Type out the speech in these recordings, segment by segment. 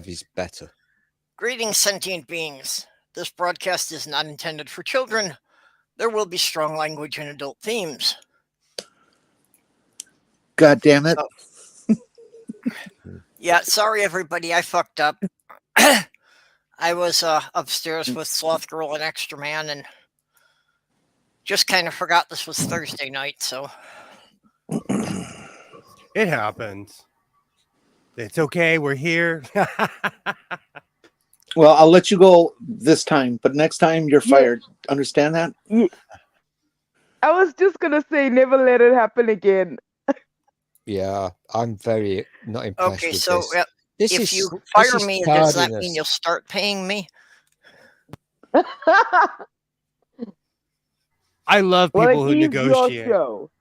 is better. Greetings, sentient beings. This broadcast is not intended for children. There will be strong language and adult themes. God damn it. Yeah, sorry everybody, I fucked up. I was upstairs with Sloth Girl and Extra Man and just kind of forgot this was Thursday night, so... It happens. It's okay, we're here. Well, I'll let you go this time, but next time you're fired. Understand that? Yeah. I was just going to say, never let it happen again. Yeah, I'm very not impressed Okay, with so this. If you fire me, does that mean you'll start paying me? I love people who negotiate. Your show.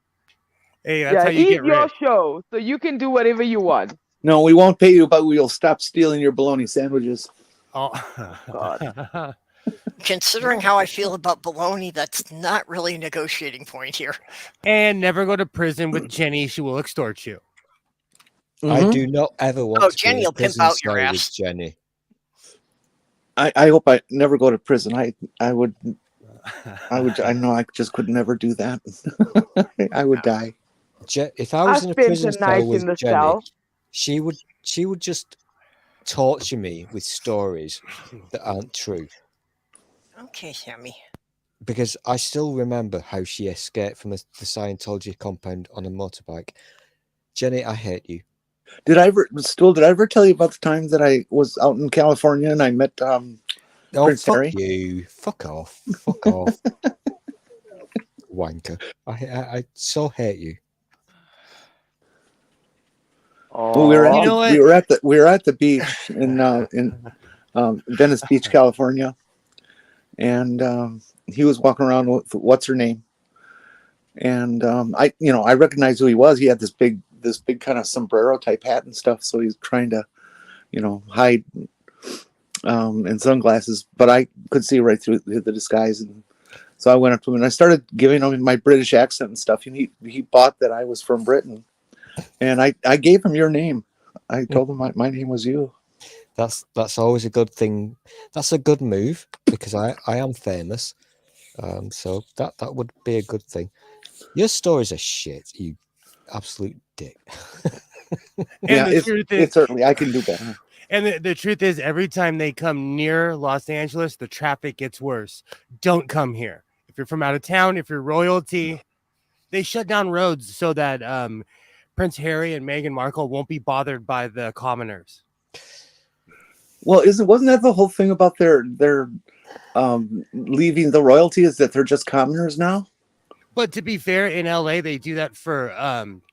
Hey, that's how you get rich. Your show, so you can do whatever you want. No, we won't pay you, but we'll stop stealing your bologna sandwiches. Oh, God. Considering how I feel about bologna, that's not really a negotiating point here. And never go to prison with Jenny. She will extort you. I do not ever want to Jenny will pimp out your ass. with Jenny. I hope I never go to prison. I would. I know I just could never do that. I would die. If I was in a prison cell with Jenny, cell. she would just torture me with stories that aren't true. Okay, Sammy. Because I still remember how she escaped from the Scientology compound on a motorbike. Jenny, I hate you. Did I ever tell you about the time that I was out in California and I met Prince fuck Harry? You. Fuck off. Fuck off. Wanker. I so hate you. Well, we were at the beach in Venice Beach, California, and he was walking around with what's her name, and I recognized who he was. He had this big kind of sombrero type hat and stuff, so he's trying to, hide in sunglasses, but I could see right through the disguise, and so I went up to him and I started giving him my British accent and stuff, and he bought that I was from Britain. And I gave him your name. I told him my name was you. That's always a good thing. That's a good move because I am famous. So that would be a good thing. Your stories are shit, you absolute dick. Yeah, it's certainly I can do better. And the truth is, every time they come near Los Angeles, the traffic gets worse. Don't come here. If you're from out of town, if you're royalty, they shut down roads so that Prince Harry and Meghan Markle won't be bothered by the commoners. Well, wasn't that the whole thing about their leaving the royalty is that they're just commoners now? But to be fair, in LA, they do that for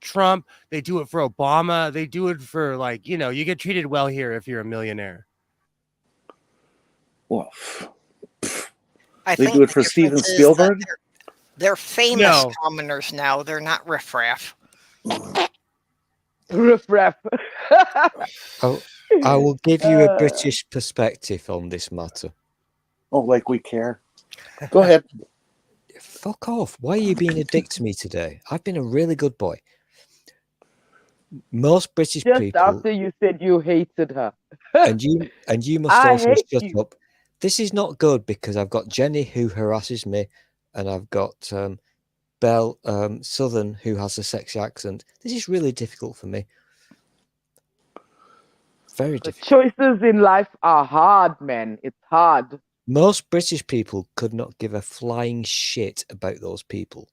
Trump. They do it for Obama. They do it for you get treated well here if you're a millionaire. Well, I they think do it for Steven Spielberg. They're famous commoners now. They're not riffraff. Riffraff. I will give you a British perspective on this matter. Oh, like we care. Go ahead. Fuck off. Why are you being a dick to me today? I've been a really good boy. Most British people... Just after you said you hated her. and you must also shut up. This is not good because I've got Jenny who harasses me and I've got Belle Southern who has a sexy accent. This is really difficult for me. Very difficult. Choices in life are hard, man. It's hard. Most British people could not give a flying shit about those people.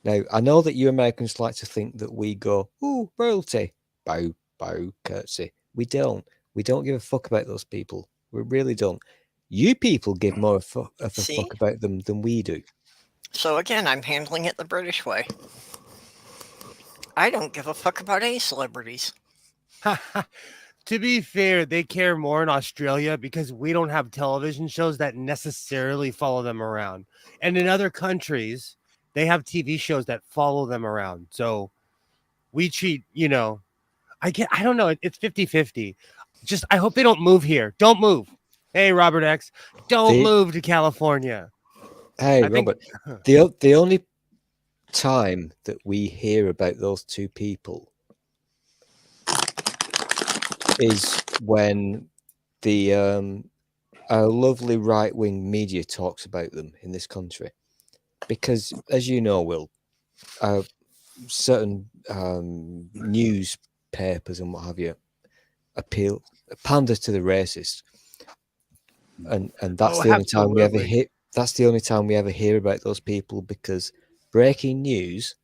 Now, I know that you Americans like to think that we go, ooh, royalty, bow, bow, curtsy. We don't. We don't give a fuck about those people. We really don't. You people give more of a fuck about them than we do. So again, I'm handling it the British way. I don't give a fuck about any celebrities. To be fair, they care more in Australia because we don't have television shows that necessarily follow them around. And in other countries, they have TV shows that follow them around. So we treat, I don't know. It's 50-50. Just, I hope they don't move here. Don't move. Hey, Robert X, don't move to California. Hey, Robert, the only time that we hear about those two people is when the our lovely right-wing media talks about them in this country, because as you know, Will, certain newspapers and what have you pander to the racist, and that's the only time we ever hear. That's the only time we ever hear about those people, because breaking news: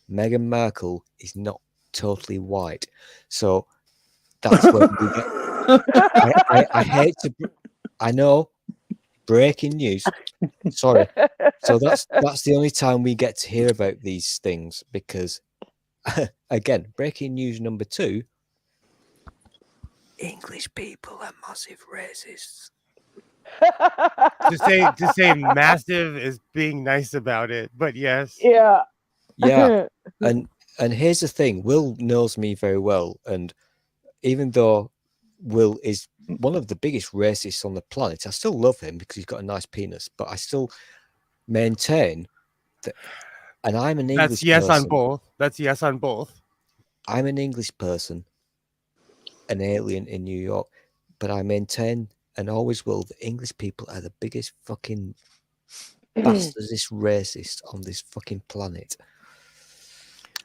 Meghan Markle is not totally white, so that's when we get. I hate to. I know, breaking news. Sorry. So that's the only time we get to hear about these things, because again, breaking news number 2: English people are massive racists. to say massive is being nice about it, but yes. Yeah. And here's the thing: Will knows me very well, and even though Will is one of the biggest racists on the planet, I still love him because he's got a nice penis, but I still maintain that, and I'm an English That's yes person. on both. That's yes on both. I'm an English person, an alien in New York, but I maintain and always will that English people are the biggest fucking bastardist racist on this fucking planet.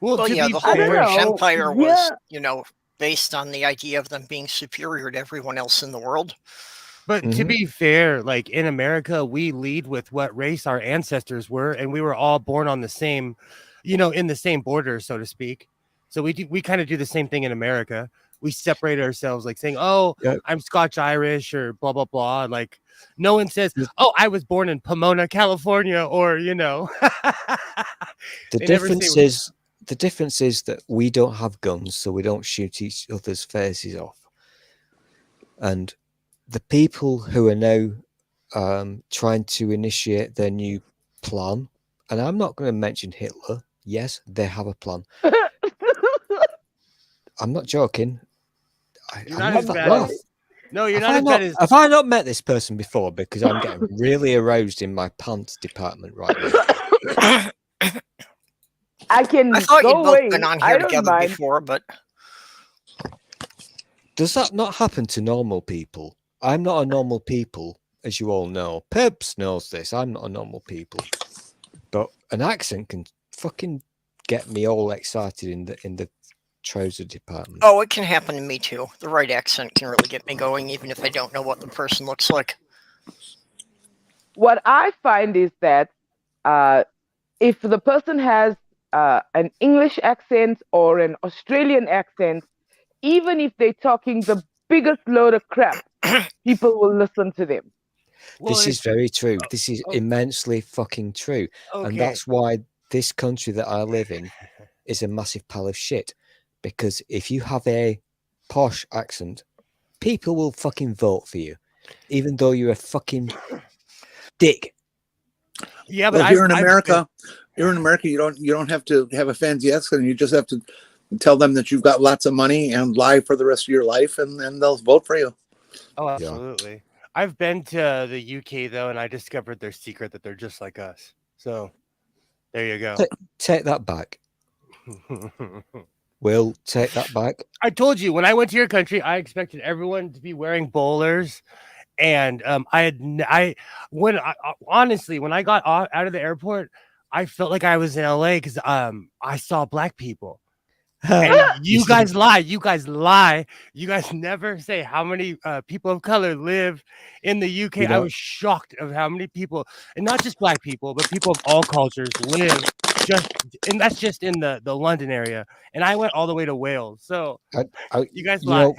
Well, yeah, the whole British Empire was, based on the idea of them being superior to everyone else in the world. But to be fair, like in America, we lead with what race our ancestors were, and we were all born on the same, in the same border, so to speak. So we kind of do the same thing in America. We separate ourselves, like saying, "Oh, I'm Scotch Irish," or blah blah blah. Like no one says, "Oh, I was born in Pomona, California," or The difference is that we don't have guns, so we don't shoot each other's faces off. And the people who are now trying to initiate their new plan, and I'm not going to mention Hitler. Yes, they have a plan. I'm not joking. You're not as bad. No, you're not as bad as. Have I not met this person before? Because I'm getting really aroused in my pants department right now. I thought you'd both been on here together before, but does that not happen to normal people? I'm not a normal people, as you all know. Peps knows this. I'm not a normal people, but an accent can fucking get me all excited in the trouser department. Oh, it can happen to me too. The right accent can really get me going, even if I don't know what the person looks like. What I find is that if the person has an English accent or an Australian accent, even if they're talking the biggest load of crap, people will listen to them. This is very true. This is immensely fucking true. Okay. And that's why this country that I live in is a massive pile of shit. Because if you have a posh accent, people will fucking vote for you, even though you're a fucking dick. Yeah, but here in America, you don't have to have a fancy accent. You just have to tell them that you've got lots of money and lie for the rest of your life, and they'll vote for you. Oh, absolutely. Yeah. I've been to the UK though, and I discovered their secret that they're just like us. So there you go. Take that back. We'll take that back. I told you when I went to your country, I expected everyone to be wearing bowlers, and honestly, when I got out of the airport, I felt like I was in LA because I saw black people. And you guys lie. You guys never say how many people of color live in the UK. I was shocked of how many people, and not just black people, but people of all cultures live. And that's just in the London area, and I went all the way to Wales. So you guys lie.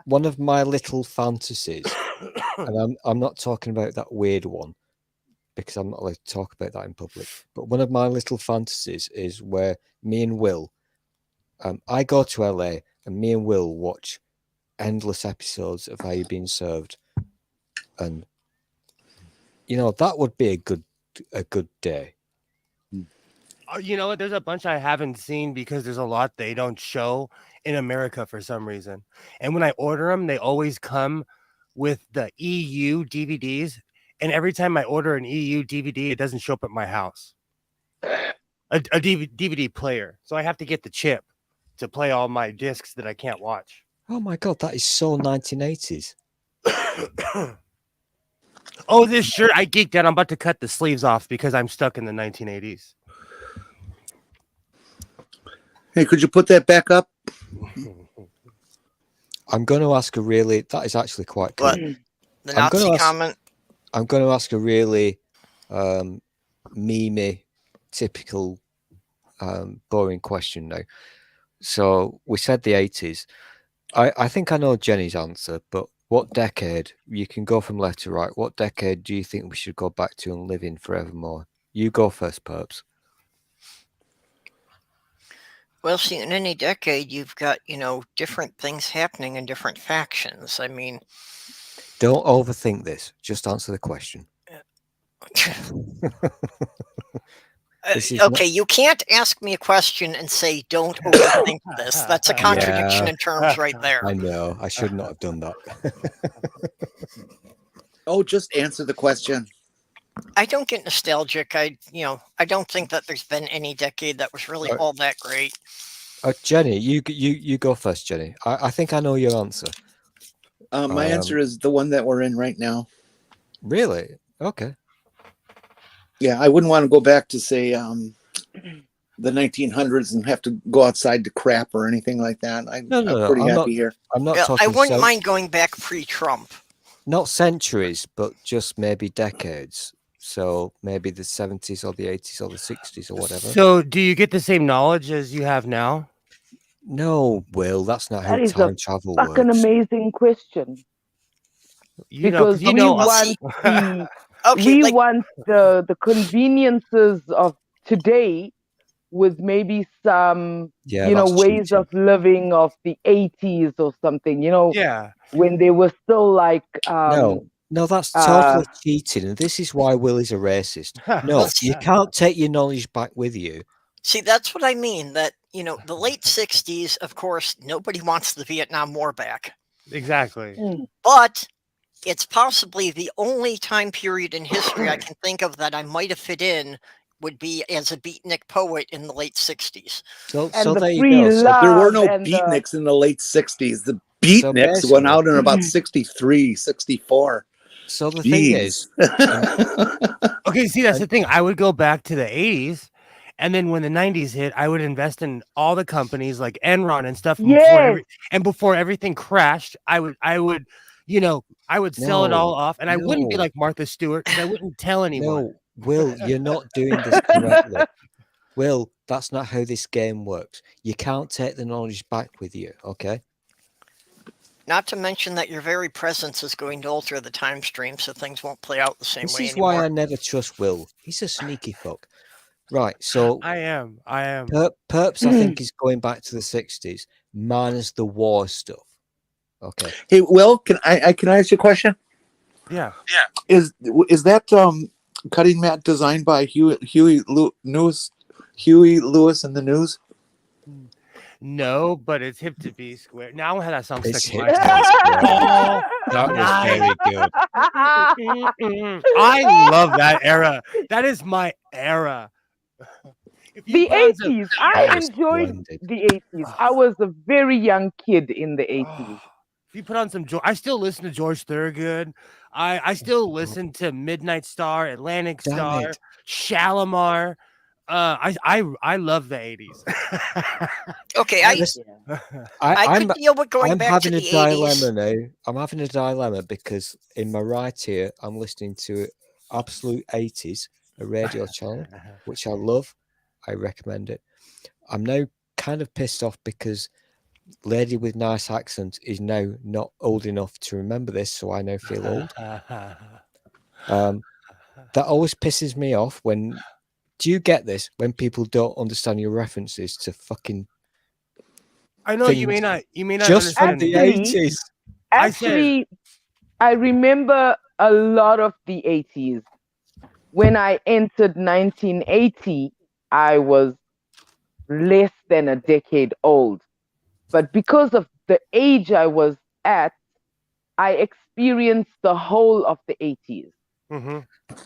One of my little fantasies, and I'm not talking about that weird one because I'm not allowed to talk about that in public. But one of my little fantasies is where me and Will, I go to LA and me and Will watch endless episodes of How You're Being Served, and that would be a good day. You know what? There's a bunch I haven't seen because there's a lot they don't show in America for some reason. And when I order them, they always come with the EU DVDs. And every time I order an EU DVD, it doesn't show up at my house. A DVD player. So I have to get the chip to play all my discs that I can't watch. Oh my god, that is so 1980s. Oh, this shirt, I geeked out. I'm about to cut the sleeves off because I'm stuck in the 1980s. Hey, could you put that back up? I'm going to ask a really. That is actually quite cool. What? The Nazi comment? I'm going to ask a really memey, typical, boring question now. So we said the 80s. I think I know Jenny's answer, but what decade? You can go from left to right. What decade do you think we should go back to and live in forevermore? You go first, Perps. Well, see, in any decade, you've got, different things happening in different factions. I mean... Don't overthink this. Just answer the question. Okay, you can't ask me a question and say, don't overthink this. That's a contradiction in terms right there. I know. I should not have done that. Oh, just answer the question. I don't get nostalgic. I don't think that there's been any decade that was really all that great. Jenny, you go first, Jenny. I think I know your answer. My answer is the one that we're in right now. Really? Okay. Yeah, I wouldn't want to go back to say the 1900s and have to go outside to crap or anything like that. I'm pretty happy here. I'm not talking. I wouldn't mind going back pre-Trump. Not centuries, but just maybe decades. So maybe the 70s or the 80s or the 60s or whatever. So do you get the same knowledge as you have now? No, Will, that's not how time travel works. That's an amazing question. We want the conveniences of today with maybe some ways of living of the 80s or something, when they were still like no, that's totally cheating, and this is why Will is a racist. No, you can't take your knowledge back with you. See, that's what I mean. That the late 60s, of course, nobody wants the Vietnam War back. Exactly. But it's possibly the only time period in history I can think of that I might have fit in would be as a beatnik poet in the late 60s. So there you go. So there were no beatniks in the late 60s. The beatniks went out in about 63, 64. So the thing is... Okay, see, that's the thing. I would go back to the 80s, and then when the 90s hit, I would invest in all the companies like Enron and stuff. Yes. Before everything crashed, I would sell it all off, and I wouldn't be like Martha Stewart, because I wouldn't tell anyone. No, Will, you're not doing this correctly. Will, that's not how this game works. You can't take the knowledge back with you, okay? Not to mention that your very presence is going to alter the time stream, so things won't play out the same way anymore. This is why I never trust Will. He's a sneaky fuck. Right, so... I am. Perps, I think, is going back to the 60s, minus the war stuff. Okay. Hey, Will, can I ask you a question? Yeah. Is that cutting mat designed by Huey Lewis and the News? No, but it's hip to be square. Now how that sounds It's like hip to be square. That was very good. I love that era. That is my era. The 80s. I enjoyed the 80s. I was a very young kid in the 80s. If you put on some I still listen to George Thorogood. I still listen to Midnight Star, Atlantic Star, Shalimar. I love the 80s. Okay, I could deal with going back to the 80s. Dilemma now. I'm having a dilemma because in my right here, I'm listening to Absolute 80s, a radio channel, which I love. I recommend it. I'm now kind of pissed off because Lady with Nice Accent is now not old enough to remember this, so I now feel old. That always pisses me off when... Do you get this? When people don't understand your references to fucking... I know things. you may not just from the 80s. Actually, I remember a lot of the 80s. When I entered 1980, I was less than a decade old. But because of the age I was at, I experienced the whole of the 80s,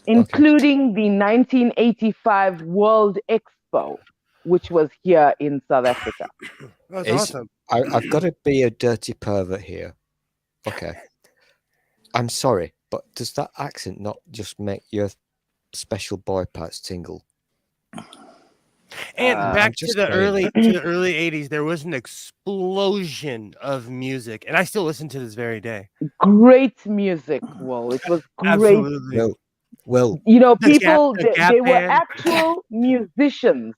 including the 1985 World Expo. which was here in South Africa. That's awesome. I've got to be a dirty pervert here. Okay. I'm sorry, but does that accent not just make your special boy parts tingle? And back to the saying. early 80s, there was an explosion of music, and I still listen to this very day. Great music. Well, it was great. Absolutely. Well, you know, people they were actual musicians,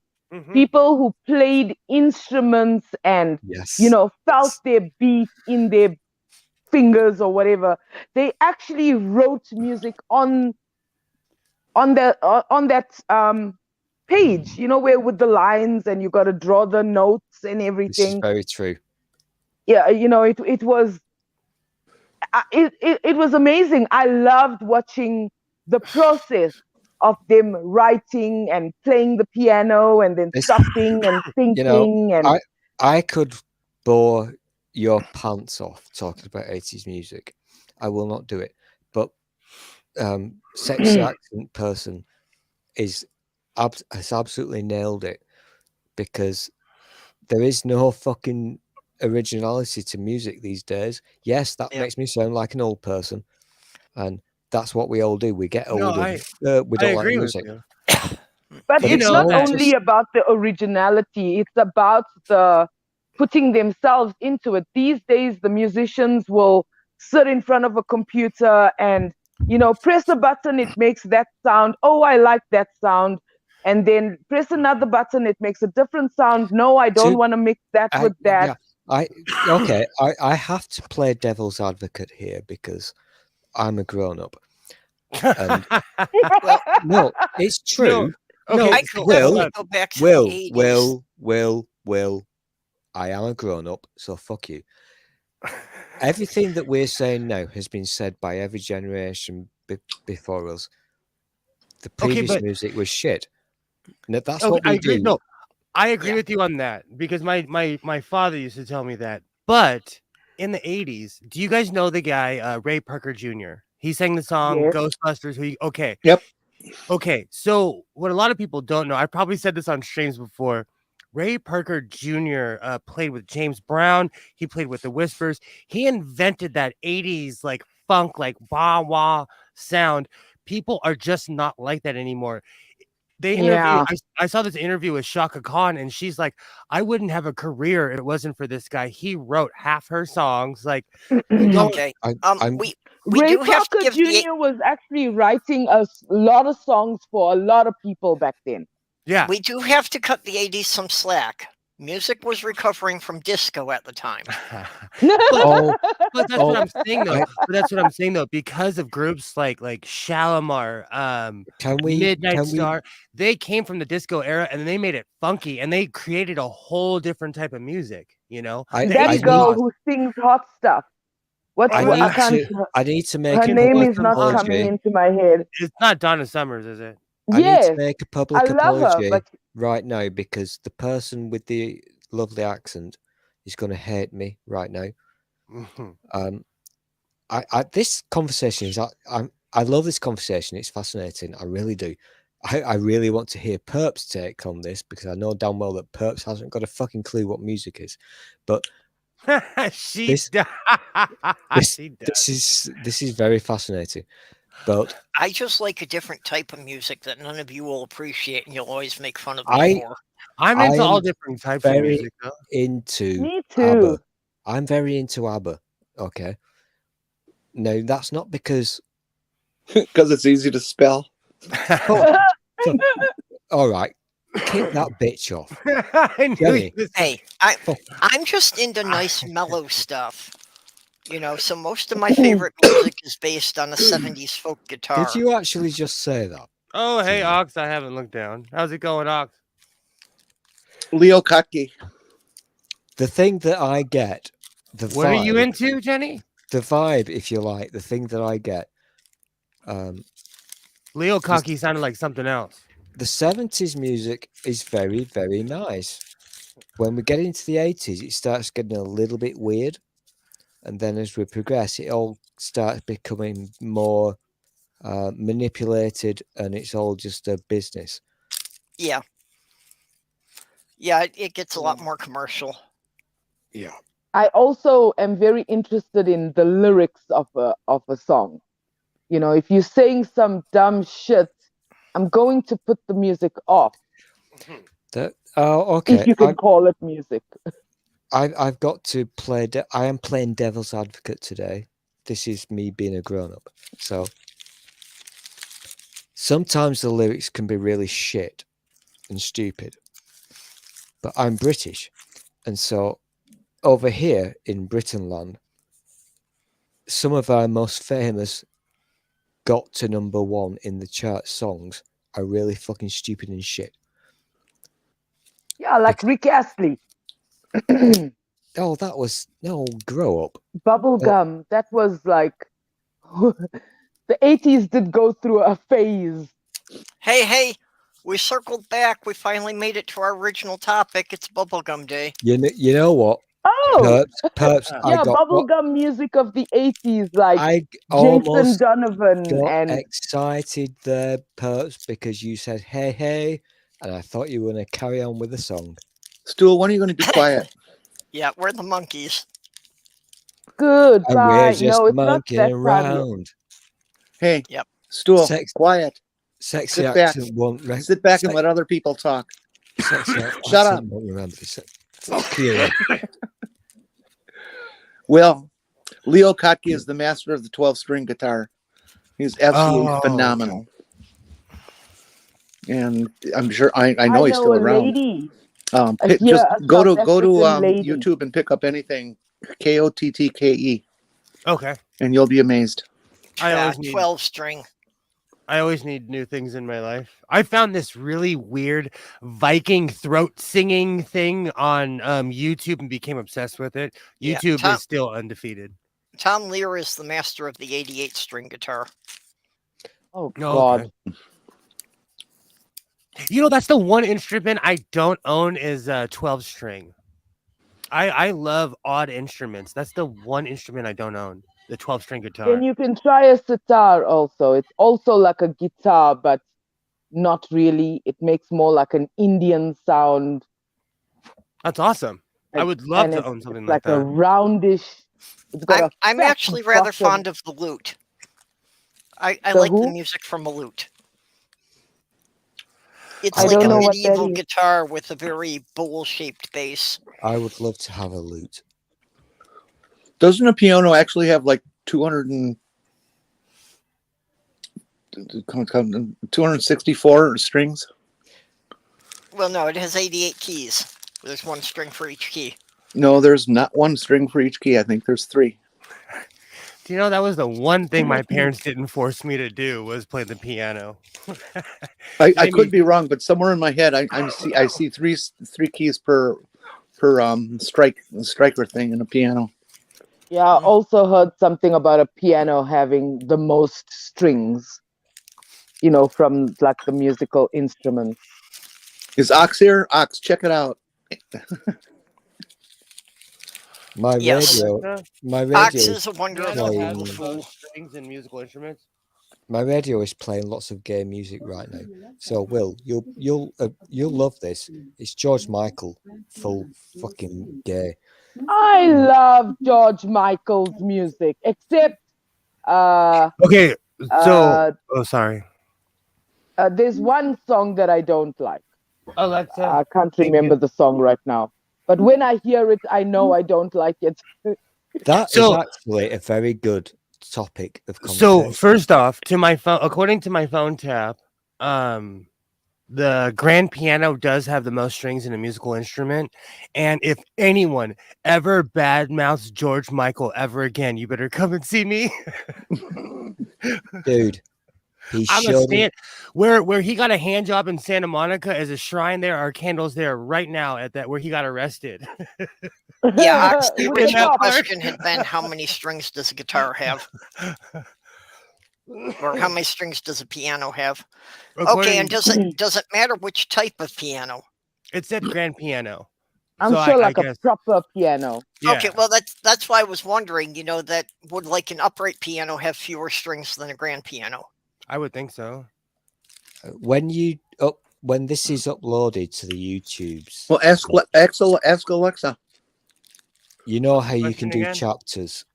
people who played instruments and you know, felt their beat in their fingers or whatever. They actually wrote music on that page, you know, where with the lines and you got to draw the notes and everything. This is very true. Yeah, you know, it was amazing. I loved watching the process of them writing and playing the piano and then stopping and thinking. You know, and I could bore your pants off talking about 80s music. I will not do it. But Sexy Accent Person has absolutely nailed it, because there is no fucking originality to music these days. Yes, that makes me sound like an old person, and that's what we all do. We get older. We don't like music. But it's not only about the originality, it's about the putting themselves into it. These days, the musicians will sit in front of a computer and, you know, press a button, it makes that sound. Oh, I like that sound. And then press another button, it makes a different sound. No, I don't want to mix that with that. Yeah, I have to play devil's advocate here because I'm a grown-up. And, well, no, it's true. No, okay, Will, I am a grown-up, so fuck you. Everything that we're saying now has been said by every generation before us. The previous music was shit. No, that's what we do. No, I agree with you on that, because my father used to tell me that. But in the 80s, do you guys know the guy Ray Parker Jr.? He sang the song Ghostbusters. Okay. Yep. Okay. So what a lot of people don't know, I probably said this on streams before. Ray Parker Jr. Played with James Brown. He played with the Whispers. He invented that 80s like funk, like wah wah sound. People are just not like that anymore. They interviewed, I saw this interview with Shaka Khan, and she's like, I wouldn't have a career if it wasn't for this guy. He wrote half her songs. Like, okay. We Ray do have Parker to give Jr. was actually writing a lot of songs for a lot of people back then. Yeah. We do have to cut the 80s some slack. Music was recovering from disco at the time. But that's what I'm saying though. But that's what I'm saying though, because of groups like Shalimar, Midnight Star, they came from the disco era and they made it funky and they created a whole different type of music, you know. That girl who sings hot stuff. I need to make her name is not coming into my head. It's not Donna Summers, is it? I need to make a public apology right now, because the person with the lovely accent is going to hate me right now. This conversation is I love this conversation. It's fascinating. I really do. I really want to hear Perp's take on this, because I know damn well that Perps hasn't got a fucking clue what music is. But this is very fascinating. But I just like a different type of music that none of you will appreciate, and you'll always make fun of me for. I'm into all different types of music. Me too. ABBA. I'm very into ABBA. Okay. No, that's not because it's easy to spell. All right, kick that bitch off. Hey, I'm just into nice mellow stuff. You know, so most of my favorite music is based on a 70s folk guitar. Did you actually just say that? Oh, hey, Ox, I haven't looked down. How's it going, Ox? Leo Kaki. The thing that I get, what are you into, Jenny? The vibe, if you like, the thing that I get. Leo Kaki sounded like something else. The 70s music is very, very nice. When we get into the 80s, it starts getting a little bit weird. And then as we progress, it all starts becoming more manipulated, and it's all just a business. Yeah. Yeah, it gets a lot more commercial. Yeah. I also am very interested in the lyrics of a song. You know, if you're saying some dumb shit, I'm going to put the music off. Okay. If you can call it music. I've got to play. I am playing devil's advocate today. This is me being a grown up. So sometimes the lyrics can be really shit and stupid. But I'm British, and so over here in Britain land, some of our most famous got to number one in the chart songs are really fucking stupid and shit. Yeah, like Rick Astley. Oh, that was no grow up. Bubblegum. That was like the 80s did go through a phase. Hey, we circled back. We finally made it to our original topic. It's Bubblegum Day. You know what? Oh, Perps. yeah, bubblegum music of the 80s, like I Jason almost Donovan got and excited there, Perps, because you said hey, and I thought you were going to carry on with the song. Stool, when are you going to be quiet? Yeah, we're the monkeys. goodbye. We're just No, it's not monkeying that time. around. Hey, Yep. Stool, quiet. Sexy Sit back. accent won't Sit back and let other people talk. Sexy Shut accent up. won't remember this. Fuck you. Well, Leo Kottke is the master of the 12-string guitar. He's absolutely phenomenal. And I'm sure I know he's still around. Lady. Just go to lady. YouTube and pick up anything Kottke, Okay. and you'll be amazed. I Yeah, always need 12-string. I always need new things in my life. I found this really weird Viking throat singing thing on YouTube and became obsessed with it. Yeah, YouTube is still undefeated. Tom Lear is the master of the 88-string guitar. Oh, God. Okay. You know, that's the one instrument I don't own is 12-string. I love odd instruments. That's the one instrument I don't own, the 12-string guitar. Then you can try a sitar also. It's also like a guitar, but not really. It makes more like an Indian sound. That's awesome. I would love to own something like that. Like a roundish. It's got I'm actually rather fond of the lute. I like the music from a lute. It's like a medieval guitar with a very bowl-shaped bass. I would love to have a lute. Doesn't a piano actually have like 264 strings? Well, no, it has 88 keys. There's one string for each key. No, there's not one string for each key. I think there's 3. Do you know that was the one thing my parents didn't force me to do was play the piano? I could be wrong, but somewhere in my head I see three keys per striker thing in a piano. Yeah, I also heard something about a piano having the most strings, you know, from like the musical instruments. Is Ox here? Ox, check it out. My radio. Ox is a wonder of the fool. Strings and musical instruments. My radio is playing lots of gay music right now. So Will, you'll love this. It's George Michael, full fucking gay. I love George Michael's music, except okay. So sorry. There's one song that I don't like. Alexa, I can't remember the song right now. But when I hear it, I know I don't like it. That is actually a very good topic of So conversation. first off, to my phone, according to my phone tap, the grand piano does have the most strings in a musical instrument. And if anyone ever badmouths George Michael ever again, you better come and see me. Dude. Where he got a hand job in Santa Monica as a shrine. There are candles there right now at that where he got arrested. Yeah, the original question had been how many strings does a guitar have? Or how many strings does a piano have? Okay, and does it matter which type of piano? It said grand piano. I'm sure like a proper piano. Yeah. Okay, well that's why I was wondering, you know, that would like an upright piano have fewer strings than a grand piano? I would think so. When you when this is uploaded to the YouTubes, Well, ask Alexa. You know how you Question can do again? chapters.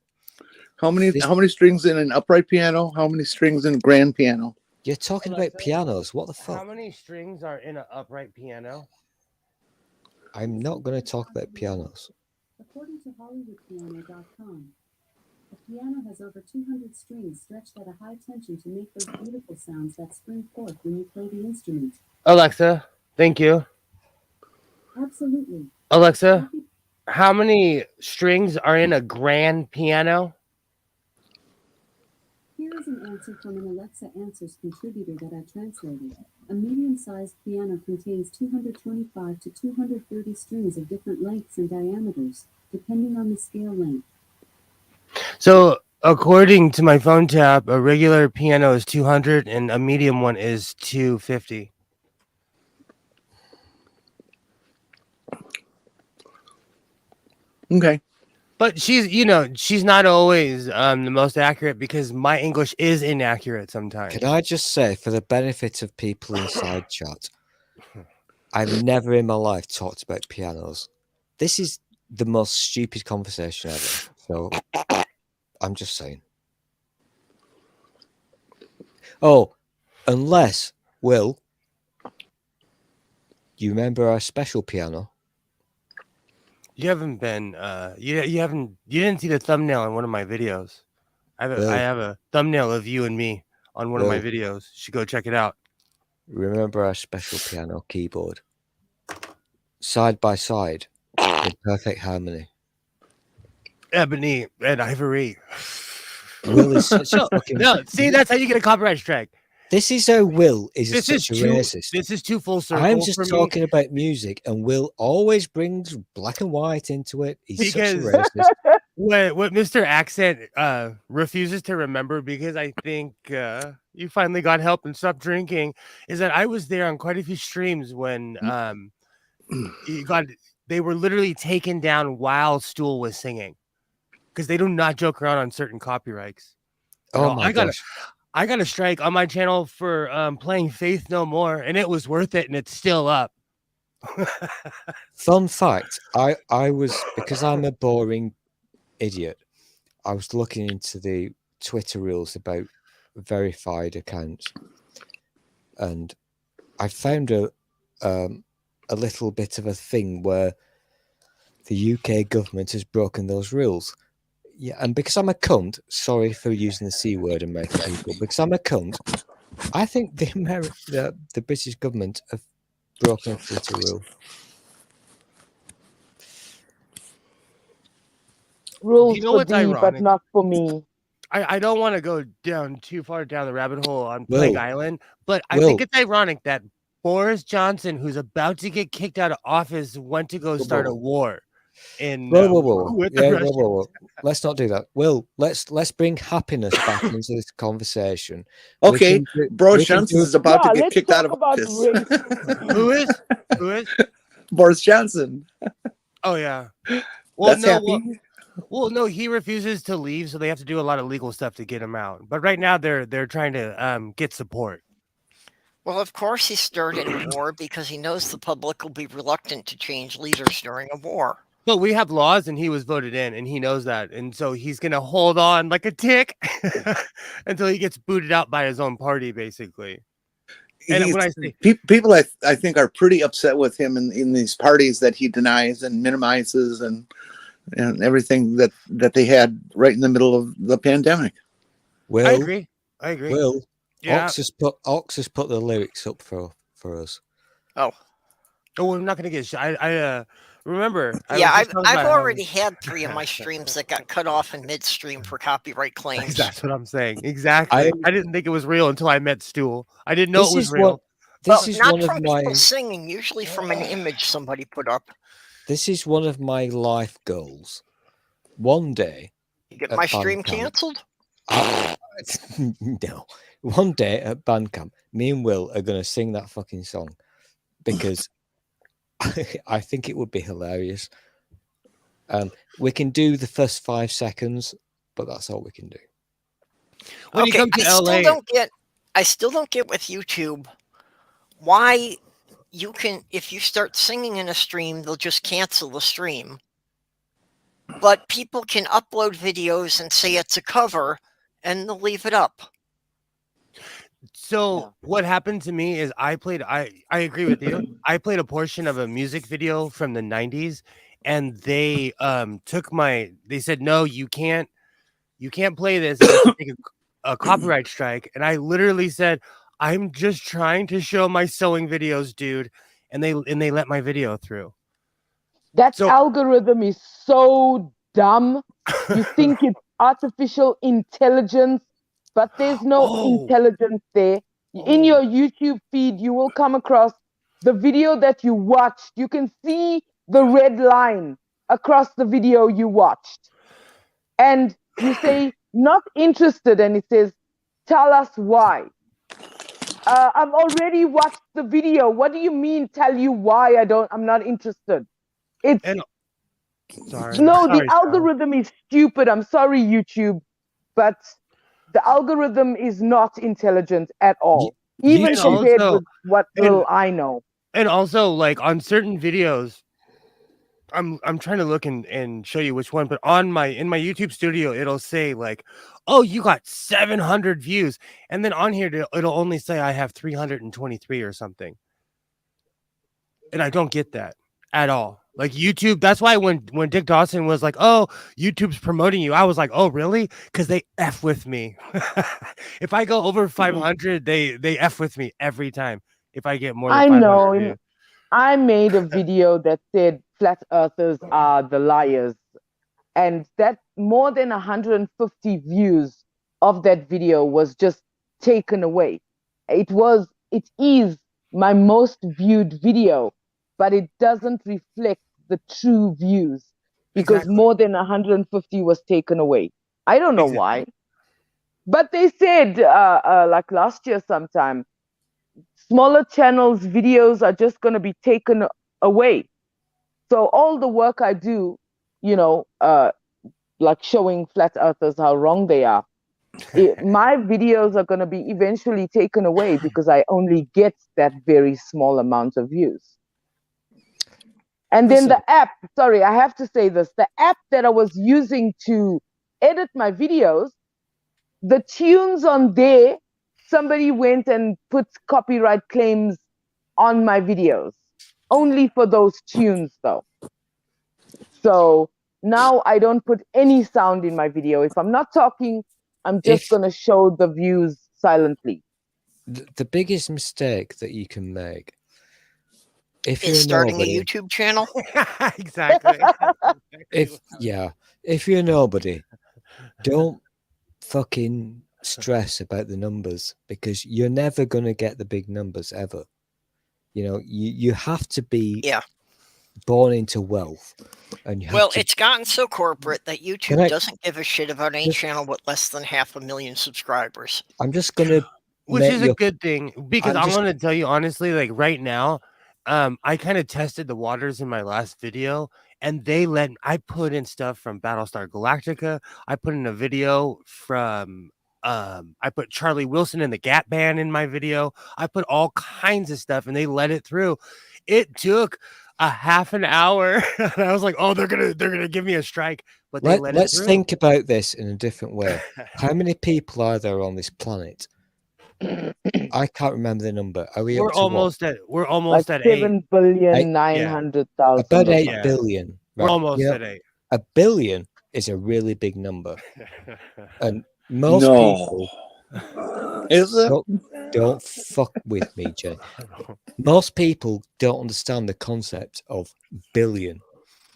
How many strings in an upright piano? How many strings in a grand piano? You're talking about pianos. What the fuck? How many strings are in an upright piano? I'm not going to talk about pianos. According to HollywoodPiano.com, a piano has over 200 strings stretched at a high tension to make those beautiful sounds that spring forth when you play the instrument. Alexa, thank you. Absolutely. Alexa, how many strings are in a grand piano? Here is an answer from an Alexa Answers contributor that I translated. A medium-sized piano contains 225 to 230 strings of different lengths and diameters, depending on the scale length. So, according to my phone tab, a regular piano is 200 and a medium one is 250. Okay. But she's not always the most accurate because my English is inaccurate sometimes. Can I just say, for the benefit of people inside chat, I've never in my life talked about pianos. This is the most stupid conversation ever. So I'm just saying. Oh, unless, Will, you remember our special piano? You haven't been you didn't see the thumbnail on one of my videos. I have a thumbnail of you and me on one of my videos. You should go check it out. Remember our special piano keyboard? Side by side, in perfect harmony. Ebony and ivory. Will is such a fucking... No, see, that's how you get a copyright strike. This is how Will is such a racist. This is too full circle. I'm just talking about music, and Will always brings black and white into it. He's such a racist. What Mr. Accent refuses to remember, because I think you finally got help and stopped drinking, is that I was there on quite a few streams when they were literally taken down while Stool was singing, because they do not joke around on certain copyrights. Oh my gosh. I got a strike on my channel for playing Faith No More, and it was worth it, and it's still up. Fun fact, I was, because I'm a boring idiot, I was looking into the Twitter rules about verified accounts, and I found a little bit of a thing where the UK government has broken those rules. Yeah, and because I'm a cunt, sorry for using the C word and making people, because I'm a cunt, I think the British government have broken a Twitter rule. Rules for thee, but not for me. I don't want to go down too far down the rabbit hole on Plague Island, but I think it's ironic that Boris Johnson, who's about to get kicked out of office, went to go start a war. Whoa. Let's not do that. Will, let's bring happiness back into this conversation. Okay, Boris Johnson is about to get kicked out of office. Who is? Boris Johnson. Oh yeah. Well, That's happy. Well, no, he refuses to leave, so they have to do a lot of legal stuff to get him out. But right now, they're trying to get support. Well, of course, he started a war because he knows the public will be reluctant to change leaders during a war. But we have laws, and he was voted in, and he knows that, and so he's gonna hold on like a tick until he gets booted out by his own party, basically. And when I say people, I think are pretty upset with him in these parties that he denies and minimizes and everything that they had right in the middle of the pandemic. Well, I agree. Well, yeah. Ox has put the lyrics up for us. Oh, we're not gonna get. I remember. I've already had 3 of my streams that got cut off in midstream for copyright claims. That's what I'm saying. Exactly. I didn't think it was real until I met Stool. I didn't know it was real. This is not from people singing, usually from an image somebody put up. This is one of my life goals. One day, you get my stream canceled? No. One day at Bandcamp, me and Will are going to sing that fucking song because I think it would be hilarious. We can do the first 5 seconds, but that's all we can do. When you come to LA, I still don't get with YouTube why you can, if you start singing in a stream, they'll just cancel the stream. But people can upload videos and say it's a cover, and they'll leave it up. So what happened to me is I agree with you. I played a portion of a music video from the 90s, and they they said, no, you can't play this. Take a copyright strike. And I literally said, I'm just trying to show my sewing videos, dude. And they let my video through. That algorithm is so dumb. You think it's artificial intelligence, but there's no intelligence there. In your YouTube feed, you will come across the video that you watched. You can see the red line across the video you watched. And you say, not interested, and it says, tell us why. I've already watched the video. What do you mean, tell you why I'm not interested? The algorithm is stupid. I'm sorry, YouTube, but the algorithm is not intelligent at all, even compared with what little I know. And also, like on certain videos, I'm trying to look and show you which one, but in my YouTube studio, it'll say like, oh, you got 700 views, and then on here it'll only say I have 323 or something, and I don't get that at all. Like YouTube, that's why when Dick Dawson was like, oh, YouTube's promoting you, I was like, oh, really? Because they F with me. If I go over 500, they F with me every time. If I get more than 500 know. I made a video that said flat earthers are the liars. And that more than 150 views of that video was just taken away. It is my most viewed video, but it doesn't reflect the true views because more than 150 was taken away. I don't know why. But they said, like last year sometime, smaller channels' videos are just going to be taken away. So all the work I do, like showing flat earthers how wrong they are, my videos are going to be eventually taken away because I only get that very small amount of views. And then the app, sorry, I have to say this, the app that I was using to edit my videos, the tunes on there, somebody went and put copyright claims on my videos, only for those tunes though. So now I don't put any sound in my video. If I'm not talking, I'm just going to show the views silently. The biggest mistake that you can make is starting a YouTube channel. Exactly. If you're nobody, don't fucking stress about the numbers because you're never going to get the big numbers ever. You have to be born into wealth. And it's gotten so corporate that YouTube doesn't give a shit about any channel with less than 500,000 subscribers. I'm just going to which is a good thing because I'm going to tell you honestly, like right now, I kind of tested the waters in my last video, and I put in stuff from Battlestar Galactica. I put in a video from I put Charlie Wilson and the Gap Band in my video. I put all kinds of stuff, and they let it through. It took a half an hour, and I was like, "Oh, they're gonna give me a strike." But let's think about this in a different way. How many people are there on this planet? I can't remember the number. We're almost at 7,900,000. About 8 billion. Right? We're almost at 8. A billion is a really big number, and most people don't fuck with me, Jay. Most people don't understand the concept of billion.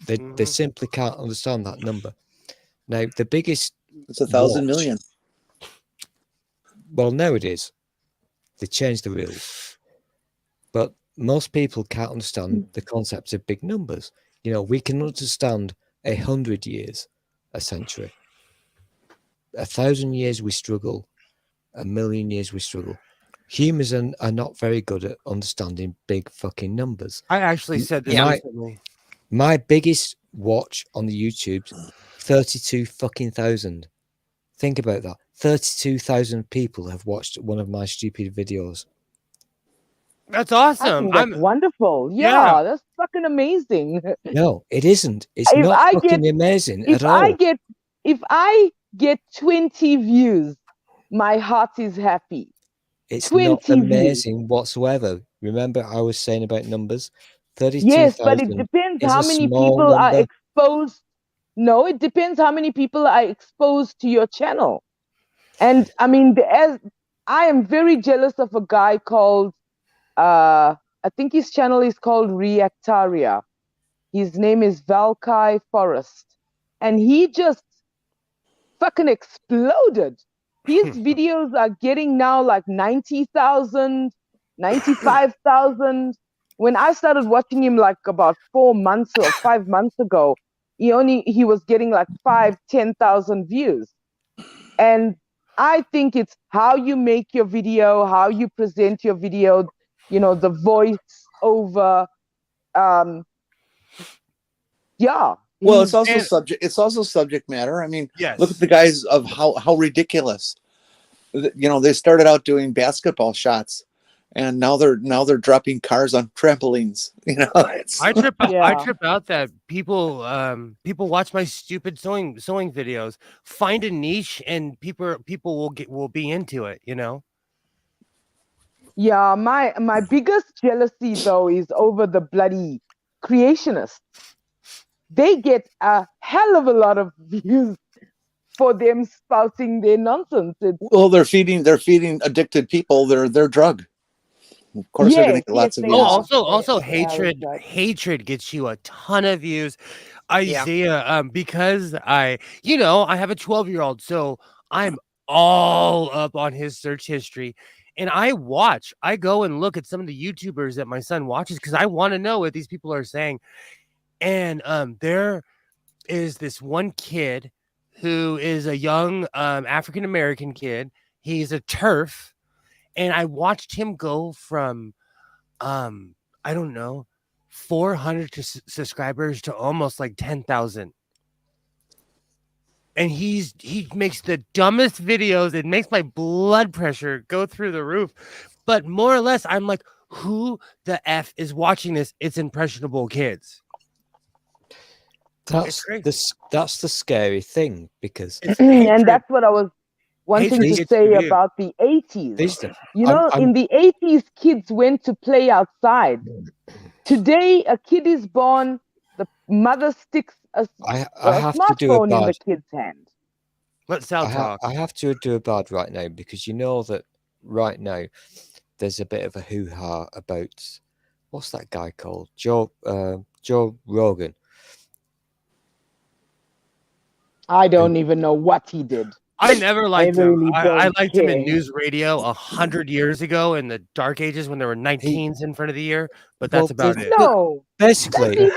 They simply can't understand that number. Now, the biggest it's 1,000 million. Well, nowadays they changed the rules, but most people can't understand the concept of big numbers. We can understand 100 years, a century, 1,000 years we struggle, 1,000,000 years we struggle. Humans are not very good at understanding big fucking numbers. I actually said this recently. My biggest watch on the YouTube, 32 fucking thousand. Think about that. 32,000 people have watched one of my stupid videos. That's I awesome. think that's wonderful. Yeah, that's fucking amazing. No, it isn't. It's If not I fucking get- amazing If at all. if I get 20 views, my heart is happy. It's 20 not views. amazing whatsoever. Remember, I was saying about numbers. 32,000. Yes, but it depends is how a many small people are number. exposed. No, it depends how many people are exposed to your channel. And I mean, as I am very jealous of a guy called, I think his channel is called Reactaria. His name is Valkai Forest. And he just fucking exploded. His videos are getting now like 90,000, 95,000. When I started watching him like about 4 months or 5 months ago, he was getting like 5,000-10,000 views. And I think it's how you make your video, how you present your video, the voice over. Yeah. Well, it's also subject matter. I mean, Yes. look at the guys of how ridiculous. They started out doing basketball shots, and now they're dropping cars on trampolines. I trip out that people watch my stupid sewing videos, find a niche, and people will be into it. Yeah, my biggest jealousy though is over the bloody creationists. They get a hell of a lot of views for them spouting their nonsense. Well, they're feeding addicted people their drug. Of course, they're going to get lots of views. Also, hatred gets you a ton of views. Isaiah, because I have a 12-year-old, so I'm all up on his search history. And I go and look at some of the YouTubers that my son watches because I want to know what these people are saying. And there is this one kid who is a young African-American kid. He's a TERF. And I watched him go from, I don't know, 400 subscribers to almost like 10,000. And he makes the dumbest videos. It makes my blood pressure go through the roof. But more or less, I'm like, who the F is watching this? It's impressionable kids. That's the scary thing because and that's what I was wanting to say about the 80s. In the 80s, kids went to play outside. Today, a kid is born, the mother sticks a smartphone in the kid's hand. Let's talk. I have to do a bad right now because you know that right now there's a bit of a hoo-ha about what's that guy called? Joe Rogan. I don't even know what he did. I never liked him. I liked him in news radio 100 years ago in the dark ages when there were 19s in front of the year, but that's about it. No, basically,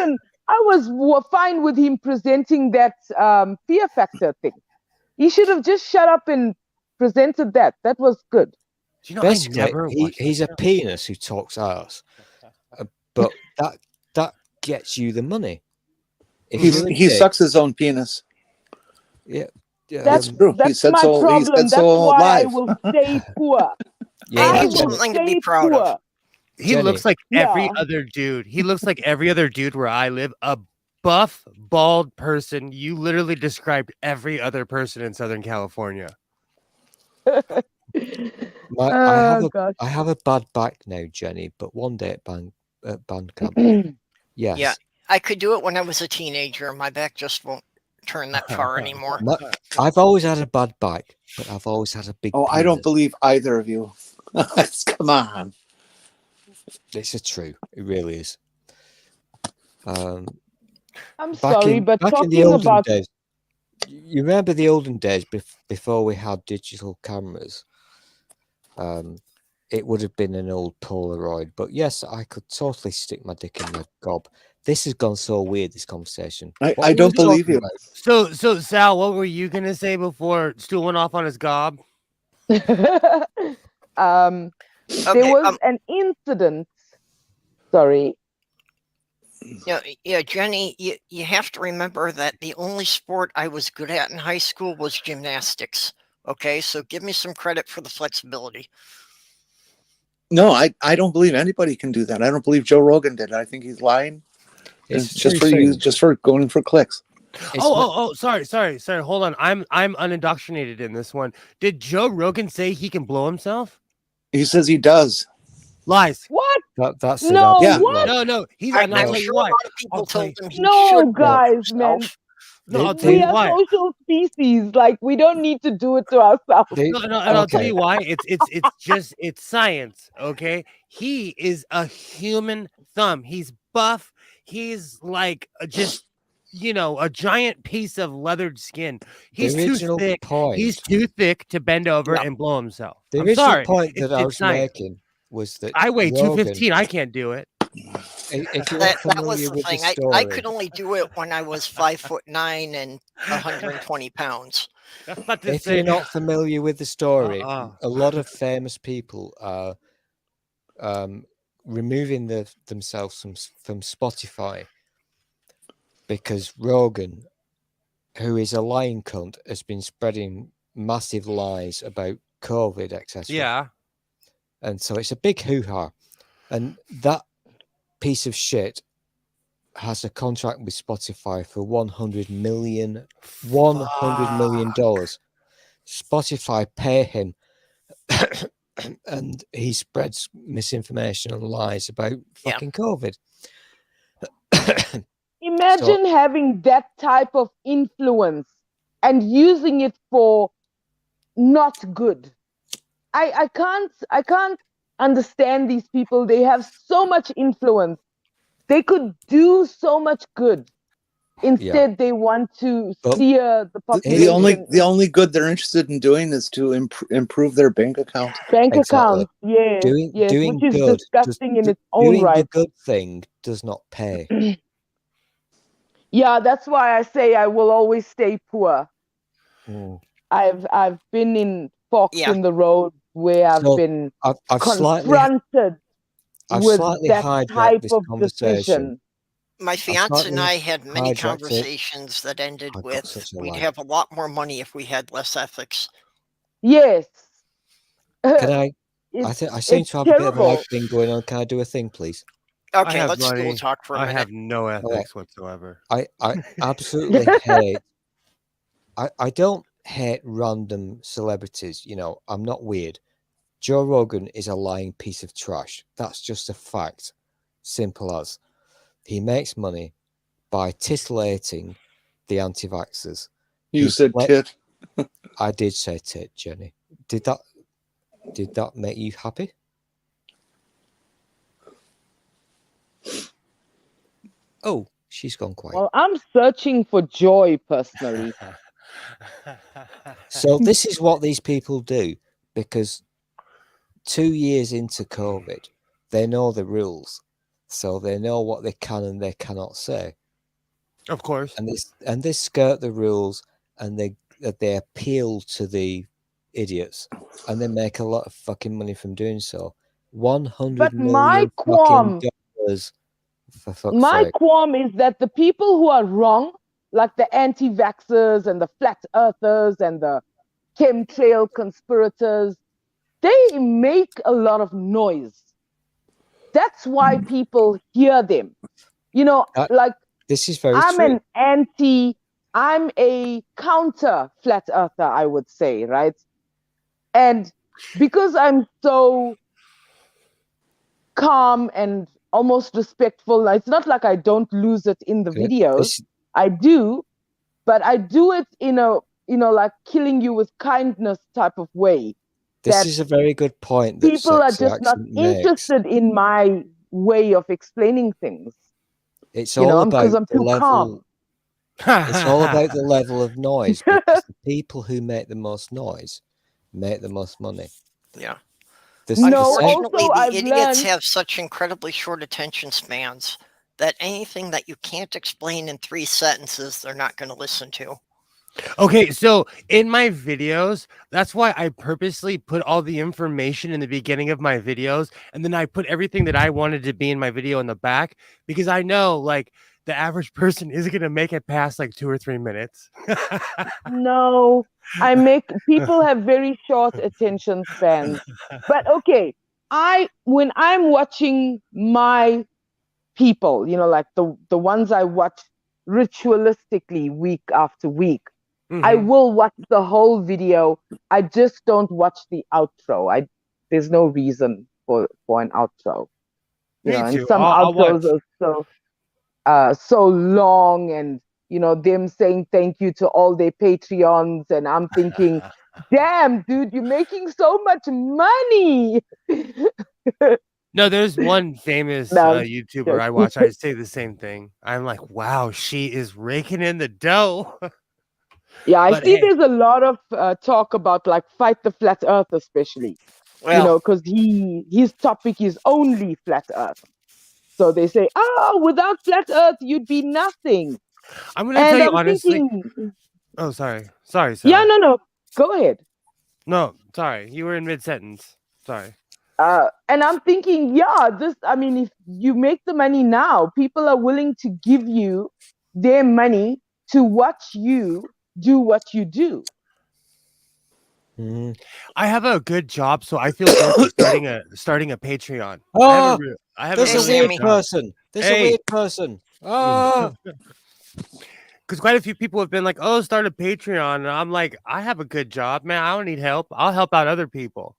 I was fine with him presenting that Fear Factor thing. He should have just shut up and presented that. That was good. Basically, he's a penis who talks ass, but that gets you the money. He sucks his own penis. Yeah. That's true. That's my problem. That's why I will stay poor. I need something to be proud of. He looks like every other dude. He looks like every other dude where I live. A buff, bald person. You literally described every other person in Southern California. I have a bad back now, Jenny, but one day at Bandcamp. Yes. Yeah, I could do it when I was a teenager. My back just won't turn that far anymore. I've always had a bad back, but I've always had a big penis. I don't believe either of you. Come on. It's true. It really is. I'm sorry, but talking about days, you remember the olden days before we had digital cameras? It would have been an old Polaroid, but yes, I could totally stick my dick in my gob. This has gone so weird, this conversation. I don't believe you. So Sal, what were you gonna say before Stu went off on his gob? There was an incident. Sorry. Yeah, Jenny, you have to remember that the only sport I was good at in high school was gymnastics. Okay, so give me some credit for the flexibility. No, I don't believe anybody can do that. I don't believe Joe Rogan did. I think he's lying. It's just for you, just for going for clicks. Sorry. Hold on. I'm unindoctrinated in this one. Did Joe Rogan say he can blow himself? He says he does. What? That's no. Yeah. What? No. He's I'm not. sure a lot of people told him he No, should blow guys, man. himself. No, I'll tell We you are why. social species. Like, we don't need to do it to ourselves. I'll tell you why. It's science. Okay, he is a human thumb. He's buff. He's like just a giant piece of leathered skin. He's too thick. He's too thick to bend over and blow himself. The I'm original sorry. point that I It's was science. making was that I weigh Rogan, 215. I can't do it. If you're That was familiar the with thing. the story, I could only do it when I was 5'9" and 120 pounds. That's not to if say. you're not familiar with the story, Uh-uh. a lot of famous people are removing themselves from Spotify because Rogan, who is a lying cunt, has been spreading massive lies about COVID, etc. Yeah. And so it's a big hoo-ha. And that piece of shit has a contract with Spotify for $100 million. Spotify pay him, and he spreads misinformation and lies about fucking COVID. Imagine having that type of influence and using it for not good. I can't understand these people. They have so much influence. They could do so much good. Instead, they want to steer the population. The only good they're interested in doing is to improve their bank account. Account, yes, doing which is good, disgusting in its own right. Doing the good thing does not pay. Yeah, that's why I say I will always stay poor. I've been in forks in the road where I've been confronted with that type of decision. My fiance and I had many conversations that ended with, we'd have a lot more money if we had less ethics. Yes. Can I seem to have a bit of an egg thing going on. Can I do a thing, please? Okay, let's do a talk for a minute. I have no ethics whatsoever. I absolutely hate. I don't hate random celebrities. I'm not weird. Joe Rogan is a lying piece of trash. That's just a fact. Simple as. He makes money by titillating the anti-vaxxers. You said tit. I did say tit, Jenny. Did that make you happy? Oh, she's gone quiet. Well, I'm searching for joy personally. So this is what these people do, because 2 years into COVID, they know the rules. So they know what they can and they cannot say. Of course. And they skirt the rules, and they appeal to the idiots, and they make a lot of fucking money from doing so. $100 million fucking dollars. For fuck's sake. Qualm is that the people who are wrong, like the anti-vaxxers and the flat earthers and the chemtrail conspirators, they make a lot of noise. That's why people hear them. This is very I'm true. I'm a counter flat earther, I would say, right? And because I'm so calm and almost respectful, it's not like I don't lose it in the videos. I do, but I do it in a, like killing you with kindness type of way. This is a very good point. People are just not interested in my way of explaining things. It's all about I'm the too level. calm. It's all about the level of noise. Because the people who make the most noise make the most money. Yeah. Unfortunately, the idiots have such incredibly short attention spans that anything that you can't explain in 3 sentences, they're not going to listen to. Okay, so in my videos, that's why I purposely put all the information in the beginning of my videos, and then I put everything that I wanted to be in my video in the back, because I know, the average person isn't going to make it past 2 or 3 minutes. No, people have very short attention spans. But okay, when I'm watching my people, like the ones I watch ritualistically week after week, I will watch the whole video. I just don't watch the outro. There's no reason for an outro. And some outros are so long, and them saying thank you to all their Patreons, and I'm thinking, damn, dude, you're making so much money. No, there's one famous YouTuber I watch. I say the same thing. I'm like, wow, she is raking in the dough. Yeah, I see there's a lot of talk about like Fight the Flat Earth, especially, because his topic is only flat Earth. So they say, without flat Earth, you'd be nothing. I'm going to tell you honestly. Oh, sorry. Sorry. Yeah, no. Go ahead. No, sorry. You were in mid-sentence. Sorry. And I'm thinking, if you make the money now, people are willing to give you their money to watch you do what you do. I have a good job, so I feel guilty starting a Patreon. There's a weird person. There's a weird person. Oh. Because quite a few people have been like, "Oh, start a Patreon," and I'm like, "I have a good job, man. I don't need help. I'll help out other people."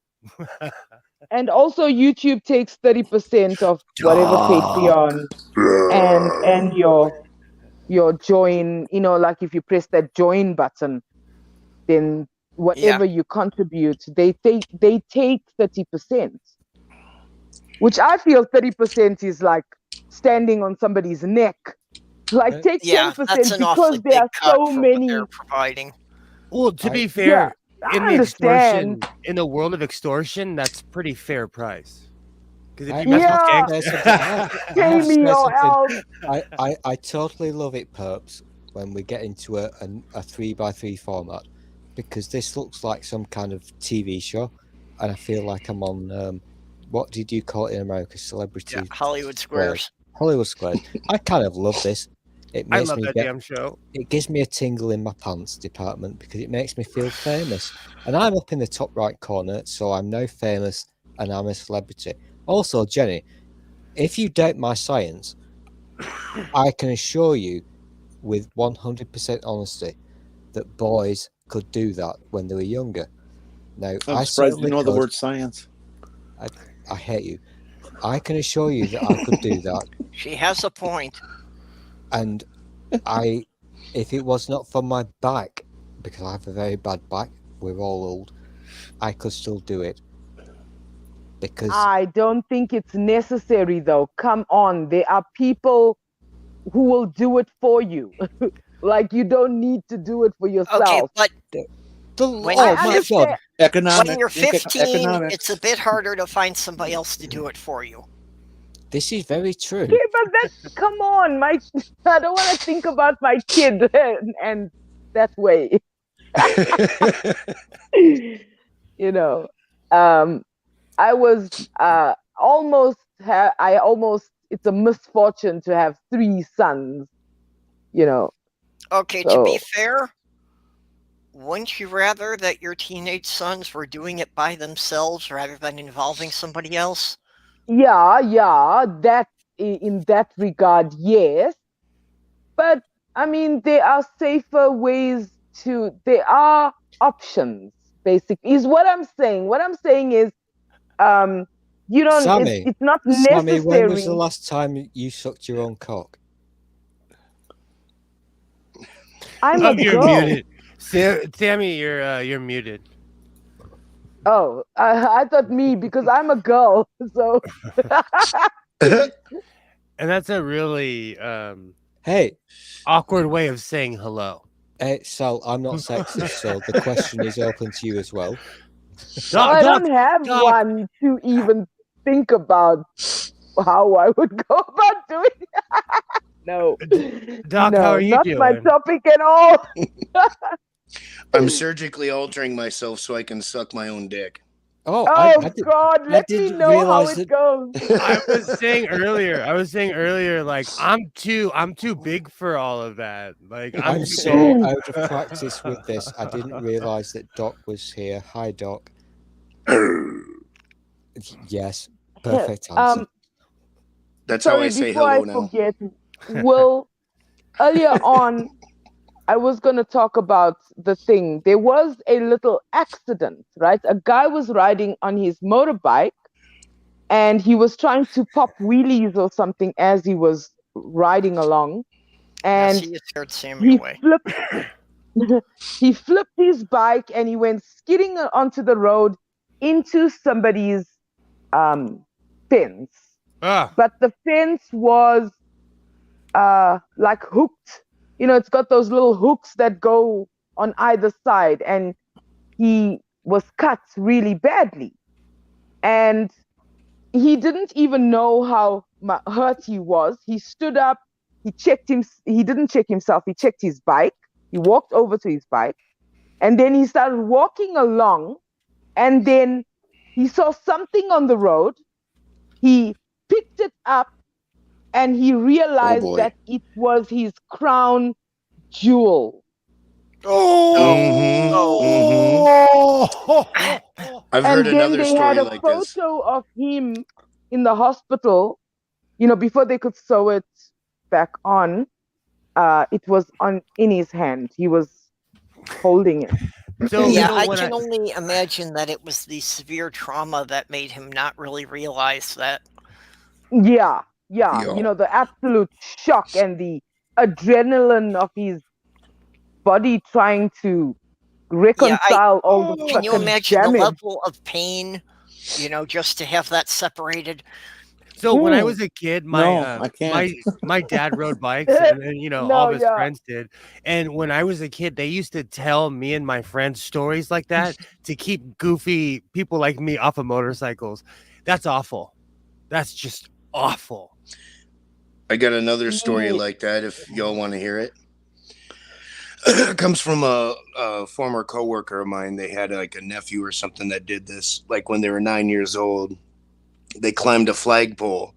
And also, YouTube takes 30% of whatever Patreon and your join. Like if you press that join button, then whatever you contribute, they take 30%, which I feel 30% is like standing on somebody's neck. Like take 10% because there are so many. They're providing. Well, to be fair, in the world of extortion, that's pretty fair price. Because if you I totally love it, Perps, when we get into a 3x3 format, because this looks like some kind of TV show, and I feel like I'm on what did you call it in America? Celebrity Hollywood Squares. Hollywood Squares. I kind of love this. I love that damn show. It gives me a tingle in my pants department because it makes me feel famous. And I'm up in the top right corner, so I'm now famous and I'm a celebrity. Also, Jenny, if you doubt my science, I can assure you with 100% honesty that boys could do that when they were younger. Now, I'm surprised you know the word science. I hate you. I can assure you that I could do that. She has a point. And if it was not for my back, because I have a very bad back, we're all old, I could still do it. Because I don't think it's necessary, though. Come on, there are people who will do it for you. Like you don't need to do it for yourself. Okay, but when you're 15, it's a bit harder to find somebody else to do it for you. This is very true. Yeah, but come on, I don't want to think about my kid and that way. I was it's a misfortune to have 3 sons, Okay, to be fair, wouldn't you rather that your teenage sons were doing it by themselves rather than involving somebody else? Yeah, that in that regard, yes. But I mean, there are safer ways there are options, basically, is what I'm saying. What I'm saying is, you don't, Sammy, it's not necessary. Sammy, when was the last time you sucked your own cock? I'm a you're girl. muted. Sammy, you're muted. Oh, I thought me because I'm a girl. So, and that's a really awkward way of saying hello. Hey, Sal, I'm not sexist, so the question is open to you as well. I don't have one to even think about how I would go about doing it. No, Doc, how are you not doing? my topic at all. I'm surgically altering myself so I can suck my own dick. God, let me know how it goes. I was saying earlier, like I'm too big for all of that. Like I'm so out of practice with this. I didn't realize that Doc was here. Hi, Doc. Yes, perfect answer. That's how I say before hello I now. forget, Will, earlier on, I was going to talk about the thing. There was a little accident, right? A guy was riding on his motorbike and he was trying to pop wheelies or something as he was riding along. And yes, he scared Sammy away. he flipped his bike and he went skidding onto the road into somebody's fence. But the fence was like hooked. You know, it's got those little hooks that go on either side, and he was cut really badly. And he didn't even know how hurt he was. He stood up, he checked him. He didn't check himself, he checked his bike. He walked over to his bike, and then he started walking along, and then he saw something on the road. He picked it up, and he realized that it was his crown jewel. I've heard another story like this. And then they had a photo of him in the hospital, you know, before they could sew it back on. It was in his hand. He was holding it. So yeah, I can only imagine that it was the severe trauma that made him not really realize that. Yeah. You know, the absolute shock and the adrenaline of his body trying to reconcile all the Can you imagine damage. the level of pain, you know, just to have that separated? So when I was a kid, I can't. my dad rode bikes, and then, you know, all of his friends did. And when I was a kid, they used to tell me and my friends stories like that to keep goofy people like me off of motorcycles. That's awful. That's just awful. I got another story like that if y'all want to hear it. It comes from a former coworker of mine. They had like a nephew or something that did this, like when they were 9 years old. They climbed a flagpole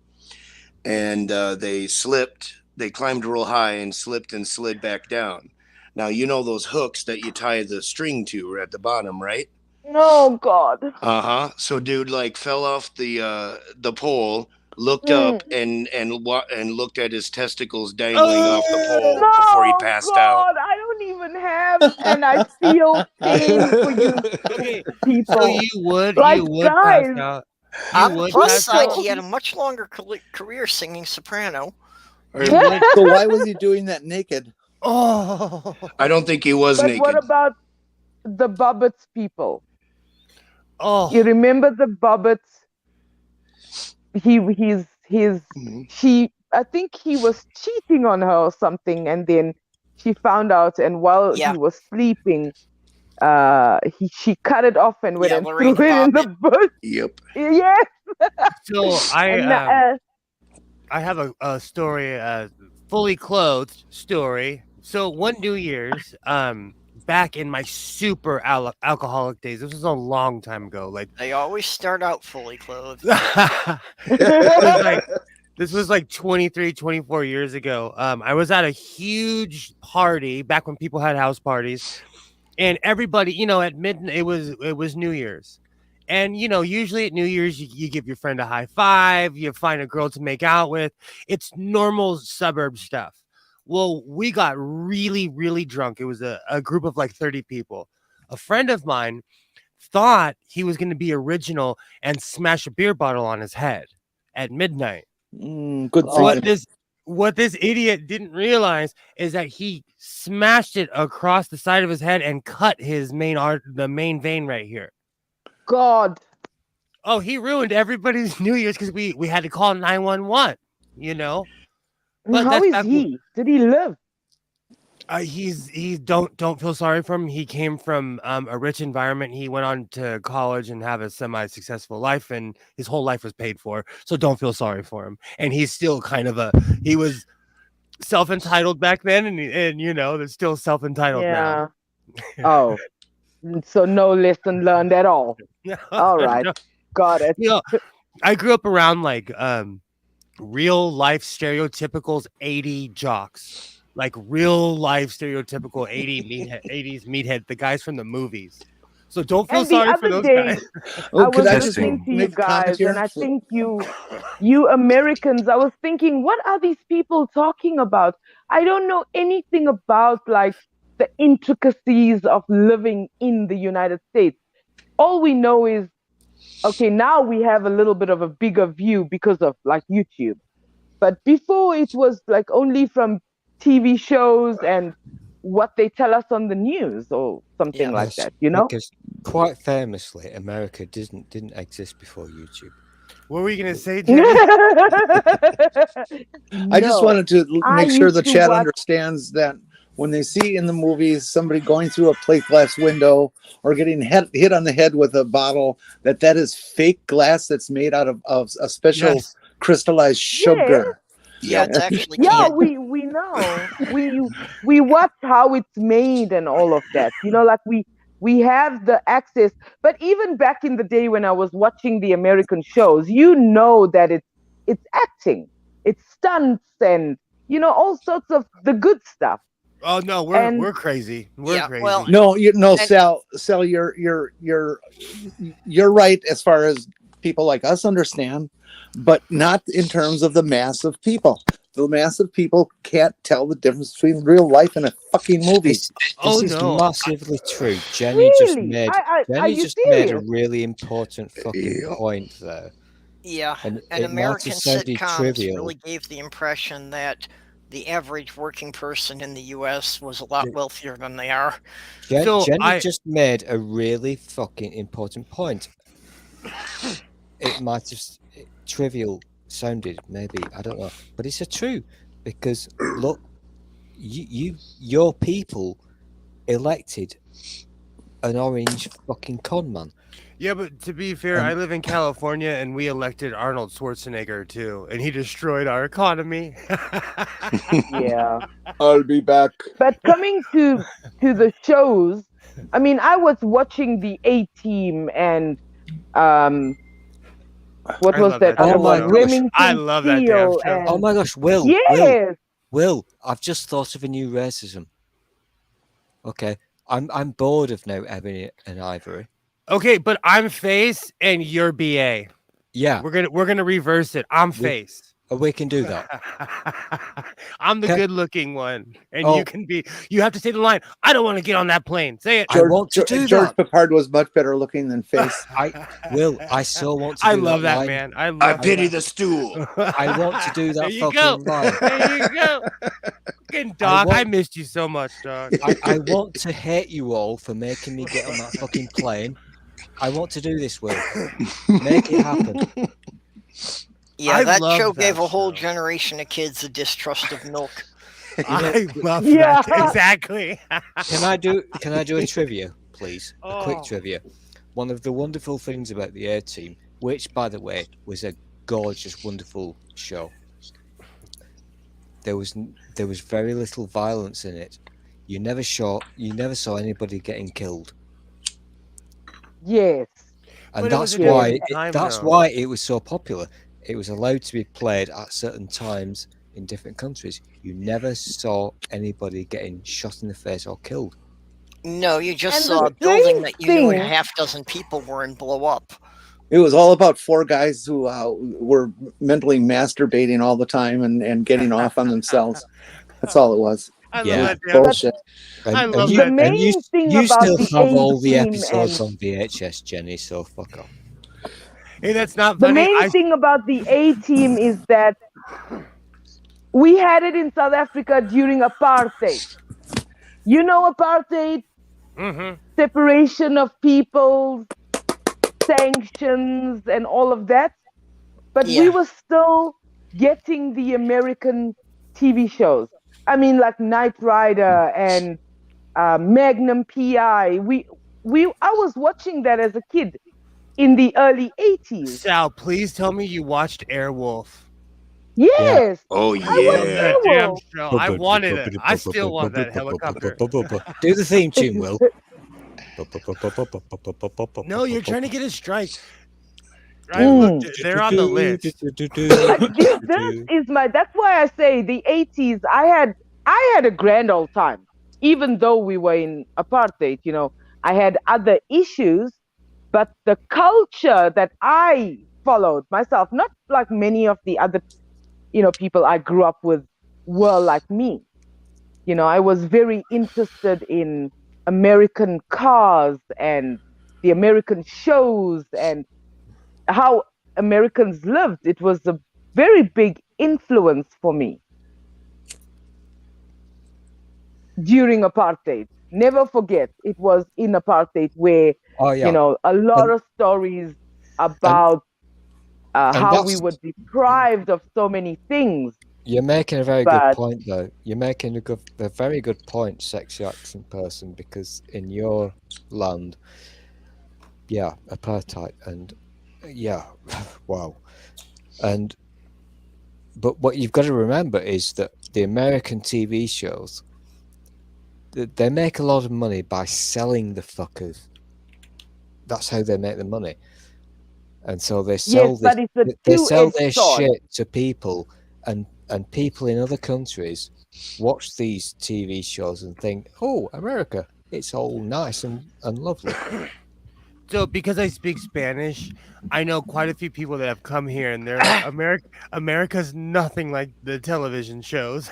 and they slipped. They climbed real high and slipped and slid back down. Now, you know those hooks that you tie the string to at the bottom, right? Oh, God. So dude like fell off the pole, looked up and looked at his testicles dangling off the pole before he passed out. I don't even have, and I feel pain for you people. So you would guys, pass out. On the plus side, he had a much longer career singing soprano. So why was he doing that naked? I don't think he was naked. What about the Bobbits people? Oh, you remember the Bobbits? I think he was cheating on her or something, and then she found out, and while he was sleeping, she cut it off and went and threw it in the bush. Yep. Yes. So I have a story, fully clothed story. So one New Year's, back in my super alcoholic days, this was a long time ago. Like they always start out fully clothed. This was like 23, 24 years ago. I was at a huge party back when people had house parties, and everybody, you know, at midnight, it was New Year's. And, you know, usually at New Year's, you give your friend a high five, you find a girl to make out with. It's normal suburb stuff. Well, we got really, really drunk. It was a group of like 30 people. A friend of mine thought he was going to be original and smash a beer bottle on his head at midnight. Good What this idiot didn't realize is that he smashed it across the side of his head and cut his the main vein right here. God. Oh, he ruined everybody's New Year's because we had to call 911, you know. But how is he? Did he live? He's don't feel sorry for him. He came from a rich environment. He went on to college and have a semi-successful life, and his whole life was paid for. So don't feel sorry for him. And he's still kind of he was self-entitled back then, and you know, they're still self-entitled now. Oh, so no lesson learned at all. All right, got it. You know, I grew up around like real life stereotypicals 80 jocks, like real life stereotypical 80s meathead, the guys from the movies. So don't feel And the sorry for other those day, guys. I was could I just listening to you make a comment guys, here? and I think you Americans, I was thinking, what are these people talking about? I don't know anything about like the intricacies of living in the United States. All we know is, okay, now we have a little bit of a bigger view because of like YouTube. But before it was like only from TV shows and what they tell us on the news or something like that, you know? Because quite famously, America didn't exist before YouTube. What were you gonna say, Jenny? I just wanted to I make sure the used to chat watch- understands that when they see in the movies somebody going through a plate glass window or getting hit on the head with a bottle, that is fake glass that's made out of a special Yes. crystallized sugar. Yeah, it's actually Yeah, canned. we know. We watch how it's made and all of that. You know, like we have the access. But even back in the day when I was watching the American shows, you know that it's acting, it's stunts, and you know all sorts of the good stuff. Oh no, we're crazy. We're Yeah, crazy. well- No, And- Sal, you're right as far as people like us understand, but not in terms of the mass of people. The mass of people can't tell the difference between real life and a fucking movie. This Oh, is no. massively true. Jenny just Really? made Are Jenny you just made a serious? really important fucking Yeah. point there. Yeah, And and it might American have sounded sitcoms trivial. really gave the impression that the average working person in the U.S. was a lot wealthier than they are. So Jenny just made a really fucking important point. It might have trivial sounded, maybe, I don't know, but it's a true, because look, your people elected an orange fucking con man. Yeah, but to be fair, I live in California and we elected Arnold Schwarzenegger too, and he destroyed our economy. Yeah. I'll be back. But coming to the shows, I mean, I was watching the A-Team and what I was love that that other damn one? show. Remington I love that damn Steele show. and- Oh my gosh, Will, Yes. Will, I've just thought of a new racism. Okay, I'm bored of now Ebony and Ivory. Okay, but I'm face and you're BA. Yeah, We're gonna reverse it. I'm face. we can do that. I'm the Okay. good-looking one, and Oh. you can be. You have to say the line. I don't want to get on that plane. Say it. I want to do George that. Peppard was much better looking than Face. I so want to do I love that line. man. I love. I pity that. the stool. I want to do There that you go. fucking line. There you go. Fucking dog, I want- missed you so much, dog. I want to hate you all for making me get on that fucking plane. I want to do this, Will. Make it happen. Yeah, I that love show that gave a whole show. generation of kids a distrust of milk. I love Yeah. that. Exactly. Can I do a trivia, please? A quick Oh. trivia. One of the wonderful things about the A-Team, which by the way was a gorgeous, wonderful show. There was very little violence in it. You never saw anybody getting killed. Yes. And But it was that's a why different time, that's though. why it was so popular. It was allowed to be played at certain times in different countries. You never saw anybody getting shot in the face or killed. No, you just And saw the a building strange that you knew a thing- half dozen people were in blow up. It was all about four guys who were mentally masturbating all the time and getting off on themselves. That's all it was. I Yeah. love that damn Bullshit. I love you, that. The main you, thing you about still the have all the A-Team episodes and- on VHS, Jenny, so fuck off. Hey, that's not The funny. main thing about the A-Team is that we had it in South Africa during apartheid. You know apartheid, Mhm. separation of peoples, sanctions, and all of that. But we Yeah. were still getting the American TV shows. I mean, like Knight Rider and Magnum PI. I was watching that as a kid in the early 80s. Sal, please tell me you watched Airwolf. Yes. Oh I was yeah. there. Damn show. I wanted it. I still want that helicopter. Do the theme tune, Will. No, you're trying to get a strike. Mm. They're on the list. That's why I say the 80s, I had a grand old time, even though we were in apartheid, you know. I had other issues, but the culture that I followed myself, not like many of the other, people I grew up with were like me. I was very interested in American cars and the American shows and how Americans lived. It was a very big influence for me during apartheid. Never forget, it was in apartheid where, a lot of stories about how we were deprived of so many things. You're making a very good point, though. You're making a very good point, sexy accent person, because in your land, apartheid, and wow. But what you've got to remember is that the American TV shows, they make a lot of money by selling the fuckers. That's how they make the money. And so they sell their shit to people, and people in other countries watch these TV shows and think, oh, America, it's all nice and lovely. So because I speak Spanish, I know quite a few people that have come here, and they're like, America's nothing like the television shows.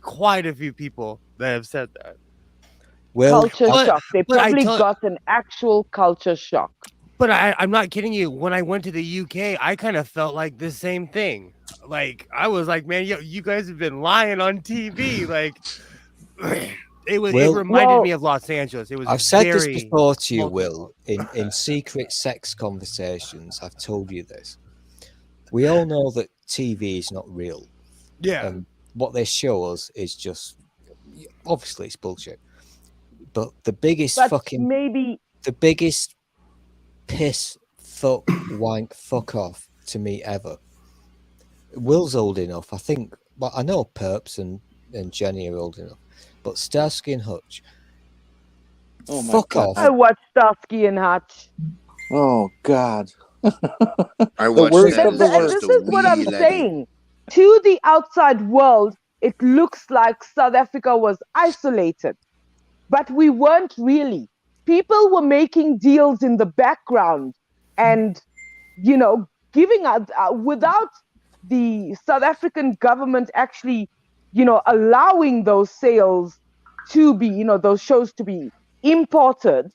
Quite a few people that have said that. Well, culture shock. They probably got an actual culture shock. But I'm not kidding you. When I went to the UK, I kind of felt like the same thing. Like, I was like, man, you guys have been lying on TV. Like, it reminded me of Los Angeles. It was. I've said this before to you, Will, in secret sex conversations. I've told you this. We all know that TV is not real. Yeah. And what they show us is just, obviously, it's bullshit. But the biggest the biggest piss, fuck, wank, fuck off to me ever. Will's old enough, I think. Well, I know Perps and Jenny are old enough, but Starsky and Hutch. Oh my fuck God. off! I watched Starsky and Hutch. Oh God! I watched that. This is what I'm saying. To the outside world, it looks like South Africa was isolated, but we weren't really. People were making deals in the background and, giving out without the South African government actually, allowing those sales to be, those shows to be imported,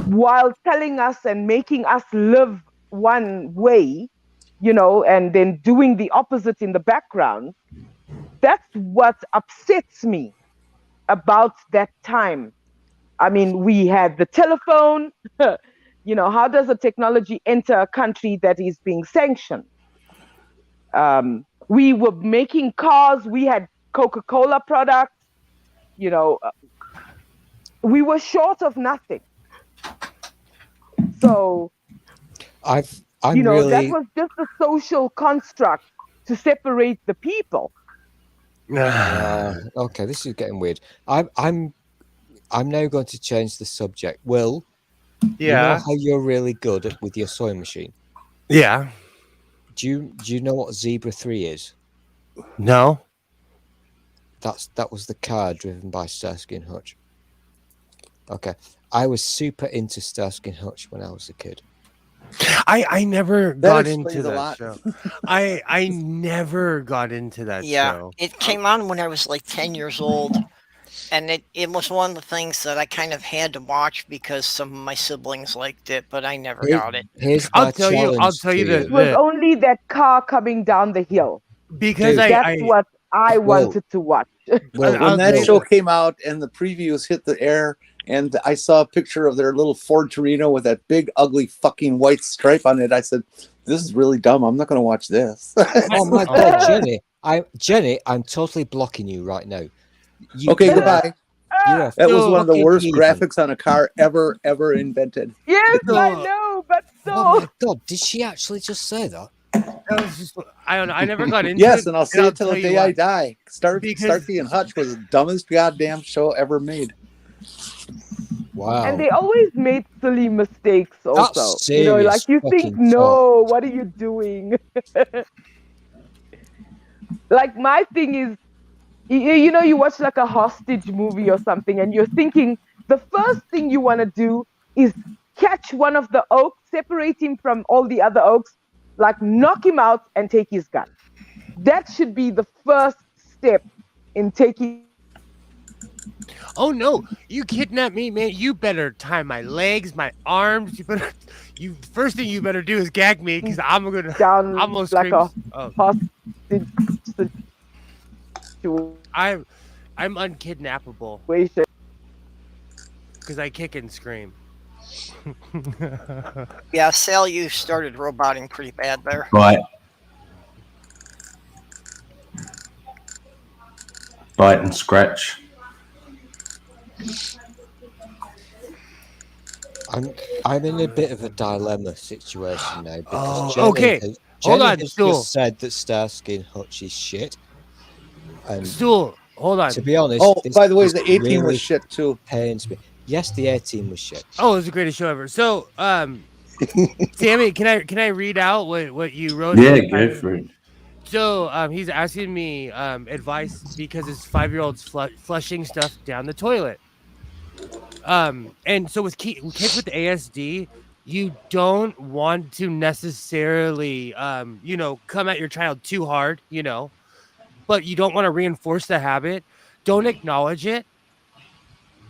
while telling us and making us live one way, and then doing the opposite in the background. That's what upsets me about that time. I mean, we had the telephone. How does a technology enter a country that is being sanctioned? We were making cars. We had Coca-Cola products. We were short of nothing. So, that was just a social construct to separate the people. Okay, this is getting weird. I'm now going to change the subject. Will, you know how you're really good with your sewing machine? Yeah. Do you know what Zebra 3 is? No. That was the car driven by Starsky and Hutch. Okay. I was super into Starsky and Hutch when I was a kid. I never got into that show. I never got into that show. Yeah, it came on when I was like 10 years old. And it was one of the things that I kind of had to watch because some of my siblings liked it, but I never got it. I'll tell you that it was only that car coming down the hill. Because that's what I wanted to watch. When that show came out and the previews hit the air, and I saw a picture of their little Ford Torino with that big, ugly, fucking white stripe on it, I said, "This is really dumb. I'm not going to watch this." Oh my God, Jenny, I'm totally blocking you right now. Okay, goodbye. That was one of the worst graphics on a car ever invented. Yes, I know, but still. Oh my God, did she actually just say that? I don't know. I never got into it. Yes, and I'll say it till the day I die. Starsky and Hutch was the dumbest goddamn show ever made. Wow. And they always made silly mistakes also. Serious like you think, no, what are you doing? Like my thing is, you watch like a hostage movie or something and you're thinking the first thing you want to do is catch one of the oaks, separate him from all the other oaks, like knock him out and take his gun. That should be the first step in taking. Oh no, you kidnap me, man. You better tie my legs, my arms. You first thing you better do is gag me, because I'm gonna down I'm gonna like scream. a hostage I'm unkidnappable situation. because I kick and scream. Yeah, Sal, you started roboting pretty bad there. Right. Bite and scratch. I'm in a bit of a dilemma situation now because Hold on, has Stool. just said that Starsky and Hutch is shit. And Stool, hold on. to be honest, Oh, by the way, this the A team really was shit too. pains me. Yes, the A team was shit. Oh, it was the greatest show ever. So, Sammy, can I read out what you wrote? Yeah, go for it. So, he's asking me advice because his 5-year-old's flushing stuff down the toilet. And so with kids with ASD, you don't want to necessarily, come at your child too hard, but you don't want to reinforce the habit. Don't acknowledge it.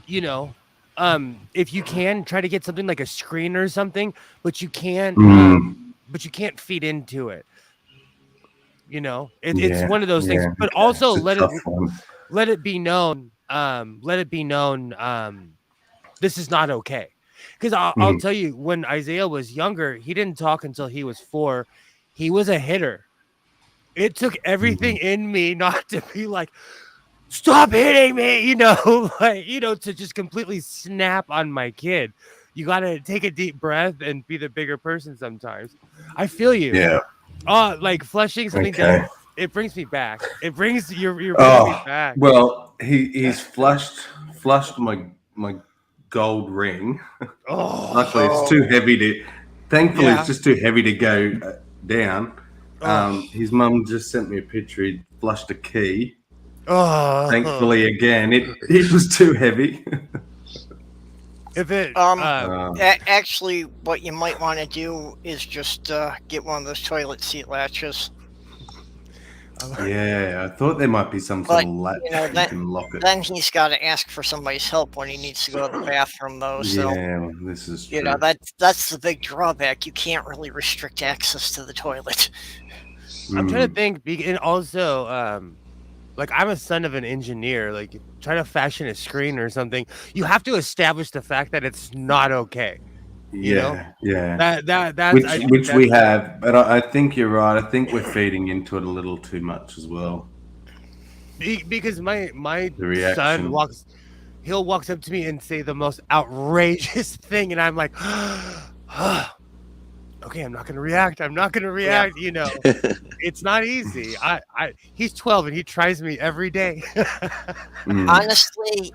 If you can, try to get something like a screen or something, but you can't, feed into it. It's one of those things, but also let it be known. This is not okay. Because I'll tell you, when Isaiah was younger, he didn't talk until he was 4. He was a hitter. It took everything in me not to be like, stop hitting me, to just completely snap on my kid. You got to take a deep breath and be the bigger person sometimes. I feel you. Yeah. Like flushing something down, it brings me back. It brings you're bringing me back. Well, he's flushed my gold ring. Luckily, it's too heavy to. Thankfully, it's just too heavy to go down. His mum just sent me a picture. He flushed a key. Thankfully, again, it was too heavy. If it actually, what you might want to do is just get one of those toilet seat latches. Yeah, I thought there might be some sort of latch you can lock it. Then he's got to ask for somebody's help when he needs to go to the bathroom, though. So, yeah, this is true. That's the big drawback. You can't really restrict access to the toilet. I'm trying to think, and also, I'm a son of an engineer. Like, try to fashion a screen or something. You have to establish the fact that it's not okay. Yeah. That's which we have, but I think you're right. I think we're feeding into it a little too much as well. Because my son walks up to me and say the most outrageous thing, and I'm like, okay, I'm not gonna react. Yeah. It's not easy. He's 12 and he tries me every day. Honestly,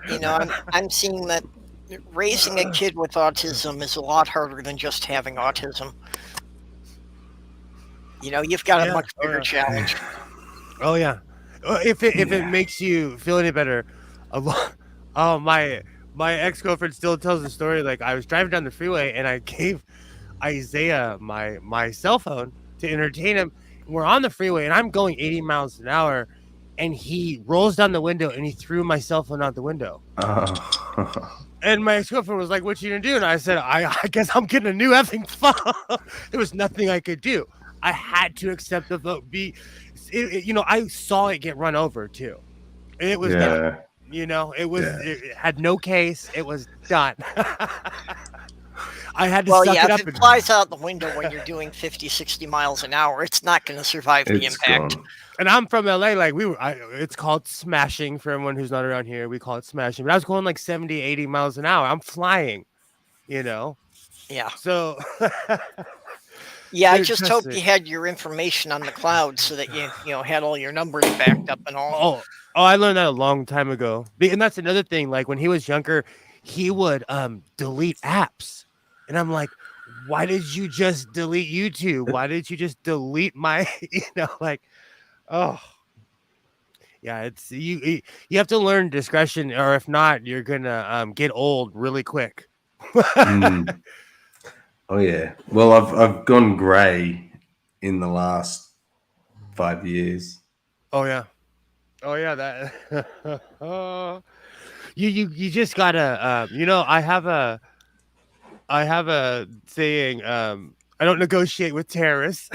I'm seeing that raising a kid with autism is a lot harder than just having autism. You've got a much bigger challenge. Oh yeah. If it makes you feel any better, my ex-girlfriend still tells the story. Like, I was driving down the freeway and I gave Isaiah my cell phone to entertain him. We're on the freeway and I'm going 80 miles an hour, and he rolls down the window and he threw my cell phone out the window. And my ex-girlfriend was like, "What you gonna do?" And I said, I guess I'm getting a new effing phone. There was nothing I could do. I had to accept the vote. I saw it get run over too. It was done. It had no case. It was done. I had to suck it up. If it flies out the window when you're doing 50, 60 miles an hour, it's not going to survive the impact. Gone. And I'm from LA. Like, it's called smashing for everyone who's not around here. We call it smashing. But I was going like 70, 80 miles an hour. I'm flying, Yeah. So. Yeah, I just hope you had your information on the cloud so that you had all your numbers backed up and all. Oh, I learned that a long time ago. And that's another thing. Like, when he was younger, he would delete apps. And I'm like, why did you just delete YouTube? Why did you just delete my, Yeah, it's you have to learn discretion, or if not, you're gonna get old really quick. Oh yeah. Well, I've gone grey in the last 5 years. Oh yeah. That you just gotta I have a saying, I don't negotiate with terrorists.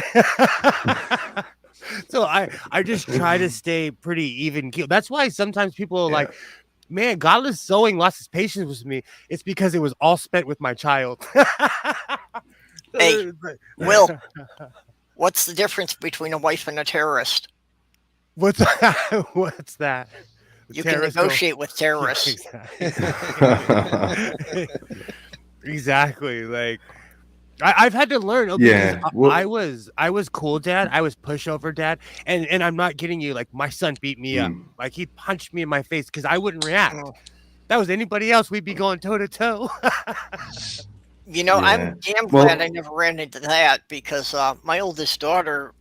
So I just try to stay pretty even keel. That's why sometimes people are like, man, Godless Sewing lost his patience with me. It's because it was all spent with my child. Hey, Will, what's the difference between a wife and a terrorist? What's that? You can negotiate with terrorists. Exactly. Like I've had to learn. I was cool dad. I was pushover dad, and I'm not kidding you. Like my son beat me up. Like he punched me in my face because I wouldn't react. That was anybody else, we'd be going toe to toe. I'm damn glad I never ran into that, because my oldest daughter,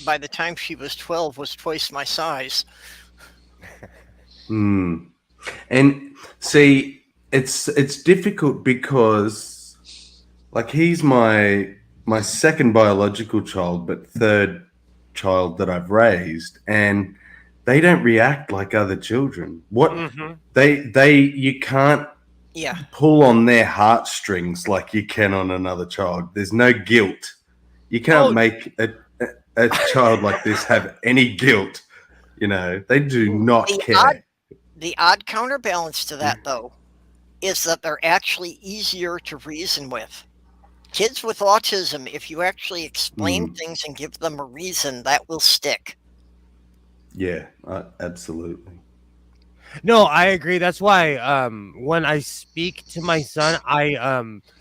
by the time she was 12, was twice my size. And see, it's difficult because, like, he's my second biological child, but third child that I've raised, and they don't react like other children. You can't pull on their heartstrings like you can on another child. There's no guilt. You can't make a child like this have any guilt. They do not care. The odd counterbalance to that, though, is that they're actually easier to reason with. Kids with autism, if you actually explain things and give them a reason, that will stick. Yeah, absolutely. No, I agree. That's why when I speak to my son,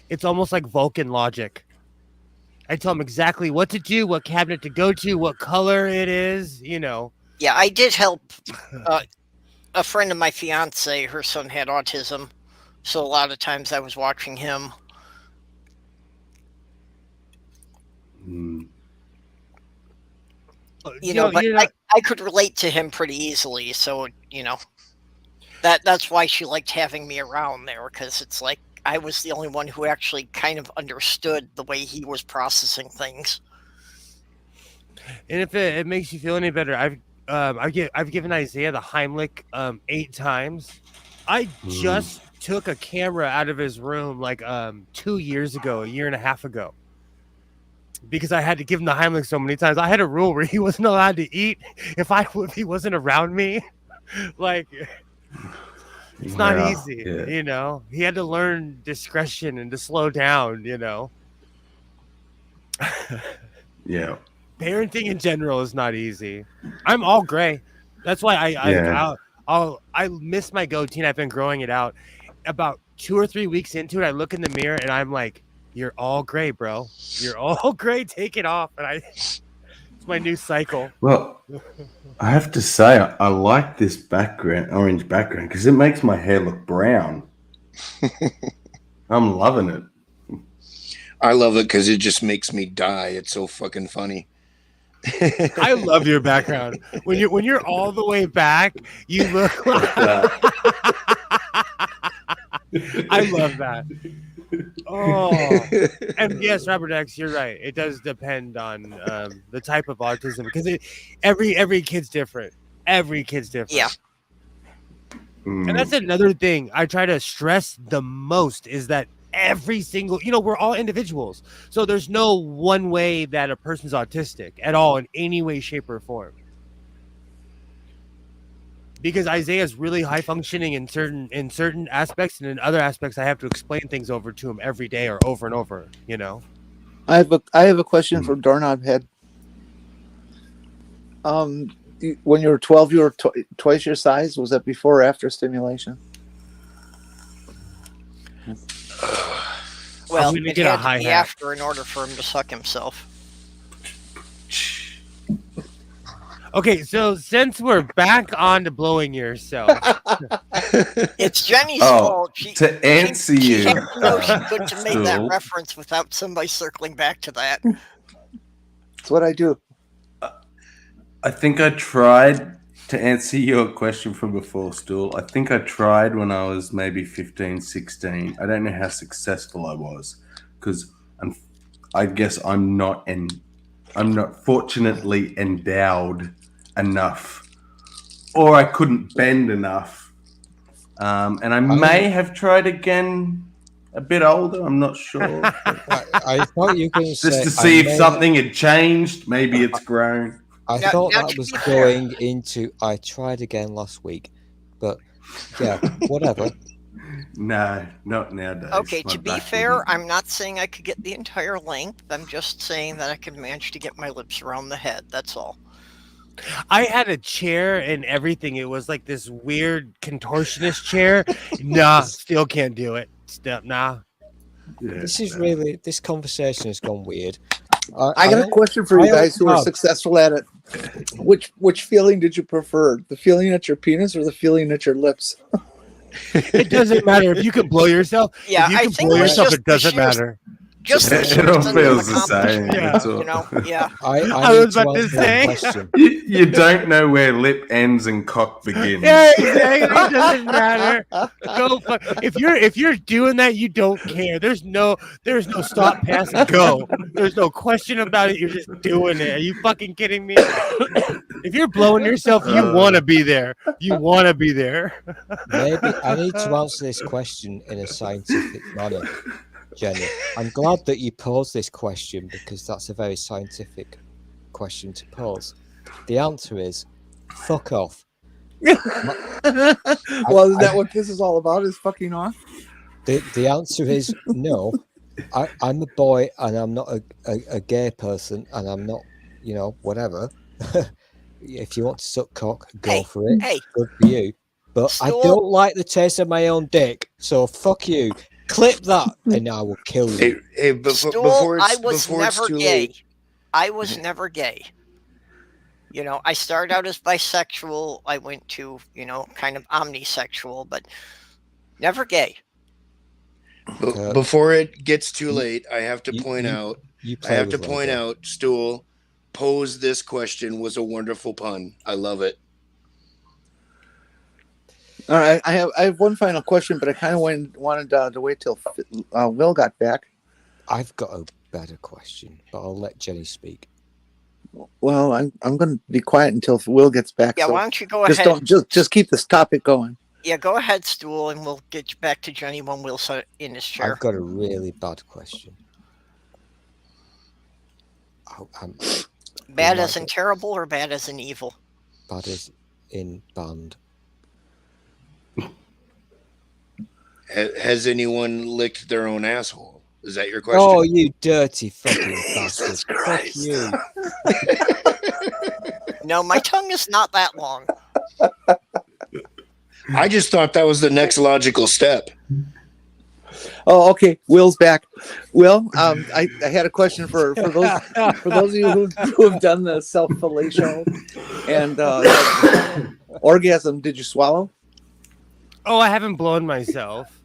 it's almost like Vulcan logic. I tell him exactly what to do, what cabinet to go to, what color it is, Yeah, I did help a friend of my fiance. Her son had autism, so a lot of times I was watching him. I could relate to him pretty easily, so that's why she liked having me around there, because it's like I was the only one who actually kind of understood the way he was processing things. And if it makes you feel any better, I've given Isaiah the Heimlich 8 times. I just took a camera out of his room like 2 years ago, a year and a half ago, because I had to give him the Heimlich so many times. I had a rule where he wasn't allowed to eat if he wasn't around me. Like, it's not easy, He had to learn discretion and to slow down, Yeah. Parenting in general is not easy. I'm all gray. That's why I miss my goatee, and I've been growing it out. About 2 or 3 weeks into it, I look in the mirror and I'm like, "You're all gray, bro. You're all gray. Take it off." And it's my new cycle. Well, I have to say, I like this orange background, because it makes my hair look brown. I'm loving it. I love it because it just makes me die. It's so fucking funny. I love your background. When you're all the way back, you look like I love that. Oh, and yes, Robert X, you're right. It does depend on the type of autism, because every kid's different. Every kid's different. Yeah. And that's another thing I try to stress the most, is that every single, we're all individuals. So there's no one way that a person's autistic at all, in any way, shape, or form. Because Isaiah's really high functioning in certain aspects, and in other aspects, I have to explain things over to him every day or over and over. I have a question for Doorknob Head. When you were 12, you were twice your size. Was that before or after stimulation? Well, it had to be after in order for him to suck himself. Okay, so since we're back on to blowing yourself, it's Jenny's fault. To answer you, she couldn't make that reference without somebody circling back to that. That's what I do. I think I tried To answer your question from before, Stool, I think I tried when I was maybe 15, 16. I don't know how successful I was because I guess I'm not fortunately endowed enough, or I couldn't bend enough. And I may have tried again a bit older. I'm not sure. I thought you were going to say just to see if something had changed. Maybe it's grown. I thought that was going into. I tried again last week, but yeah, whatever. No, not nowadays. Okay, to be fair, I'm not saying I could get the entire length. I'm just saying that I could manage to get my lips around the head. That's all. I had a chair and everything. It was like this weird contortionist chair. Nah, still can't do it. Nah. Yeah, this conversation has gone weird. I got a question for you guys who are successful at it. Which feeling did you prefer? The feeling at your penis or the feeling at your lips? It doesn't matter if you can blow yourself. Yeah, if you I can think blow it's yourself, just it doesn't matter. Just it all feels the same. You know, yeah. I was about to say. You don't know where lip ends and cock begins. Yeah, exactly. It doesn't matter. Go if you're doing that, you don't care. There's no stop, pass, and go. There's no question about it. You're just doing it. Are you fucking kidding me? If you're blowing yourself, you want to be there. You want to be there. Maybe I need to answer this question in a scientific manner. Jenny, I'm glad that you posed this question because that's a very scientific question to pose. The answer is, fuck off. Well, isn't that what this is all about, is fucking off? The answer is no. I'm a boy and I'm not a gay person and I'm not, whatever. If you want to suck cock, go for it. Hey. Good for you. But I don't like the taste of my own dick, so fuck you. Clip that, and I will kill you. I was never gay. I was never gay. I started out as bisexual. I went to, kind of omnisexual, but never gay. Before it gets too late, I have to point out. Stool, pose this question was a wonderful pun. I love it. All right, I have one final question, but I kind of wanted to wait till Will got back. I've got a better question, but I'll let Jenny speak. Well, I'm going to be quiet until Will gets back. Yeah, so why don't you go ahead? Just keep this topic going. Yeah, go ahead, Stool, and we'll get you back to Jenny when Will's in his chair. I've got a really bad question. Bad as in terrible or bad as in evil? Bad as in band. Has anyone licked their own asshole? Is that your question? Oh, you dirty fucking bastard. Fuck you. No, my tongue is not that long. I just thought that was the next logical step. Oh, okay. Will's back. Will, I had a question for those of you who have done the self-fellatio and orgasm. Did you swallow? Oh, I haven't blown myself.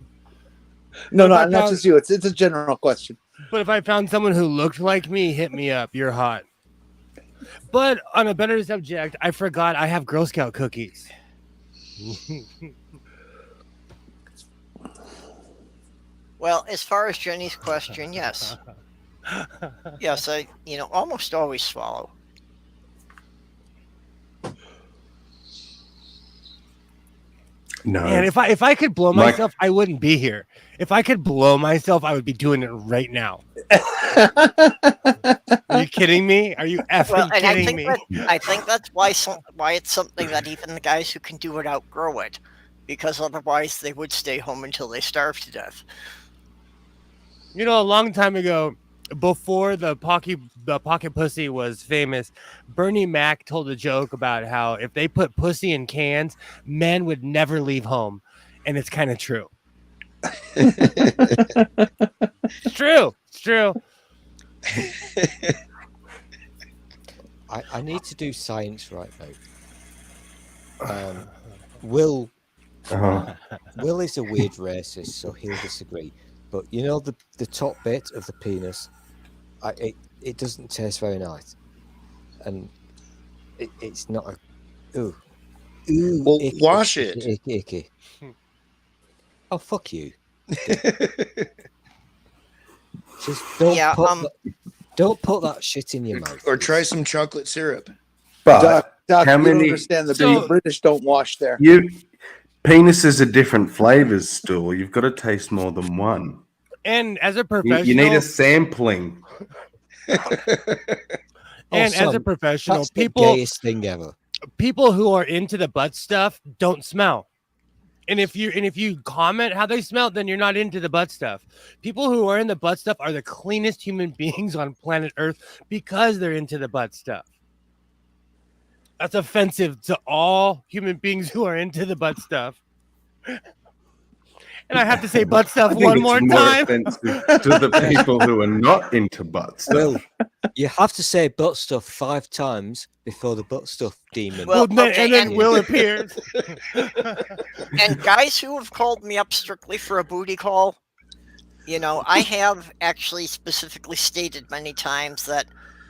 No, not just you. It's a general question. But if I found someone who looked like me, hit me up. You're hot. But on a better subject, I forgot I have Girl Scout cookies. Well, as far as Jenny's question, yes. Yes, I almost always swallow. No. And if I could blow myself, I wouldn't be here. If I could blow myself, I would be doing it right now. Are you kidding me? Are you effing kidding me? I think that's why it's something that even the guys who can do it outgrow it, because otherwise they would stay home until they starve to death. A long time ago, before the pocket pussy was famous, Bernie Mac told a joke about how if they put pussy in cans, men would never leave home. And it's kind of true. It's true. It's true. I need to do science right now. Will is a weird racist, so he'll disagree. But the top bit of the penis, it doesn't taste very nice, and it's not Ooh, Well, icky, wash icky, it. Icky, icky. Oh, fuck you. Just don't put that shit in your mouth. Or try some chocolate syrup. But Doc, how you don't many? understand. The British don't wash there. Penises are different flavors, Stu. You've got to taste more than one. And as a professional, you need a sampling. And as a professional, that's the gayest thing ever. People who are into the butt stuff don't smell. And if you comment how they smell, then you're not into the butt stuff. People who are in the butt stuff are the cleanest human beings on planet Earth because they're into the butt stuff. That's offensive to all human beings who are into the butt stuff. And I have to say butt stuff one more time. Offensive to the people who are not into butt stuff. Well, you have to say butt stuff 5 times before the butt stuff demon. Well, and then Will appears. And guys who have called me up strictly for a booty call, I have actually specifically stated many times that,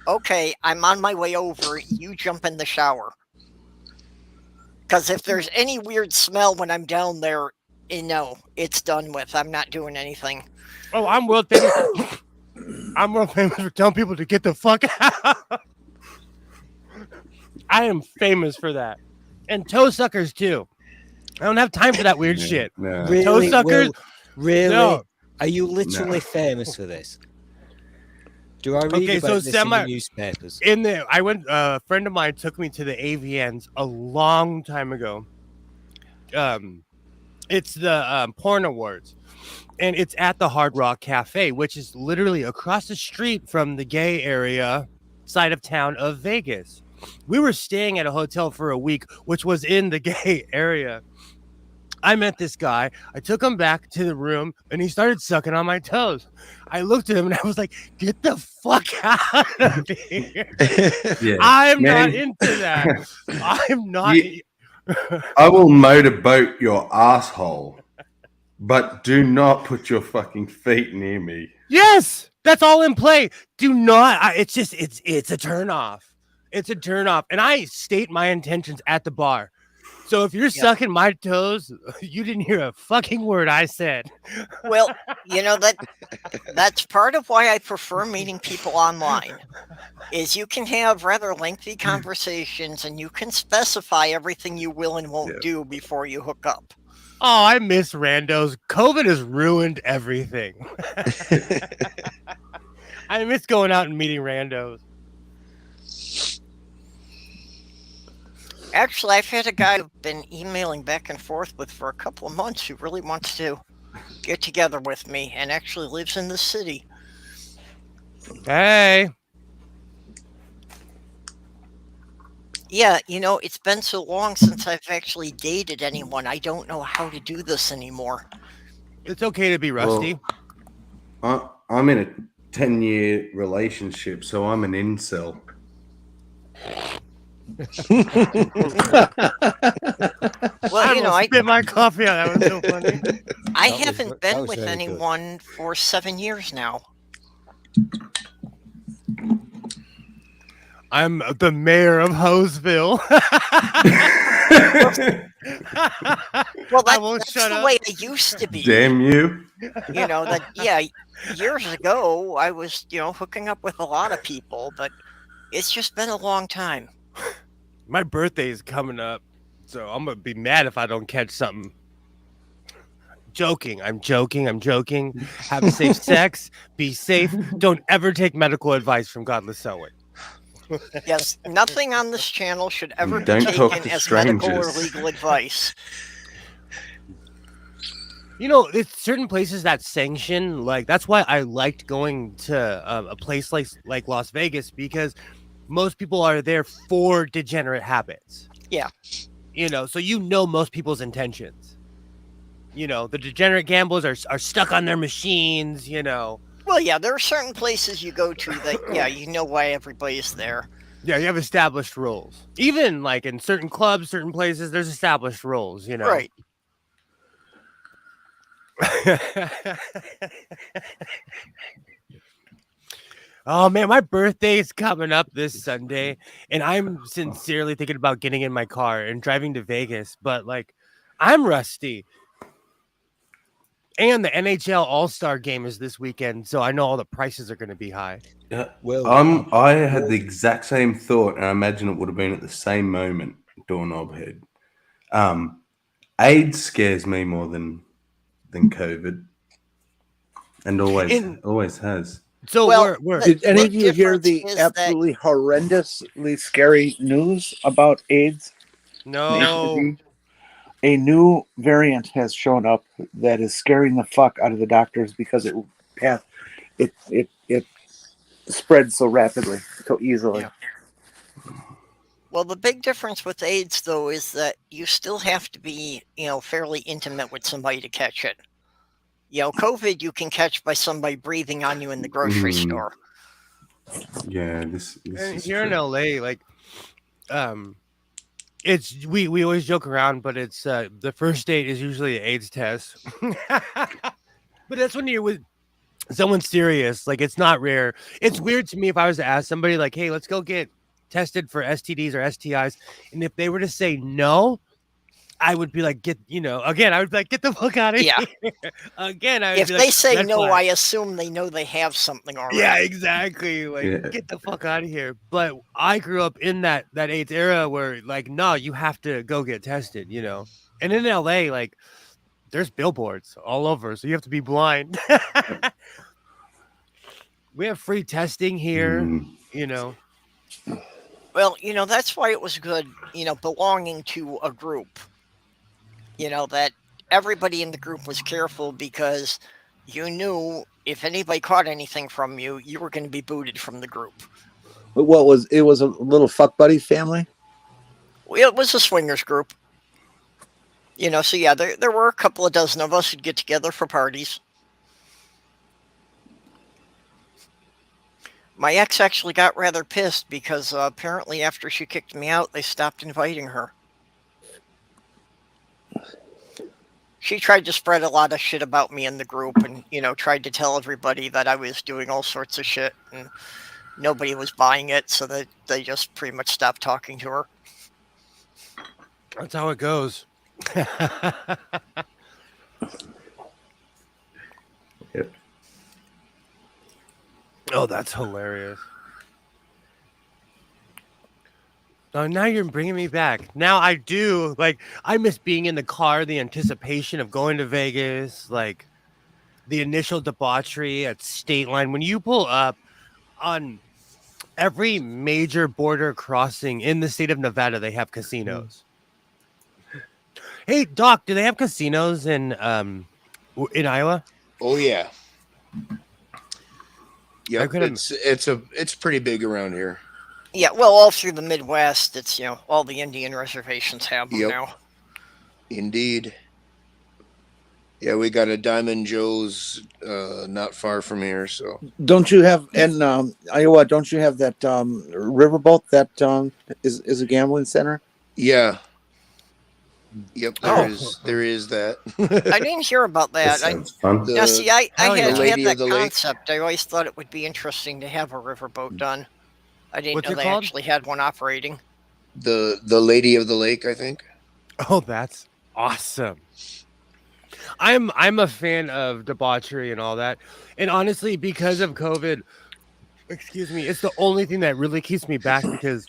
okay, I'm on my way over, you jump in the shower. Because if there's any weird smell when I'm down there, it's done with. I'm not doing anything. Oh, I'm Will famous. I'm real famous for telling people to get the fuck out. I am famous for that. And toe suckers, too. I don't have time for that weird shit. No. Really, toe suckers? Really? No. Are you literally famous for this? Do I read about this in the newspapers? A friend of mine took me to the AVNs a long time ago. It's the Porn Awards. And it's at the Hard Rock Cafe, which is literally across the street from the gay area side of town of Vegas. We were staying at a hotel for a week, which was in the gay area. I met this guy. I took him back to the room, and he started sucking on my toes. I looked at him, and I was like, get the fuck out of here. Yeah. I'm not into that. I'm not. I will motorboat your asshole, but do not put your fucking feet near me. Yes, that's all in play. Do not. It's a turn off. It's a turn off. And I state my intentions at the bar. So if you're sucking my toes, you didn't hear a fucking word I said. Well, that's part of why I prefer meeting people online. Is you can have rather lengthy conversations and you can specify everything you will and won't do before you hook up. Oh, I miss randos. COVID has ruined everything. I miss going out and meeting randos. Actually, I've had a guy I've been emailing back and forth with for a couple of months who really wants to get together with me and actually lives in the city. Hey. Yeah, it's been so long since I've actually dated anyone. I don't know how to do this anymore. It's okay to be rusty. Well, I'm in a 10-year relationship, so I'm an incel. Well, I spit my coffee out. That was so funny. I haven't been with anyone for 7 years now. I'm the mayor of Hoseville. Well, that's the way I used to be. Damn you. Years ago, I was, hooking up with a lot of people, but it's just been a long time. My birthday is coming up, so I'm going to be mad if I don't catch something. I'm joking. Have safe sex. Be safe. Don't ever take medical advice from Godless Sewing. Yes, nothing on this channel should ever be taken as medical or legal advice. It's certain places that sanction, that's why I liked going to a place like Las Vegas, because most people are there for degenerate habits. Yeah. So most people's intentions. The degenerate gamblers are stuck on their machines, Well, yeah, there are certain places you go to that, you know why everybody's there. Yeah, you have established rules. Even, in certain clubs, certain places, there's established rules, Right. Oh man, my birthday is coming up this Sunday, and I'm sincerely thinking about getting in my car and driving to Vegas. But like, I'm rusty, and the NHL All-Star Game is this weekend, so I know all the prices are going to be high. Yeah. Well, I had the exact same thought, and I imagine it would have been at the same moment, Doorknob Head. AIDS scares me more than COVID, and always has. So Well, we're Did any the of you hear difference the is that- absolutely horrendously scary news about AIDS? no. A new variant has shown up that is scaring the fuck out of the doctors because it spreads so rapidly, so easily. Yeah. Well, the big difference with AIDS, though, is that you still have to be, fairly intimate with somebody to catch it. COVID you can catch by somebody breathing on you in the grocery store. Yeah, this And is here in true. LA, like, it's we always joke around, but it's the first date is usually an AIDS test. But that's when you're with someone serious. Like, it's not rare. It's weird to me if I was to ask somebody like, "Hey, let's go get tested for STDs or STIs," and if they were to say no, I would be like, again, I would be like, get the fuck out of Yeah. here. Again, I would If be they like, say red no, flag. I assume they know they have something already. Yeah, exactly. Like, get the fuck out of here. But I grew up in that AIDS era where, like, no, you have to go get tested, And in LA, like, there's billboards all over, so you have to be blind. We have free testing here, Well, that's why it was good, belonging to a group. That everybody in the group was careful because you knew if anybody caught anything from you, you were going to be booted from the group. It was a little fuck buddy family? Well, it was a swingers group. So yeah, there were a couple of dozen of us who'd get together for parties. My ex actually got rather pissed because apparently after she kicked me out, they stopped inviting her. She tried to spread a lot of shit about me in the group and, tried to tell everybody that I was doing all sorts of shit and nobody was buying it, so that they just pretty much stopped talking to her. That's how it goes. Yep. Oh, that's hilarious. Oh, now you're bringing me back. Now I do, like, I miss being in the car, the anticipation of going to Vegas, like, the initial debauchery at State Line. When you pull up on every major border crossing in the state of Nevada, they have casinos. Hey, Doc, do they have casinos in Iowa? Oh yeah. Yep, it's pretty big around here. Yeah, well, all through the Midwest, it's, all the Indian reservations have them now. Indeed. Yeah, we got a Diamond Joe's not far from here, so. Don't you have, in Iowa, don't you have that riverboat that is a gambling center? Yeah. Yep, there is that. I didn't hear about that. That sounds fun. Now, see, I had Lady that of the Lake. concept. I always thought it would be interesting to have a riverboat done. I didn't What's know it they called? actually had one operating. The Lady of the Lake, I think. Oh, that's awesome. I'm a fan of debauchery and all that. And honestly, because of COVID, excuse me, it's the only thing that really keeps me back because,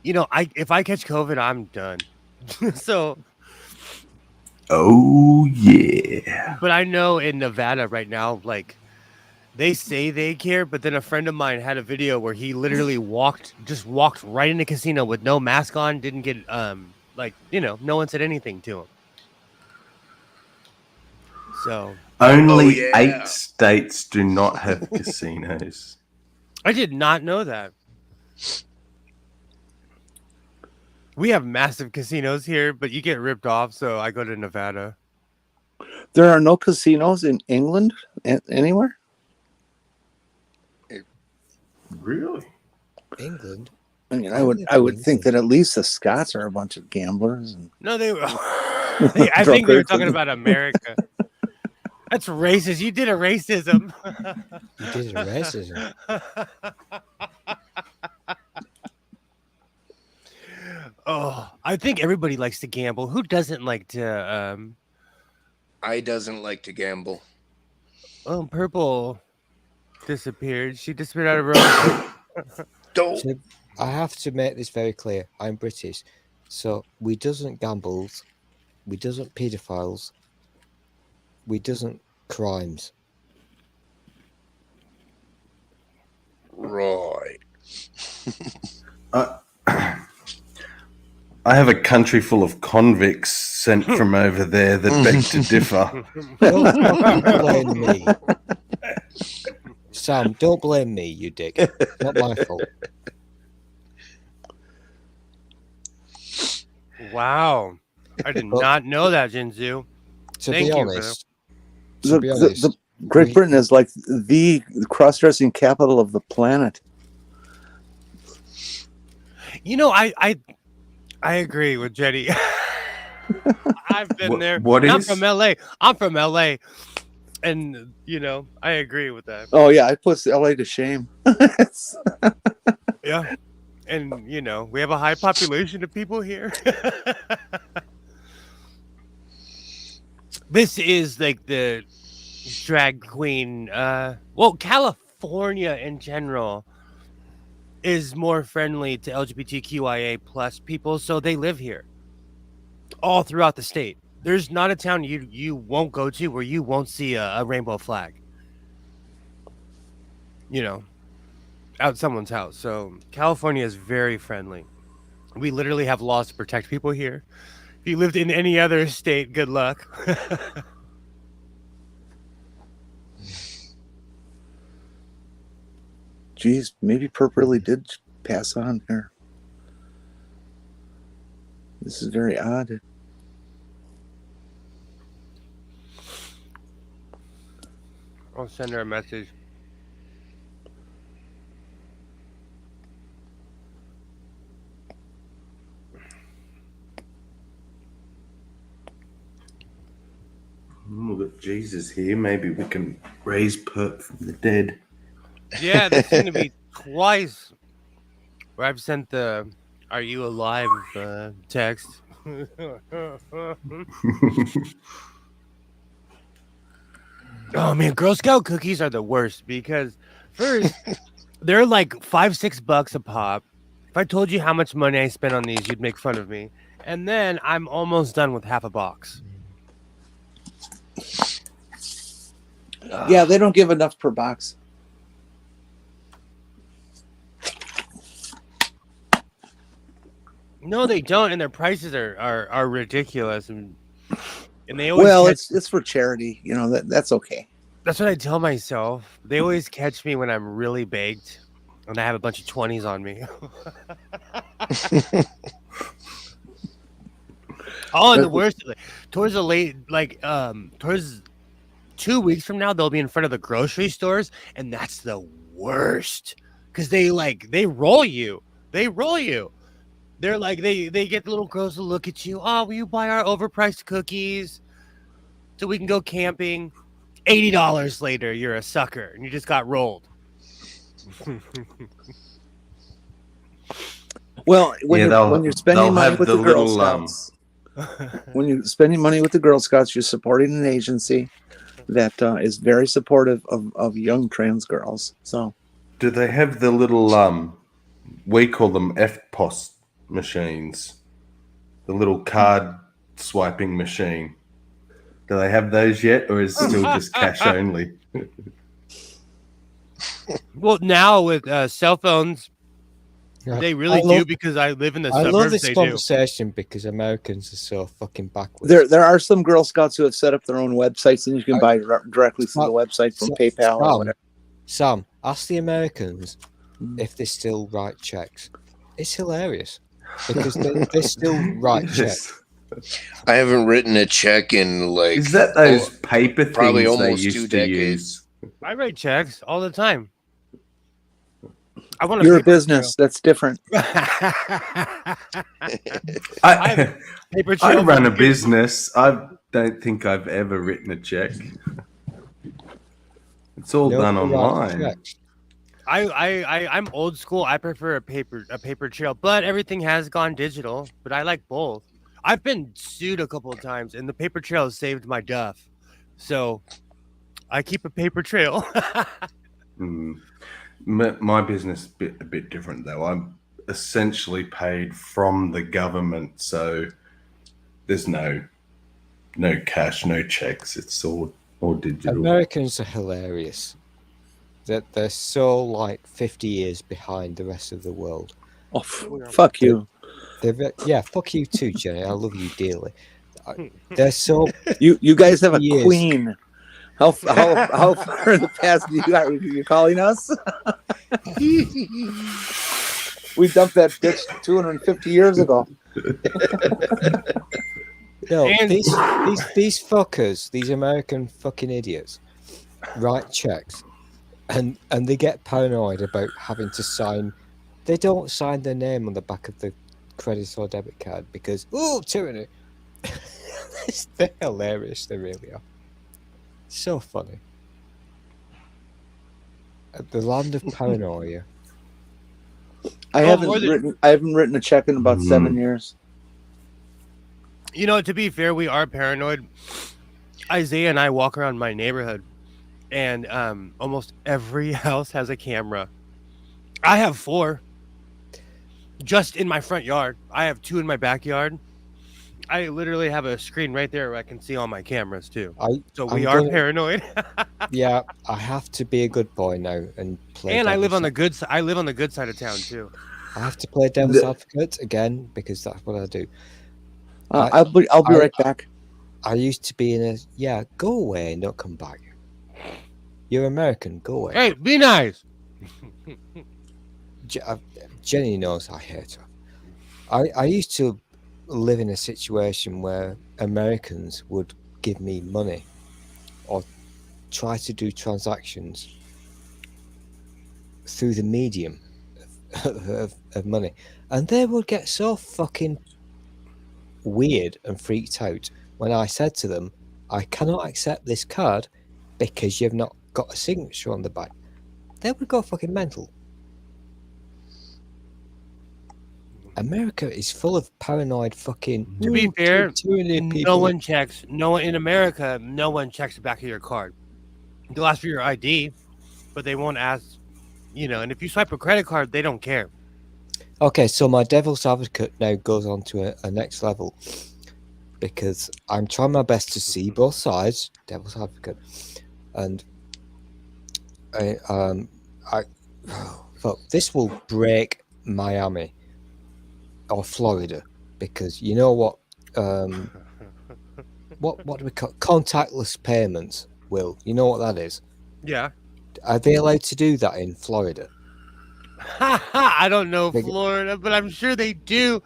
if I catch COVID, I'm done. So. Oh, yeah. But I know in Nevada right now, like, they say they care, but then a friend of mine had a video where he literally walked right in the casino with no mask on, didn't get, no one said anything to him. So only 8 states do not have casinos. I did not know that. We have massive casinos here, but you get ripped off, so I go to Nevada. There are no casinos in England anywhere? Really? England? I mean, I would think that at least the Scots are a bunch of gamblers. And no, I think they were talking about America. That's racist. You did a racism. You did a racism. Oh, I think everybody likes to gamble. Who doesn't like to? I doesn't like to gamble. Oh, Purple disappeared. She disappeared out of her own. So I have to make this very clear. I'm British, so we doesn't gambles, we doesn't pedophiles, we doesn't crimes. Right. I have a country full of convicts sent from over there that beg to differ. Don't blame me. Sam, don't blame me, you dick. Not my fault. Wow. I did not know that, Jinzu. To Thank be you, honest, The Great Britain is like the cross-dressing capital of the planet. You know, I agree with Jenny. I've been there. I'm from LA. I'm from LA. And, you know, I agree with that. Oh, yeah. I put LA to shame. Yeah. And, you know, we have a high population of people here. This is like the drag queen. Well, California in general is more friendly to LGBTQIA plus people, so they live here all throughout the state. There's not a town you won't go to where you won't see a rainbow flag, you know, out someone's house. So California is very friendly. We literally have laws to protect people here. If you lived in any other state, good luck. Geez, maybe Perp really did pass on there. This is very odd. I'll send her a message. We've got Jesus here. Maybe we can raise Perp from the dead. Yeah, there's going to be twice where I've sent the "Are you alive?" text. Oh man, Girl Scout cookies are the worst because first they're like $5-6 a pop. If I told you how much money I spent on these, you'd make fun of me. And then I'm almost done with half a box. Yeah, they don't give enough per box. No, they don't, and their prices are ridiculous, and they always it's for charity, you know. That's okay. That's what I tell myself. They always catch me when I'm really baked, and I have a bunch of 20s on me. Oh, and the worst, towards the late, towards 2 weeks from now, they'll be in front of the grocery stores, and that's the worst because they roll you. They roll you. They're like, they get the little girls to look at you. Oh, will you buy our overpriced cookies so we can go camping? $80 later, you're a sucker and you just got rolled. Well, when you're spending money with the Girl Scouts, when you're spending money with the Girl Scouts, you're supporting an agency that is very supportive of young trans girls. So, do they have the little we call them FPOS machines, the little card swiping machine? Do they have those yet, or is it still just cash only? Well, now with cell phones, they really do, because I live in the suburbs. I love this they conversation because Americans are so fucking backwards. There are some Girl Scouts who have set up their own websites, and you can buy directly through the website from PayPal or whatever. Sam, ask the Americans if they still write checks. It's hilarious because they still write checks. I haven't written a check in like... Is that those paper things probably they almost used 2 to decades. use? I write checks all the time. You're a business. That's different. I paper trail run a business. I don't think I've ever written a check. It's all No done write online. checks. I'm old school. I prefer a paper trail, but everything has gone digital. But I like both. I've been sued a couple of times, and the paper trail has saved my duff. So I keep a paper trail. My business is a bit different though. I'm essentially paid from the government, so there's no cash, no checks. It's all digital. Americans are hilarious. They're so like 50 years behind the rest of the world. Oh, fuck you. Yeah, fuck you too, Jenny. I love you dearly. They're so. You guys have a years. queen. How far in the past are you calling us? We dumped that bitch 250 years ago. No, these fuckers, these American fucking idiots, write checks, and they get paranoid about having to sign. They don't sign their name on the back of the credit or debit card because tyranny. They're hilarious. They really are. So funny. The land of paranoia. I haven't written a check in about 7 years. You know, to be fair, we are paranoid. Isaiah and I walk around my neighborhood, and almost every house has a camera. I have 4 just in my front yard. I have 2 in my backyard. I literally have a screen right there where I can see all my cameras too. We are paranoid. Yeah, I have to be a good boy now and play. And I live on the good side. I live on the good side of town too. I have to play devil's advocate again because that's what I do. I'll be right back. I used to be in go away and don't come back. You're American, go away. Hey, be nice. Jenny knows I hate her. I used to live in a situation where Americans would give me money or try to do transactions through the medium of money, and they would get so fucking weird and freaked out when I said to them, I cannot accept this card because you've not got a signature on the back. They would go fucking mental. America is full of paranoid fucking. To be fair, no one checks. No one in America. No one checks the back of your card. They'll ask for your ID, but they won't ask. And if you swipe a credit card, they don't care. Okay, so my devil's advocate now goes on to a next level because I'm trying my best to see both sides. Devil's advocate, and this will break Miami or Florida because you know what? What do we call contactless payments? Will you know what that is? Yeah. Are they allowed to do that in Florida? I don't know Florida, but I'm sure they do.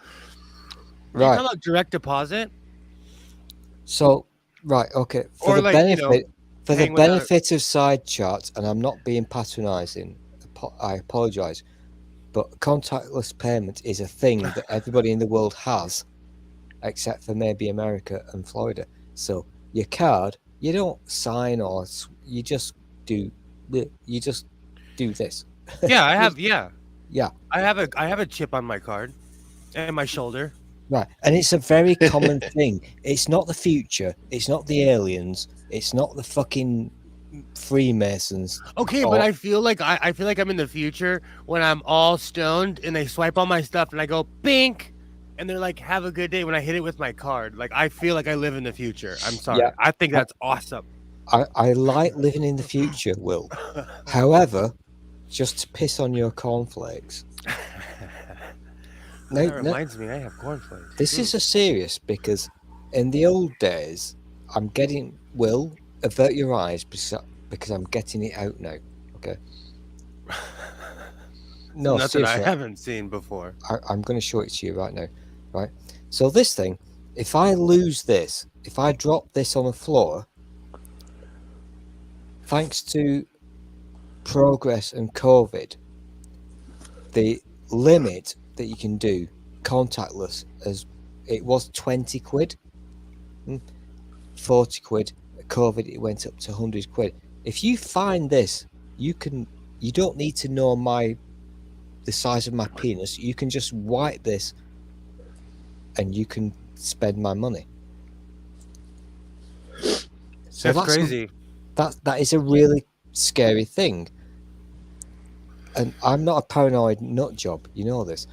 Right. You talking about direct deposit? So, right, okay. For the benefit of side charts, and I'm not being patronising, I apologise, but contactless payment is a thing that everybody in the world has, except for maybe America and Florida. So your card, you don't sign or you just do this. Yeah, I have. Yeah. I have a chip on my card and my shoulder. Right, and it's a very common thing. It's not the future. It's not the aliens. It's not the fucking Freemasons. Okay, but I feel like I'm in the future when I'm all stoned and they swipe all my stuff and I go bink, and they're like, "Have a good day." When I hit it with my card, like I feel like I live in the future. I'm sorry. Yeah. I think that's awesome. I like living in the future, Will. However, just to piss on your cornflakes. That reminds me, I have cornflakes. This is a serious because in the old days, Will, avert your eyes because I'm getting it out now. Okay. No, nothing I haven't seen before. I'm going to show it to you right now. Right. So this thing, if I lose this, if I drop this on the floor, thanks to progress and COVID, the limit that you can do contactless as it was 20 quid, 40 quid. COVID, it went up to 100 quid. If you find this, you don't need to know the size of my penis. You can just wipe this and you can spend my money. So that's crazy. That is a really scary thing. And I'm not a paranoid nut job, you know this.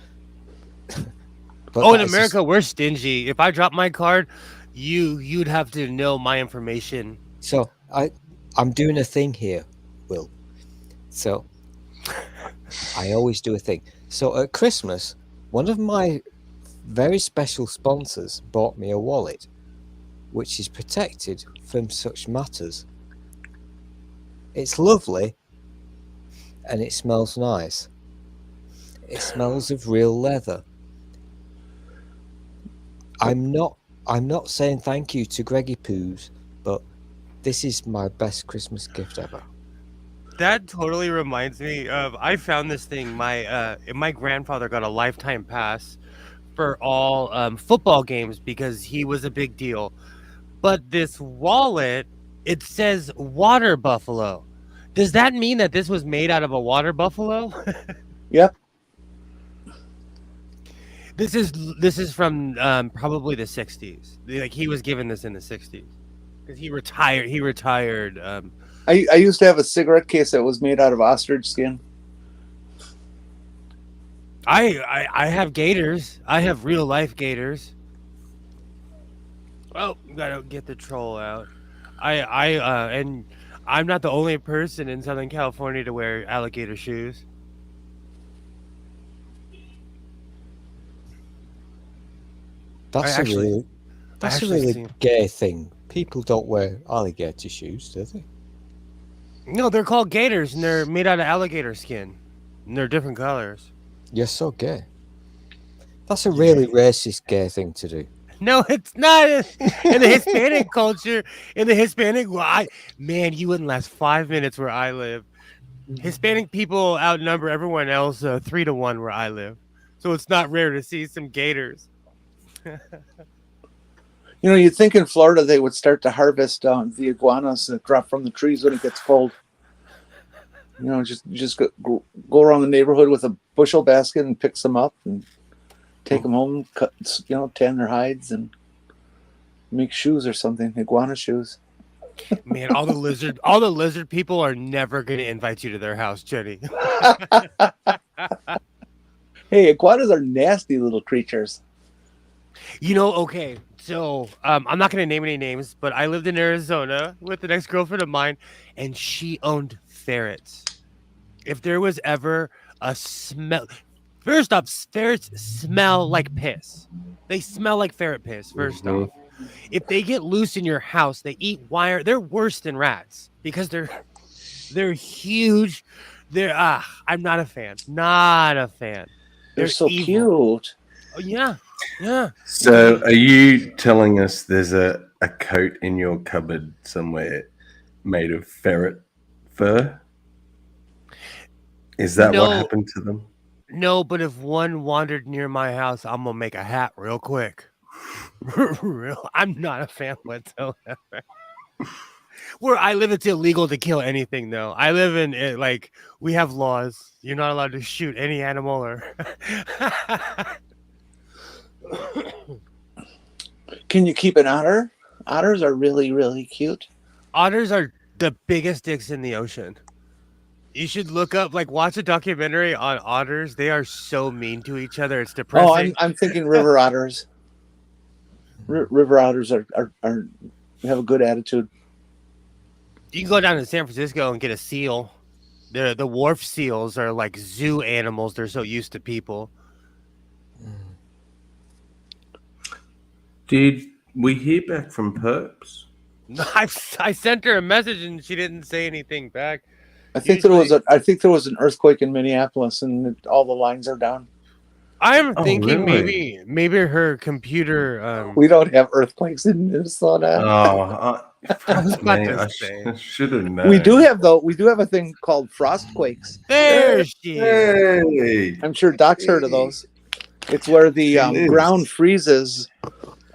But in America, we're stingy. If I drop my card, you'd have to know my information. So I'm doing a thing here, Will. So I always do a thing. So at Christmas, one of my very special sponsors bought me a wallet, which is protected from such matters. It's lovely, and it smells nice. It smells of real leather. I'm not saying thank you to Greggy Poos, but this is my best Christmas gift ever. That totally reminds me of, I found this thing. My grandfather got a lifetime pass for all football games because he was a big deal. But this wallet, it says water buffalo. Does that mean that this was made out of a water buffalo? Yep. This is from probably the 60s. Like, he was given this in the 60s because he retired. I used to have a cigarette case that was made out of ostrich skin. I have gators. I have real life gators. Oh, gotta get the troll out. And I'm not the only person in Southern California to wear alligator shoes. That's a really gay thing. People don't wear alligator shoes, do they? No, they're called gators, and they're made out of alligator skin. And they're different colors. You're so gay. That's a really racist gay thing to do. No, it's not. In the Hispanic culture, man, you wouldn't last 5 minutes where I live. Hispanic people outnumber everyone else 3-1 where I live. So it's not rare to see some gators. You know, you'd think in Florida they would start to harvest the iguanas that drop from the trees when it gets cold. You know, just go around the neighborhood with a bushel basket and pick some up and take them home, cut, tan their hides and make shoes or something, iguana shoes. Man, all the lizard people are never going to invite you to their house, Jenny. Hey, iguanas are nasty little creatures. You know, okay, so I'm not going to name any names, but I lived in Arizona with an ex-girlfriend of mine, and she owned ferrets. If there was ever a smell... First off, ferrets smell like piss. They smell like ferret piss, first off. If they get loose in your house, they eat wire. They're worse than rats because they're huge. I'm not a fan. Not a fan. They're so evil. Cute. Oh, yeah. Yeah. So are you telling us there's a coat in your cupboard somewhere made of ferret fur? Is that what happened to them? No, but if one wandered near my house, I'm going to make a hat real quick. I'm not a fan whatsoever. Where I live, it's illegal to kill anything, though. I live in, we have laws. You're not allowed to shoot any animal or... Can you keep an otter? Otters are really, really cute. Otters are the biggest dicks in the ocean. You should look up, watch a documentary on otters. They are so mean to each other. It's depressing. Oh, I'm thinking river otters. River otters are have a good attitude. You can go down to San Francisco and get a seal. The wharf seals are like zoo animals. They're so used to people. Did we hear back from Perps? I sent her a message and she didn't say anything back. I think there was an earthquake in Minneapolis and all the lines are down. I'm thinking really? maybe her computer. We don't have earthquakes in Minnesota. I should have known. We do have a thing called frostquakes. There she is. Hey. I'm sure Doc's heard of those. It's where the ground freezes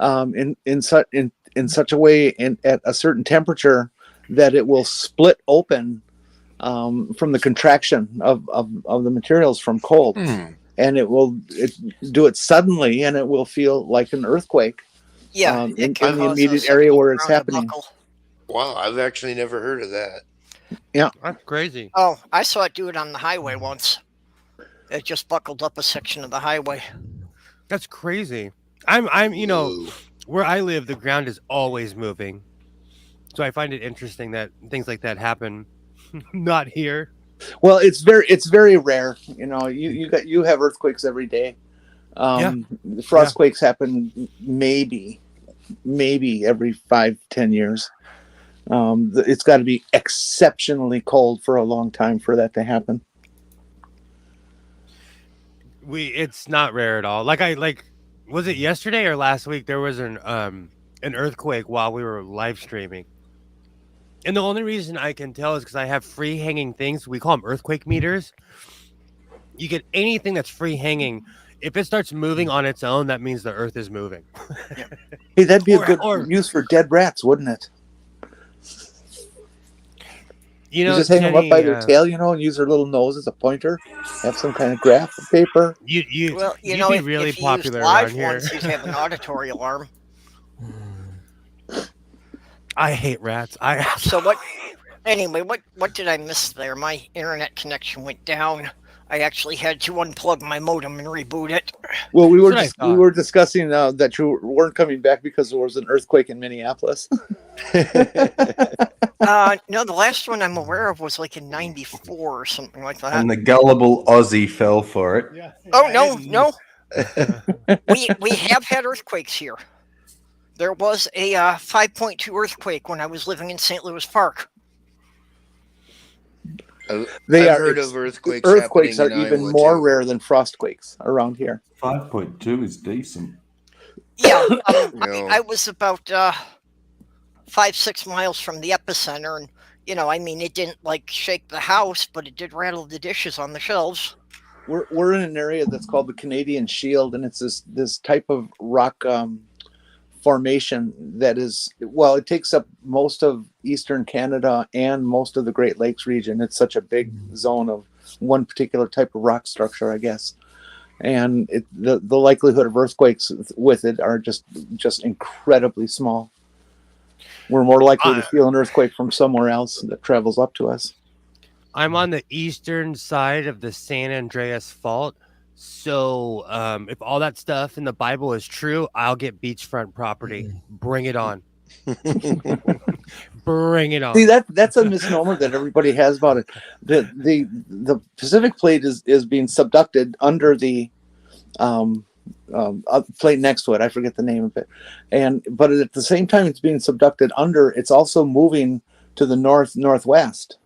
in such a way and at a certain temperature that it will split open from the contraction of the materials from cold. And it will do it suddenly, and it will feel like an earthquake. Yeah, in the immediate area where it's happening. Wow, I've actually never heard of that. Yeah, that's crazy. Oh, I saw it do it on the highway once. It just buckled up a section of the highway. That's crazy. I'm where I live, the ground is always moving, so I find it interesting that things like that happen. Not here. Well, it's very rare. You have earthquakes every day. Frost quakes happen maybe every 5-10 years. It's got to be exceptionally cold for a long time for that to happen. It's not rare at all. Was it yesterday or last week? There was an earthquake while we were live streaming. And the only reason I can tell is because I have free hanging things. We call them earthquake meters. You get anything that's free hanging. If it starts moving on its own, that means the earth is moving. Hey, that'd be a good use for dead rats, wouldn't it? You just hang them up by their tail, and use their little nose as a pointer. Have some kind of graph paper. You'd be really popular around here. You'd have an auditory alarm. I hate rats. So what? Anyway, what did I miss there? My internet connection went down. I actually had to unplug my modem and reboot it. Well, we were discussing that you weren't coming back because there was an earthquake in Minneapolis. No, the last one I'm aware of was like in '94 or something like that. And the gullible Aussie fell for it. Yeah. Oh no. we have had earthquakes here. There was a 5.2 earthquake when I was living in St. Louis Park. I've heard of earthquakes. Earthquakes are even more rare than frostquakes around here. 5.2 is decent. Yeah, I was about 5-6 miles from the epicenter, and it didn't shake the house, but it did rattle the dishes on the shelves. We're in an area that's called the Canadian Shield, and it's this type of rock formation that it takes up most of eastern Canada and most of the Great Lakes region. It's such a big zone of one particular type of rock structure, I guess. And the likelihood of earthquakes with it are just incredibly small. We're more likely to feel an earthquake from somewhere else that travels up to us. I'm on the eastern side of the San Andreas Fault. So if all that stuff in the Bible is true, I'll get beachfront property. Bring it on. Bring it on. See, that's a misnomer that everybody has about it. The Pacific Plate is being subducted under the plate next to it. I forget the name of it. But at the same time it's being subducted under, it's also moving to the northwest.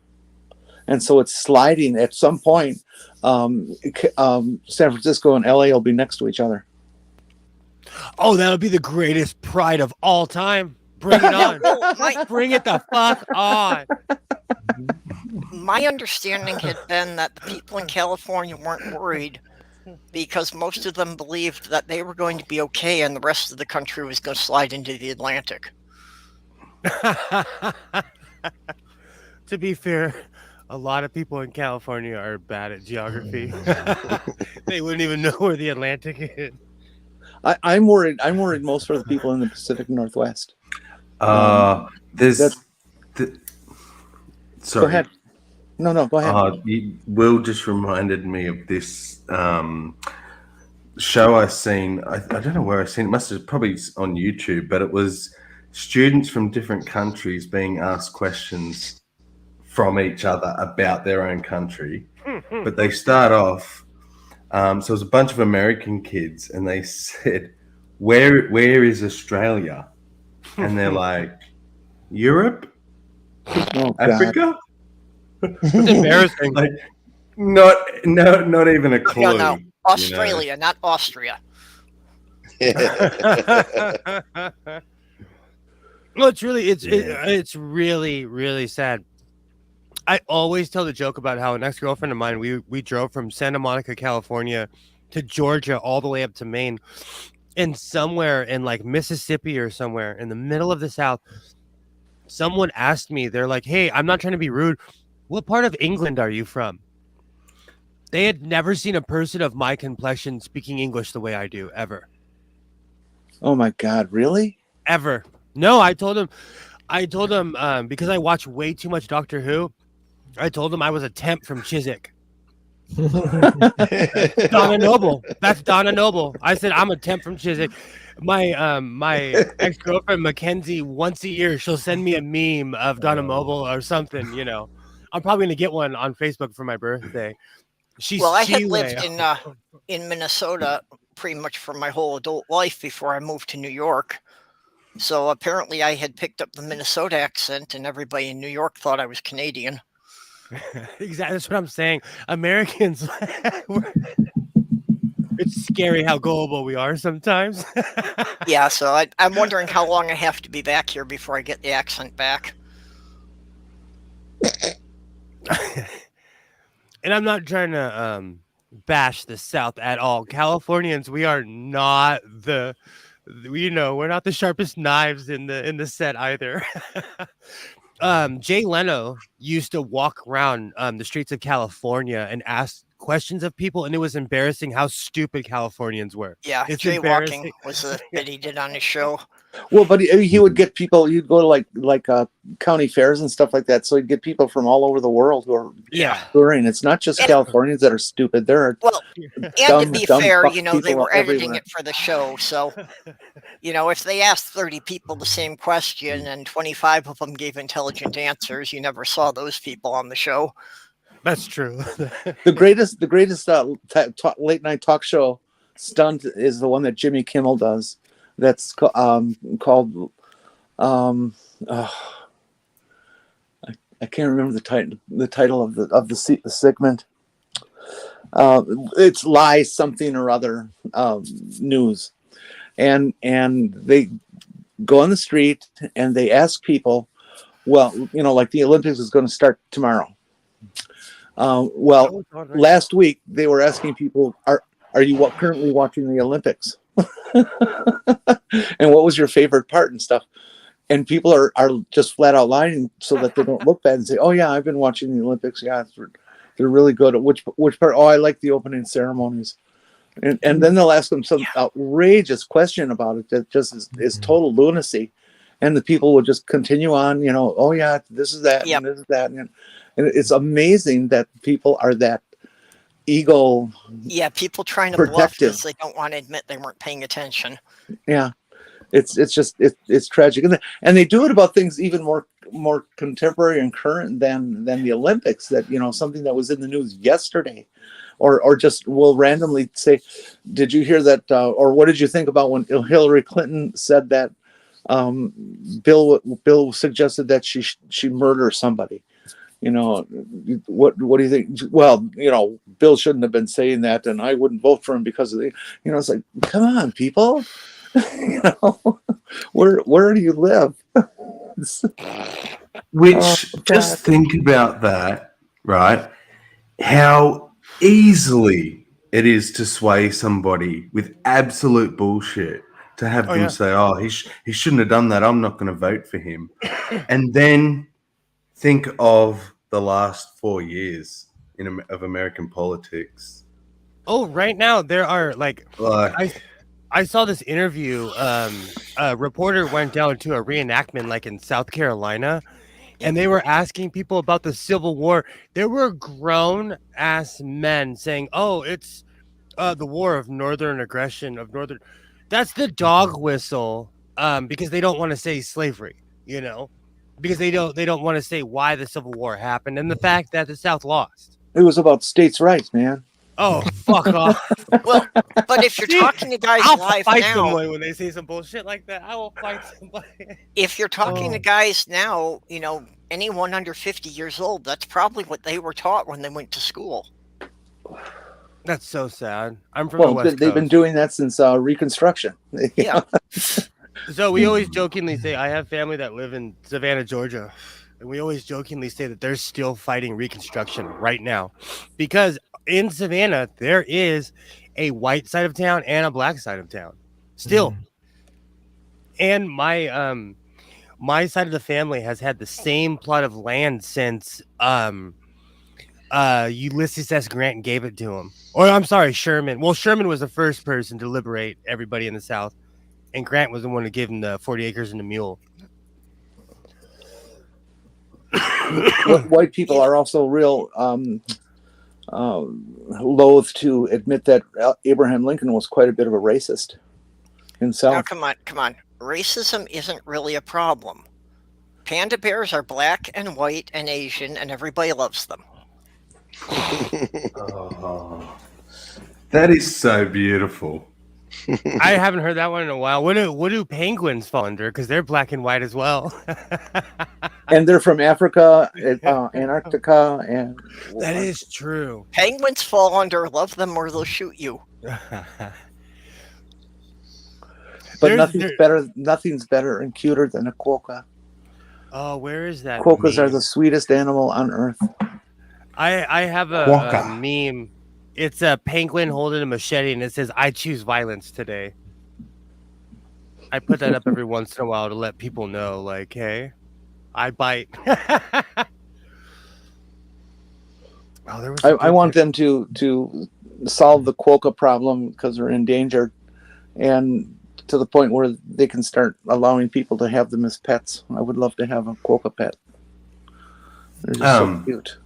And so it's sliding at some point. San Francisco and LA will be next to each other. Oh, that'll be the greatest pride of all time. Bring it on. Bring it the fuck on. My understanding had been that the people in California weren't worried because most of them believed that they were going to be okay and the rest of the country was going to slide into the Atlantic. To be fair, a lot of people in California are bad at geography. They wouldn't even know where the Atlantic is. I'm worried most of the people in the Pacific Northwest. Sorry. Go ahead. No, go ahead. Will just reminded me of this show I seen. I don't know where I seen it. Must have probably on YouTube, but it was students from different countries being asked questions from each other about their own country. But they start off, so it was a bunch of American kids, and they said, where is Australia? And they're like, Europe? Africa? It's embarrassing. Not even a clue. No. Australia, not Austria. No, it's really, really sad. I always tell the joke about how an ex-girlfriend of mine, we drove from Santa Monica, California to Georgia all the way up to Maine, and somewhere in Mississippi or somewhere in the middle of the South, someone asked me, they're like, hey, I'm not trying to be rude. What part of England are you from? They had never seen a person of my complexion speaking English the way I do, ever. Oh my God, really? Ever. No, I told him because I watch way too much Doctor Who. I told him I was a temp from Chiswick. Donna Noble. That's Donna Noble. I said I'm a temp from Chiswick. My ex-girlfriend Mackenzie, once a year she'll send me a meme of Donna Noble or something. You know, I'm probably gonna get one on Facebook for my birthday. I had lived in Minnesota pretty much for my whole adult life before I moved to New York. So apparently I had picked up the Minnesota accent, and everybody in New York thought I was Canadian. Exactly, that's what I'm saying. Americans, it's scary how gullible we are sometimes. Yeah, so I'm wondering how long I have to be back here before I get the accent back. And I'm not trying to bash the South at all. Californians, we are not we're not the sharpest knives in the set either. Jay Leno used to walk around the streets of California and ask questions of people, and it was embarrassing how stupid Californians were. Yeah, jaywalking was a bit he did on his show. Well, but he would get people. He'd go to like county fairs and stuff like that. So he'd get people from all over the world who are touring. It's not just Californians that are stupid. There are and to be fair, they were editing it for the show. So, if they asked 30 people the same question and 25 of them gave intelligent answers, you never saw those people on the show. That's true. The greatest late night talk show stunt is the one that Jimmy Kimmel does. That's called I can't remember the title of the segment. It's Lie Something or Other news, and they go on the street and they ask people, well, like the Olympics is going to start tomorrow. Last week they were asking people, are you currently watching the Olympics? And what was your favorite part and stuff? And people are just flat out lying so that they don't look bad and say, oh yeah, I've been watching the Olympics. Yeah, they're really good. At which part? Oh, I like the opening ceremonies. And then they'll ask them some outrageous question about it that just is total lunacy. And the people will just continue on, oh yeah, this is that, and this is that. And it's amazing that people are that ego. Yeah, people trying to bluff because they don't want to admit they weren't paying attention. Yeah, it's tragic, and they do it about things even more contemporary and current than the Olympics. That something that was in the news yesterday, or just will randomly say, "Did you hear that?" Or what did you think about when Hillary Clinton said that Bill suggested that she murder somebody? What do you think? Well, Bill shouldn't have been saying that, and I wouldn't vote for him because of it's like, come on, people, where do you live? Just think about that, right? How easily it is to sway somebody with absolute bullshit, to have them say, oh, he shouldn't have done that, I'm not going to vote for him. And then think of the last 4 years of American politics. Oh, right now there are I saw this interview. A reporter went down to a reenactment in South Carolina, and they were asking people about the Civil War. There were grown ass men saying, "Oh, it's the war of Northern aggression of Northern." That's the dog whistle, because they don't want to say slavery, because they don't want to say why the Civil War happened and the fact that the South lost. It was about states' rights, man. Oh, fuck off. Well, but if you're talking to guys live fight now, someone when they say some bullshit like that. I will fight somebody. If you're talking to guys now, anyone under 50 years old, that's probably what they were taught when they went to school. That's so sad. I'm from the West Coast. They've been doing that since Reconstruction. Yeah. So we always jokingly say, I have family that live in Savannah, Georgia. And we always jokingly say that they're still fighting Reconstruction right now. Because in Savannah, there is a white side of town and a black side of town. Still. And my my side of the family has had the same plot of land since Ulysses S. Grant gave it to him. Or I'm sorry, Sherman. Well, Sherman was the first person to liberate everybody in the South, and Grant was the one who gave him the 40 acres and a mule. White people are also real loath to admit that Abraham Lincoln was quite a bit of a racist himself. Now, come on. Racism isn't really a problem. Panda bears are black and white and Asian, and everybody loves them. Oh, that is so beautiful. I haven't heard that one in a while. What do penguins fall under? Because they're black and white as well. And they're from Africa, Antarctica, and that is true. Penguins fall under love them or they'll shoot you. But nothing's better and cuter than a quokka. Oh, where is that? Quokkas are the sweetest animal on earth. I have a meme. It's a penguin holding a machete, and it says, "I choose violence today." I put that up every once in a while to let people know, like, hey, I bite. I want them to solve the quokka problem because they're endangered, and to the point where they can start allowing people to have them as pets. I would love to have a quokka pet. They're just so cute.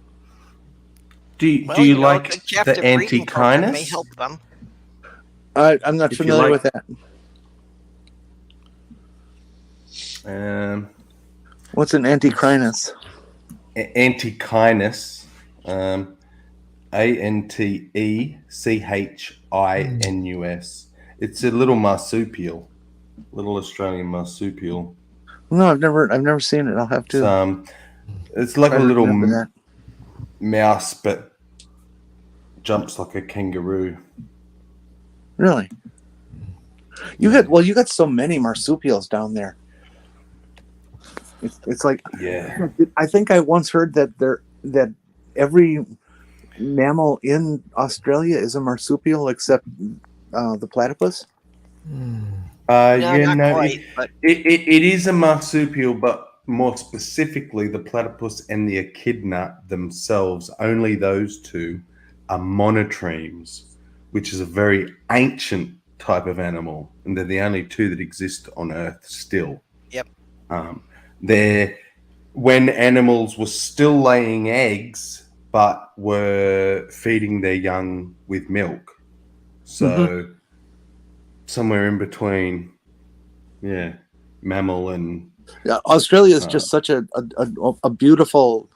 Do you like the anti-kindness? May help them. I'm not familiar with that. What's an anti-kindness? Anti-kindness. ANTECHINUS. It's a little marsupial, little Australian marsupial. No, I've never seen it. I'll have to. It's like a little mouse, but jumps like a kangaroo. Really? You got so many marsupials down there. It's like, yeah. I think I once heard that every mammal in Australia is a marsupial except the platypus. It is a marsupial, but more specifically, the platypus and the echidna themselves, only those two are monotremes, which is a very ancient type of animal, and they're the only two that exist on Earth still. Yep. They're when animals were still laying eggs, but were feeding their young with milk. So somewhere in between, mammal and Australia is just such a beautiful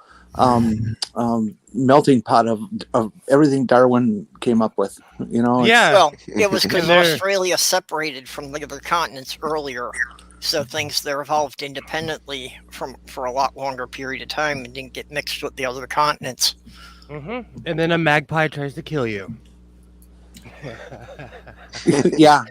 melting pot of everything Darwin came up with. Well, it was because Australia separated from the other continents earlier, so things there evolved independently for a lot longer period of time and didn't get mixed with the other continents. And then a magpie tries to kill you. yeah.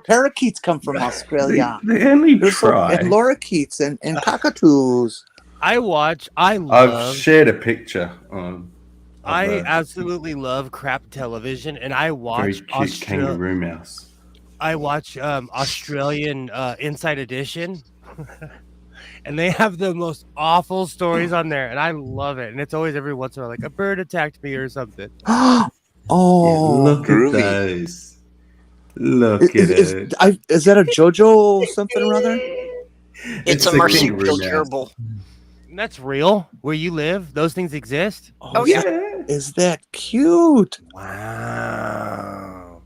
Parakeets come from Australia. They only try. And lorikeets and cockatoos. I've shared a picture on. I absolutely love crap television, and I watch very cute kangaroo mouse. I watch Australian Inside Edition, and they have the most awful stories on there, and I love it. And it's always every once in a while, like a bird attacked me or something. Look at those! Look at it. Is that a JoJo something or other? It's a marsupial gerbil. That's real. Where you live, those things exist. Oh yeah. Is that cute? Wow.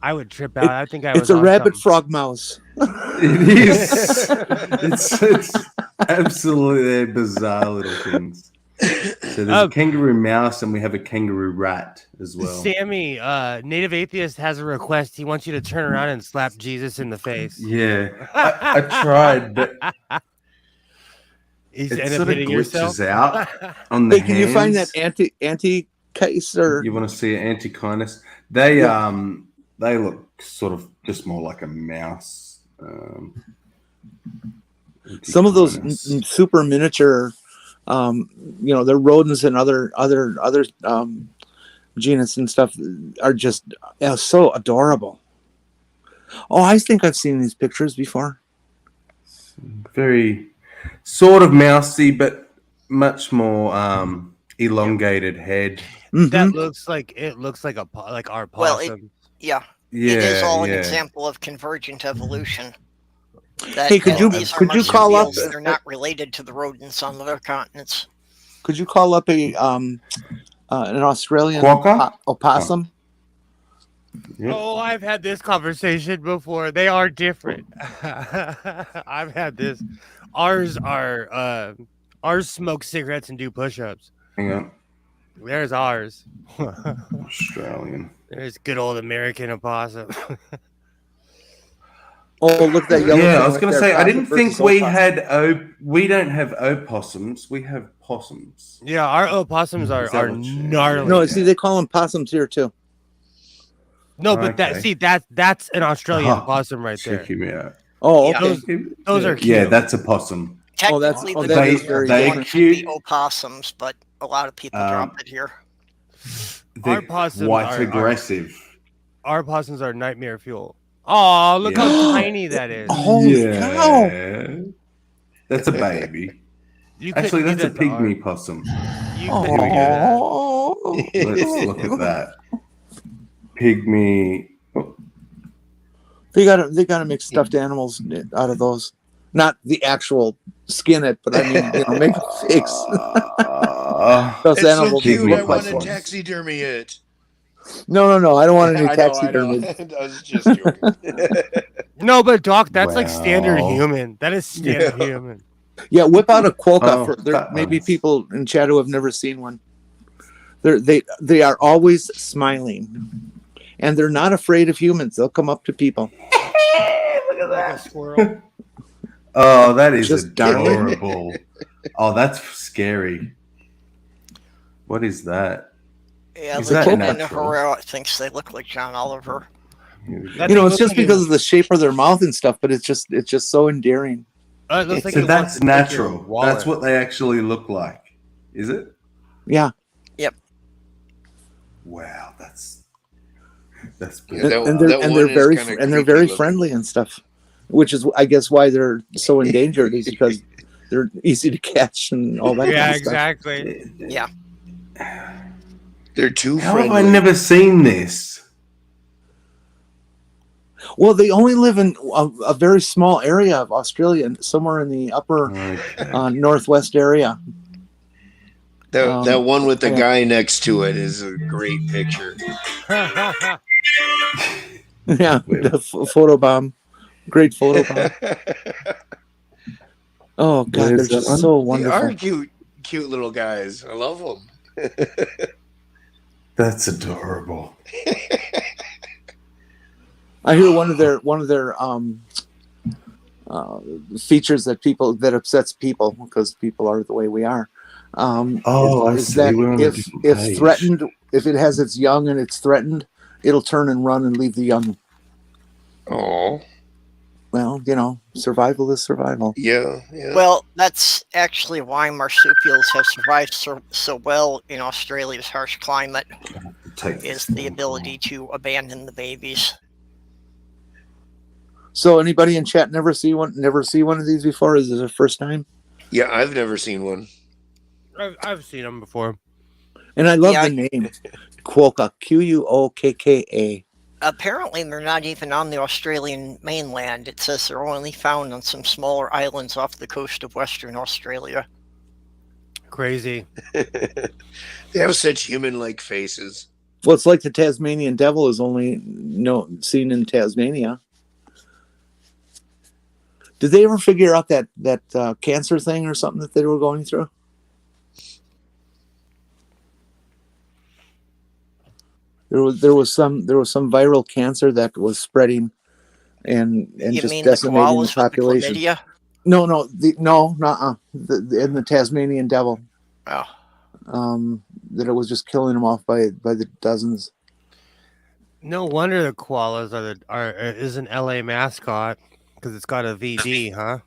I would trip out. I think it's a rabbit frog mouse. It is. It's absolutely bizarre little things. So there's a kangaroo mouse, and we have a kangaroo rat as well. Sammy, Native Atheist has a request. He wants you to turn around and slap Jesus in the face. Yeah, I tried, but it sort of hitting yourself out on the hands. Can you find that anti-case or you want to see an anti-kindness? They look sort of just more like a mouse. Some of those super miniature. They're rodents and other genus and stuff are just so adorable. Oh, I think I've seen these pictures before. very sort of mousy, but much more elongated head. That looks like our Well, possum. it Yeah, is all an yeah. example of convergent evolution. That, Hey, could you call up? marsupials, they're not related to the rodents on other continents. Could you call up an Australian Quokka? opossum? Yep. Oh, I've had this conversation before. They are different. I've had this. Ours smoke cigarettes and do push-ups. Hang on. There's ours. Australian. There's good old American opossum. Oh, look at that yellow. Yeah, I thing was right going to there. say, I didn't Versus think we opossum. had we don't have opossums. We have possums. Yeah, our opossums are gnarly. No, see, they call them possums here too. No, but Okay. that's an Australian Oh, opossum right there. Check him out. Oh, Yeah. okay. Those are cute. Yeah, that's a possum. Technically, the that is big very they one should be cute. opossums, but a lot of people drop it here. They're Our possums quite are aggressive. Our possums are nightmare fuel. Oh, look how tiny that is. Holy cow! That's a baby. You Actually, couldn't that's do a that to pygmy possum. You couldn't do that. Oh, Let's look at that. Pygmy. Oh, they gotta make stuffed animals out of those. Not the actual skin it, but I mean, make fakes. Those It's so animals cute. look I like want to ones. taxidermy it. No. I don't want any I know. taxidermy. I was just joking. No, but Doc, that's like standard Wow. human. That is standard human. Yeah, whip out a quokka. Oh, There may be ones. people in chat who have never seen one. They are always smiling, and they're not afraid of humans. They'll come up to people. look at Like a squirrel. Oh, that is Just darling. adorable. Oh, that's scary. What is that? Yeah, Is that Lincoln and natural? Herrera thinks they look like John Oliver. It's just because of the shape of their mouth and stuff, but it's just so endearing. It looks like So it that's wants to take your natural. wallet. That's what they actually look like. Is it? Yeah, Wow, that's Yeah, that- and that they're one is very kinda and they're creepy very looking. friendly and stuff, which is I guess why they're so endangered is because they're easy to catch and all that. Yeah, kind of stuff. exactly. Yeah. They're too How friendly. have I never seen this? Well, they only live in a very small area of Australia, somewhere in the upper Okay. northwest area. That one with the yeah. guy next to it is a great picture. Yeah, the photo bomb, great photo bomb. Oh God, they're Where's that just one? so They wonderful. are cute little guys. I love them. That's adorable. I hear one of their features that upsets people because people are the way we are. I is see. that We're on a if different page. threatened, if it has its young and it's threatened, it'll turn and run and leave the young. Oh, Well, survival is survival. yeah. Well, that's actually why marsupials have survived so well in Australia's harsh climate, Take is this the one. ability to abandon the babies. So, anybody in chat never see one of these before? Is this the first time? Yeah, I've never seen one. I've seen them before. And I love Yeah, the name, Quokka, Quokka. Apparently, they're not even on the Australian mainland. It says they're only found on some smaller islands off the coast of Western Australia. Crazy. They have such human-like faces. Well, it's like the Tasmanian devil is only seen in Tasmania. Did they ever figure out that cancer thing or something that they were going through? There was some viral cancer that was spreading and You just mean the decimating the koalas with the population. chlamydia? In the Tasmanian devil. Oh, That it was just killing them off by the dozens. No wonder the koalas is an LA mascot because it's got a VD, huh?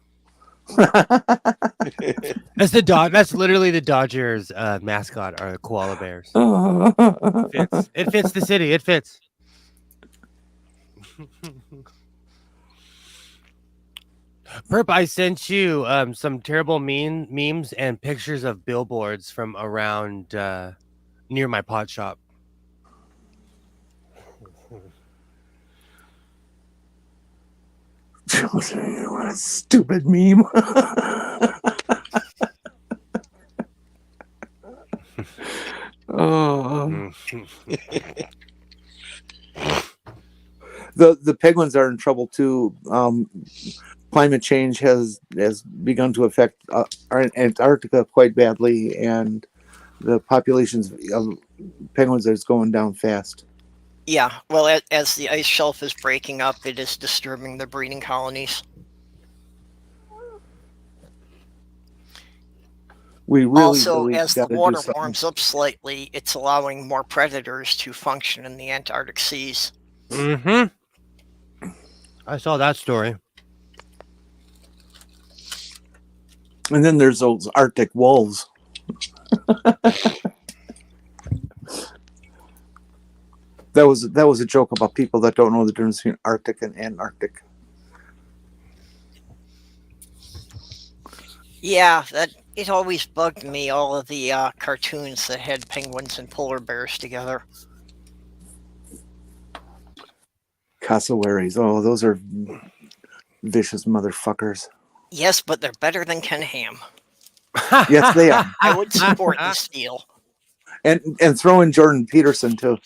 That's literally the Dodgers mascot are the koala bears. It fits the city. It fits. Perp, I sent you some terrible memes and pictures of billboards from around near my pot shop. What a stupid meme. Oh. The penguins are in trouble too. Climate change has begun to affect Antarctica quite badly, and the populations of penguins is going down fast. Yeah, well, as the ice shelf is breaking up, it is disturbing the breeding colonies. We really, also, really as the gotta do water something. warms up slightly, it's allowing more predators to function in the Antarctic seas. Mm-hmm. I saw that story. And then there's those Arctic wolves. That was a joke about people that don't know the difference between Arctic and Antarctic. Yeah, it always bugged me, all of the cartoons that had penguins and polar bears together. Cassowaries. Oh, those are vicious motherfuckers. Yes, but they're better than Ken Ham. Yes, they are. I would support this deal. And throw in Jordan Peterson too.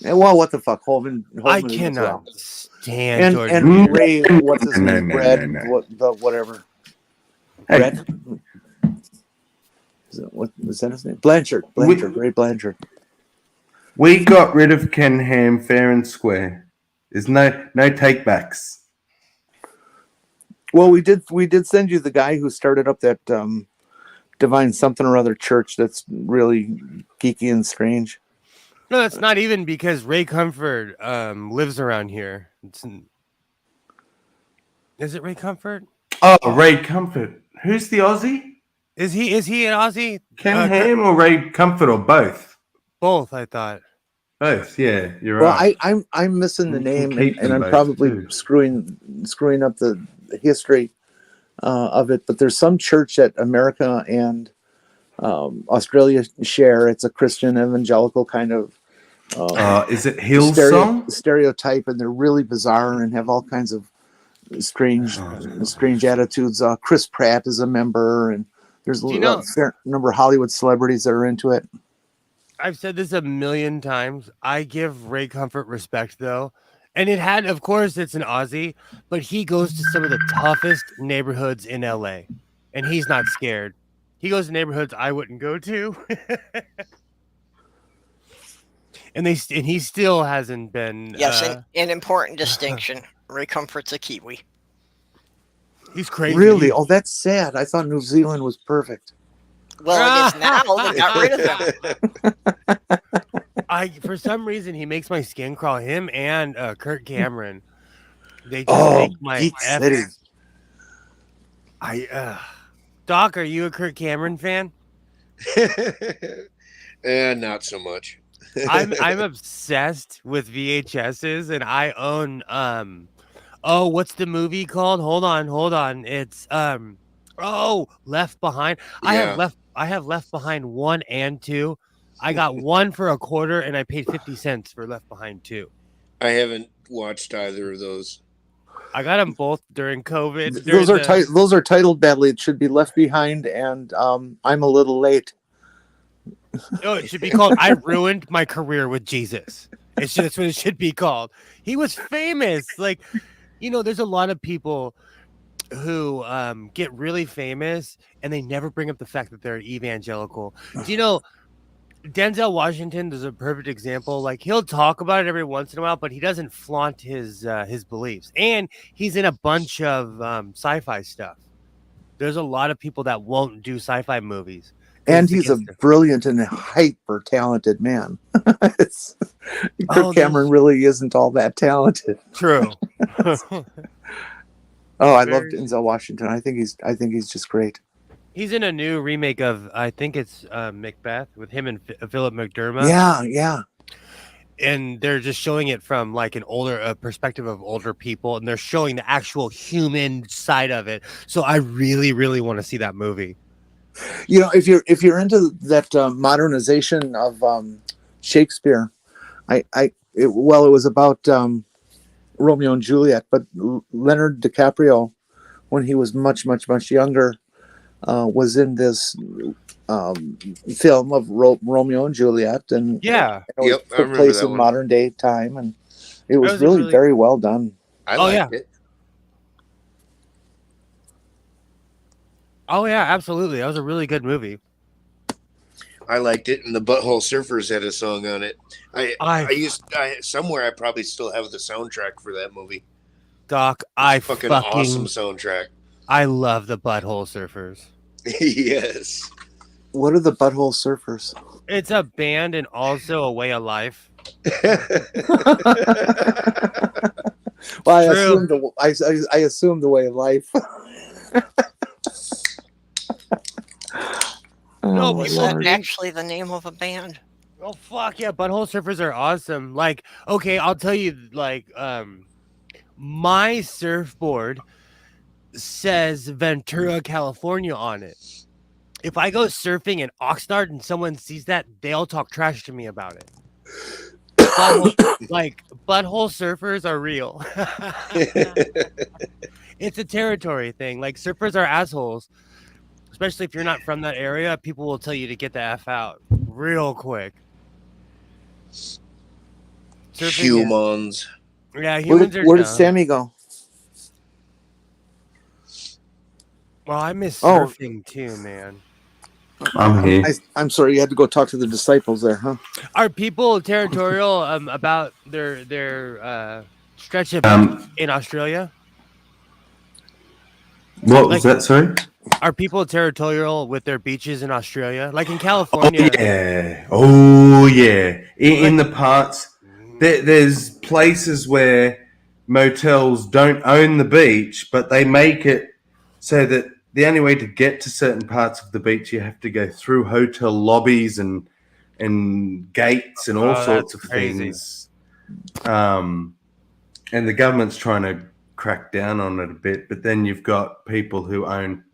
And, well, what the fuck, Holman I as cannot well. stand Jordan and Peterson. Ray, what's his name? Brad, whatever. Hey. Brad. What was that his name? Blanchard. Ray Blanchard. We got rid of Ken Ham fair and square. There's no takebacks. Well, we did send you the guy who started up that Divine something or other church that's really geeky and strange. No, that's not even because Ray Comfort lives around here. Is it Ray Comfort? Oh, Ray Comfort. Who's the Aussie? Is he an Aussie? Ken Ham or Ray Comfort or both? Both, I thought. Both, yeah, you're Well, right. I'm missing the name, keep and them I'm both, probably too. screwing up the history of it. But there's some church that America and Australia share. It's a Christian evangelical kind of Is it Hillsong? stereotype, and they're really bizarre and have all kinds of strange attitudes. Chris Pratt is a member, and there's a fair number of Hollywood celebrities that are into it. I've said this a million times. I give Ray Comfort respect, though. And of course, it's an Aussie, but he goes to some of the toughest neighborhoods in LA, and he's not scared. He goes to neighborhoods I wouldn't go to. and he still hasn't been. Yes, an important distinction. Ray Comfort's a Kiwi. He's crazy. Really? Oh, that's sad. I thought New Zealand was perfect. Well, it is now. They got rid of him. For some reason, he makes my skin crawl. Him and Kirk Cameron. They just make my Geek City. Doc, are you a Kirk Cameron fan? Not so much. I'm obsessed with VHSs, and I own what's the movie called? Hold on. It's Left Behind. Yeah. I have Left Behind 1 and 2. I got 1 for $0.25, and I paid 50 cents for Left Behind 2. I haven't watched either of those. I got them both during COVID. Those are titled badly. It should be Left Behind and I'm a Little Late. No, it should be called I Ruined My Career with Jesus. That's what it should be called. He was famous. Like, there's a lot of people who get really famous and they never bring up the fact that they're evangelical. Do you know Denzel Washington is a perfect example? Like, he'll talk about it every once in a while, but he doesn't flaunt his beliefs. And he's in a bunch of sci-fi stuff. There's a lot of people that won't do sci-fi movies. And he's a brilliant and hyper talented man. Kirk Cameron really isn't all that talented. True. I love Denzel Washington. I think he's just great. He's in a new remake of, I think it's Macbeth with him and Philip McDermott. Yeah. and they're just showing it from like an older perspective of older people, and they're showing the actual human side of it. So I really, really want to see that movie. You know, if you're into that modernization of Shakespeare, it was about Romeo and Juliet, but Leonard DiCaprio, when he was much younger, was in this film of Romeo and Juliet, and it took place in modern day time, and it was really very well done. I liked it. Oh yeah, absolutely. That was a really good movie. I liked it, and the Butthole Surfers had a song on it. I somewhere I probably still have the soundtrack for that movie. Doc, I fucking awesome soundtrack. I love the Butthole Surfers. Yes. What are the Butthole Surfers? It's a band and also a way of life. Well, I assumed the way of life. No, is that actually the name of a band? Oh fuck yeah, Butthole Surfers are awesome. Like, okay, I'll tell you, like, my surfboard says Ventura, California on it. If I go surfing in Oxnard and someone sees that, they'll talk trash to me about it. Butthole surfers are real. It's a territory thing. Like, surfers are assholes. Especially if you're not from that area, people will tell you to get the F out real quick. Humans. Yeah, humans Where did Sammy go? Well, I miss surfing too, man. I'm here. I'm sorry, you had to go talk to the disciples there, huh? Are people territorial about their stretch of in Australia? What was that, sorry? Are people territorial with their beaches in Australia? Like in California? Oh, yeah. In the parts, there's places where motels don't own the beach, but they make it so that the only way to get to certain parts of the beach, you have to go through hotel lobbies and gates and all sorts of things. And the government's trying to crack down on it a bit, but then you've got people who own.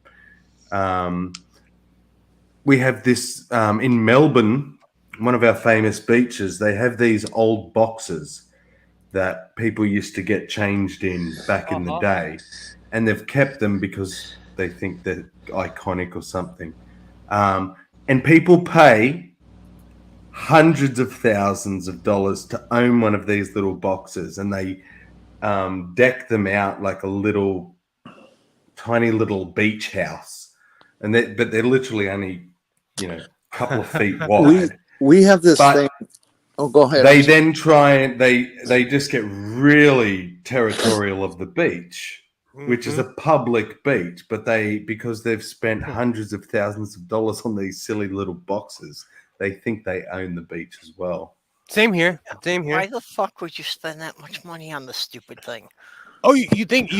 We have this in Melbourne, one of our famous beaches. They have these old boxes that people used to get changed in back in the day, and they've kept them because they think they're iconic or something. And people pay hundreds of thousands of dollars to own one of these little boxes, and they deck them out like a tiny little beach house. But they're literally only, a couple of feet wide. We have this thing. Oh, go ahead. They then try and they just get really territorial of the beach, which is a public beach. But because they've spent hundreds of thousands of dollars on these silly little boxes, they think they own the beach as well. Same here. Why the fuck would you spend that much money on this stupid thing? Oh, you think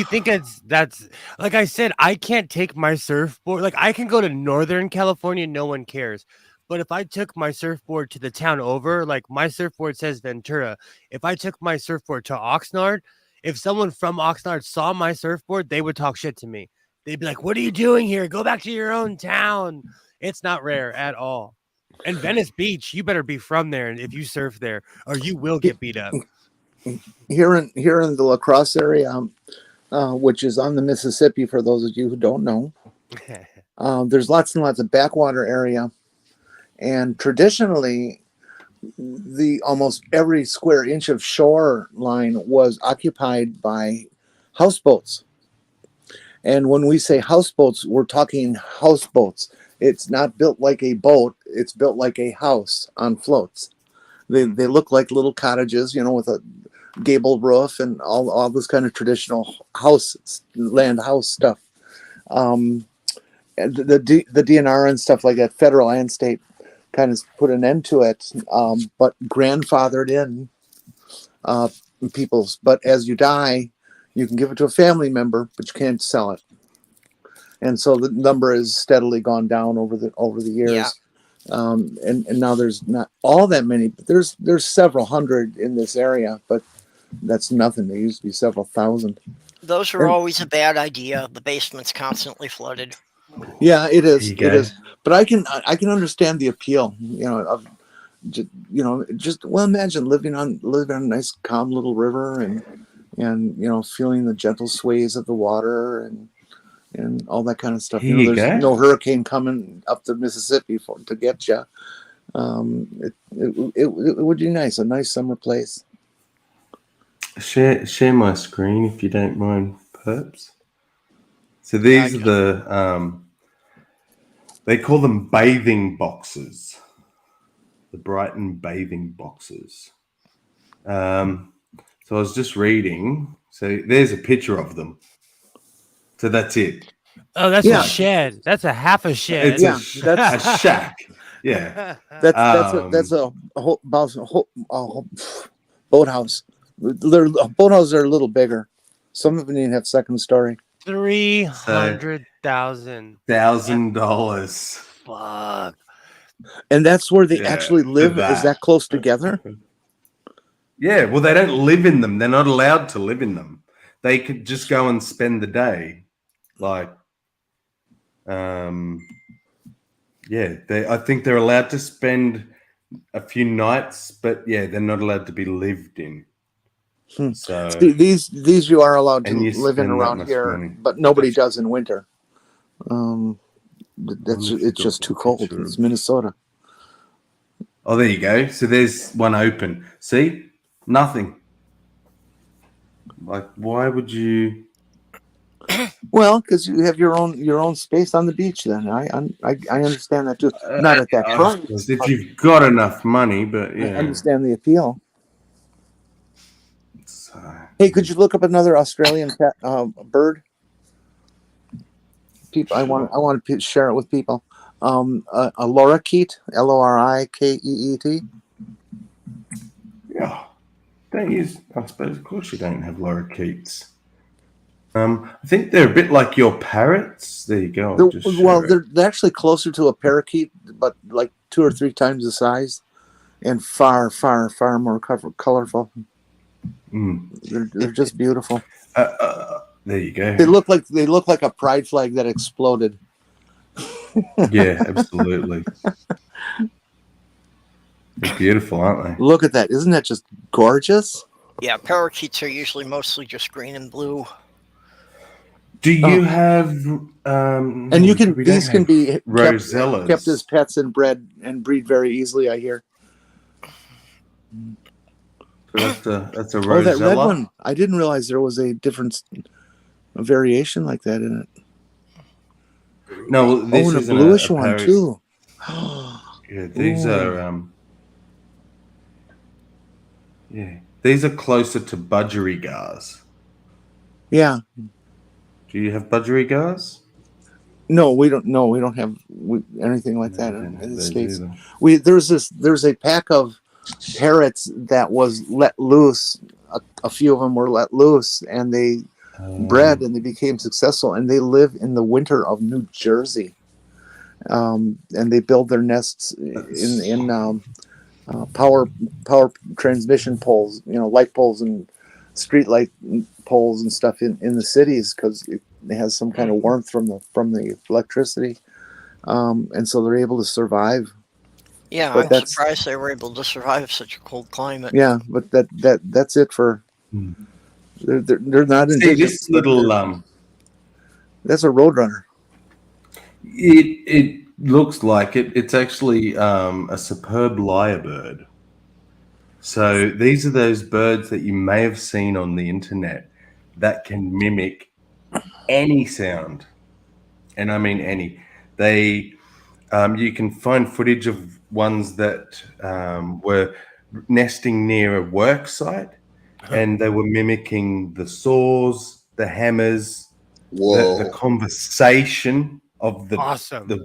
that's like I said, I can't take my surfboard. Like, I can go to Northern California, no one cares. But if I took my surfboard to the town over, like my surfboard says Ventura. If I took my surfboard to Oxnard, if someone from Oxnard saw my surfboard, they would talk shit to me. They'd be like, "What are you doing here? Go back to your own town." It's not rare at all. And Venice Beach, you better be from there if you surf there, or you will get beat up. Here in the La Crosse area, which is on the Mississippi, for those of you who don't know, there's lots and lots of backwater area, and traditionally, almost every square inch of shoreline was occupied by houseboats. And when we say houseboats, we're talking houseboats. It's not built like a boat; it's built like a house on floats. They look like little cottages, with a gable roof and all this kind of traditional land house stuff. And the DNR and stuff like that, federal and state, kind of put an end to it, but grandfathered in people's. But as you die, you can give it to a family member, but you can't sell it. And so the number has steadily gone down over the years. Yeah. And now there's not all that many, but there's several hundred in this area, but that's nothing. There used to be several thousand. Those are always a bad idea. The basement's constantly flooded. Yeah, it is. It is. But I can understand the appeal. Of just imagine living on a nice calm little river and feeling the gentle sways of the water and all that kind of stuff. There's no hurricane coming up the Mississippi to get you. It would be nice, a nice summer place. Share my screen if you don't mind, perps. So these are the they call them bathing boxes, the Brighton bathing boxes. So I was just reading. So there's a picture of them. So that's it. Oh, that's a shed. That's a half a shed. It's that's a shack. Yeah, that's a boathouse. Boathouses are a little bigger. Some of them even have second story. $300,000. Fuck. And that's where they actually live. Is that close together? Yeah. Well, they don't live in them. They're not allowed to live in them. They could just go and spend the day. I think they're allowed to spend a few nights, but they're not allowed to be lived in. So see, these you are allowed to live in around here, but nobody does in winter. It's just too cold. It's Minnesota. Oh, there you go. So there's one open. See, nothing. Like, why would you? Well, because you have your own space on the beach. Then I understand that too. Not at that price. If you've got enough money, but I understand the appeal. Hey, could you look up another Australian bird? People, I want to share it with people. A lorikeet, Lorikeet. Yeah, don't use. I suppose, of course, you don't have lorikeets. I think they're a bit like your parrots. There you go. They're actually closer to a parakeet, but like 2 or 3 times the size, and far, far, far more colorful. They're just beautiful. There you go. They look like a pride flag that exploded. Yeah, absolutely. They're beautiful, aren't they? Look at that! Isn't that just gorgeous? Yeah, parakeets are usually mostly just green and blue. Do you have? And these can be rosellas kept as pets and breed very easily. I hear. That's a rosella. Oh, that red one! I didn't realize there was a variation like that in it. No, this and a is bluish one too. Yeah, these are. These are closer to budgerigars. Yeah. Do you have budgerigars? No, we don't. No, we don't have anything like that in the States. There's a pack of parrots that was let loose. A few of them were let loose, and they bred and they became successful. And they live in the winter of New Jersey, and they build their nests in power transmission poles, light poles and street light poles and stuff in the cities because it has some kind of warmth from the electricity, and so they're able to survive. Yeah, but I'm surprised they were able to survive such a cold climate. Yeah, but that's it for. They're not in this little. That's a roadrunner. It looks like it. It's actually a superb lyrebird. So these are those birds that you may have seen on the internet that can mimic any sound, and I mean any. They, you can find footage of ones that were nesting near a work site, and they were mimicking the saws, the hammers, the conversation of the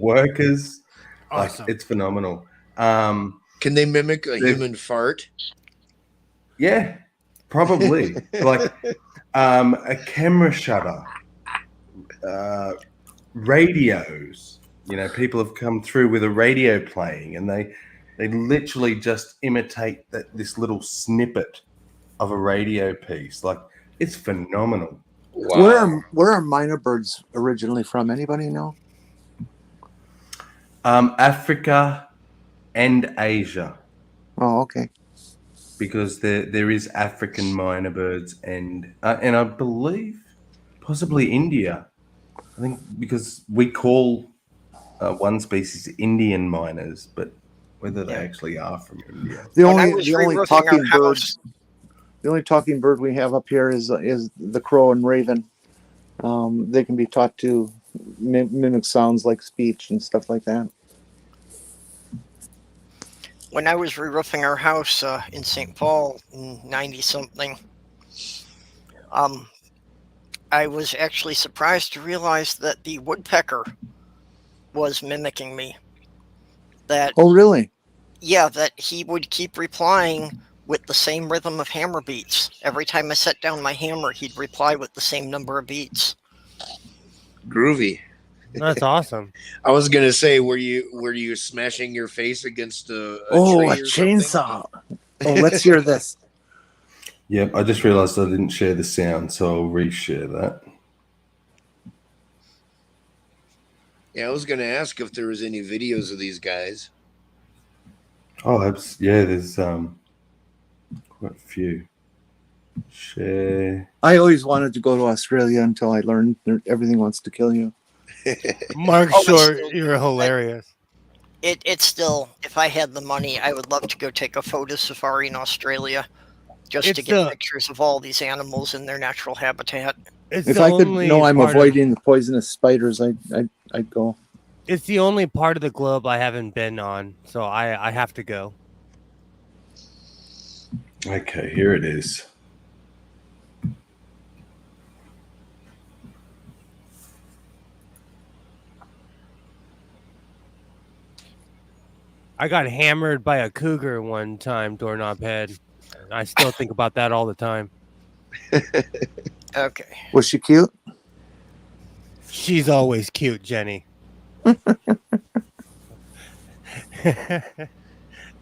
workers. Awesome. Like, it's phenomenal. Can they mimic a human fart? Yeah, probably. Like a camera shutter, radios, people have come through with a radio playing, and they literally just imitate this little snippet of a radio piece. Like, it's phenomenal. Wow. Where are minor birds originally from? Anybody know? Africa and Asia. Oh, okay. Because there is African minor birds and I believe possibly India. I think because we call one species Indian miners, but whether they actually are from India. The only talking bird we have up here is the crow and raven. They can be taught to mimic sounds like speech and stuff like that. When I was re-roofing our house in St. Paul in 90-something, I was actually surprised to realize that the woodpecker was mimicking me. Oh, really? Yeah, that he would keep replying with the same rhythm of hammer beats. Every time I set down my hammer, he'd reply with the same number of beats. Groovy. That's awesome. I was gonna say, were you smashing your face against a chainsaw? Oh, let's hear this. Yep, I just realized I didn't share the sound, so I'll reshare that. Yeah, I was gonna ask if there was any videos of these guys. Oh, there's quite a few. Share. I always wanted to go to Australia until I learned everything wants to kill you. Mark Short, you're hilarious. It's still, if I had the money, I would love to go take a photo safari in Australia just to get pictures of all these animals in their natural habitat. If I could know I'm avoiding the poisonous spiders, I'd go. It's the only part of the globe I haven't been on, so I have to go. Okay, here it is. I got hammered by a cougar one time, doorknob head. I still think about that all the time. Okay. Was she cute? She's always cute, Jenny.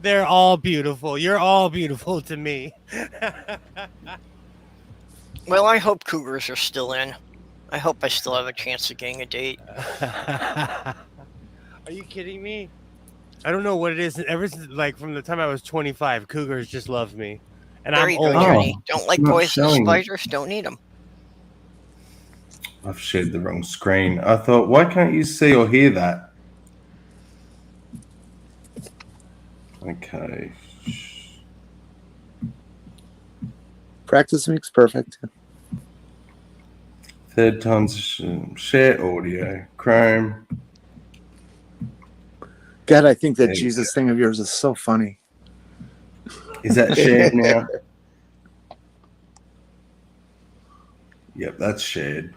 They're all beautiful. You're all beautiful to me. Well, I hope cougars are still in. I hope I still have a chance of getting a date. Are you kidding me? I don't know what it is. Ever since, like, from the time I was 25, cougars just love me. And there I'm you go, old. Johnny. Don't like poisonous spiders. Don't need them. I've shared the wrong screen. I thought, why can't you see or hear that? Okay. Practice makes perfect. Third time's share audio. Chrome. God, I think that Jesus thing of yours is so funny. Is that shared now? Yep, that's shared.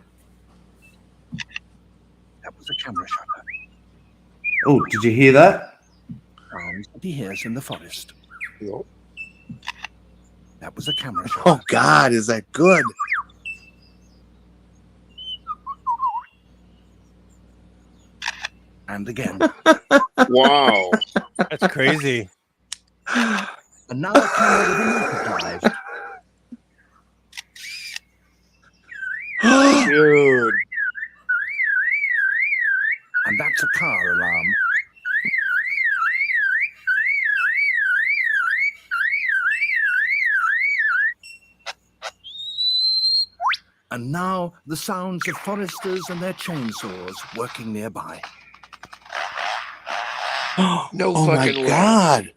That was a camera shot. Oh, did you hear that? He hears in the forest. No. That was a camera shot. Oh God, is that good? And again. Wow. That's crazy. Another camera with a naked dive. Dude. And that's a car alarm. And now the sounds of foresters and their chainsaws working nearby. No oh fucking my way. God.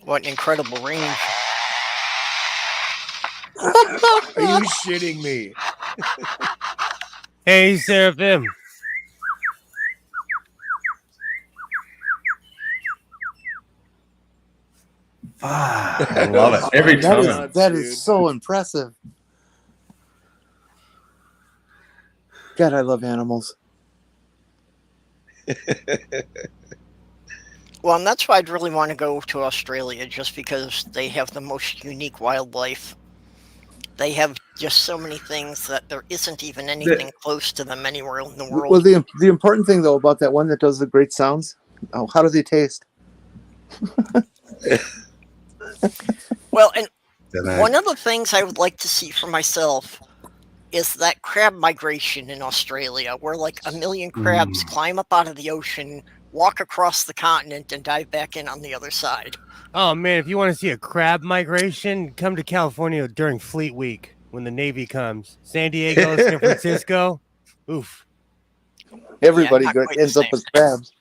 What an incredible range. Are you shitting me? Hey, Seraphim. I love it. Every time. That is so impressive. God, I love animals. Well, and that's why I'd really want to go to Australia, just because they have the most unique wildlife. They have just so many things that there isn't even anything close to them anywhere in the world. Well, the important thing though about that one that does the great sounds, how do they taste? Well, and one of the things I would like to see for myself is that crab migration in Australia, where like 1 million crabs climb up out of the ocean, walk across the continent, and dive back in on the other side. Oh man, if you want to see a crab migration, come to California during Fleet Week when the Navy comes. San Diego, San Francisco. Oof. Everybody ends up with crabs.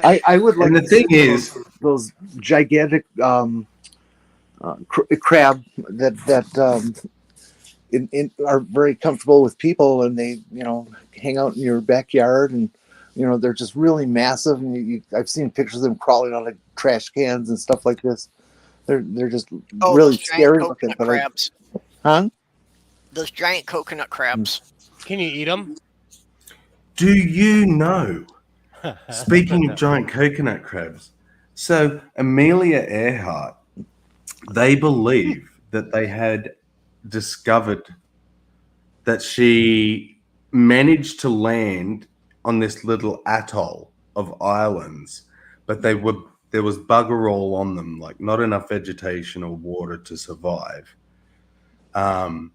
I would like. And the thing is, those gigantic crab that are very comfortable with people, and they hang out in your backyard, and they're just really massive. And I've seen pictures of them crawling out of trash cans and stuff like this. They're just really scary looking. Crabs. Huh? Those giant coconut crabs. Can you eat them? Do you know? Speaking of giant coconut crabs, so Amelia Earhart, they believe that they had discovered that she managed to land on this little atoll of islands, but there was bugger all on them, like not enough vegetation or water to survive. And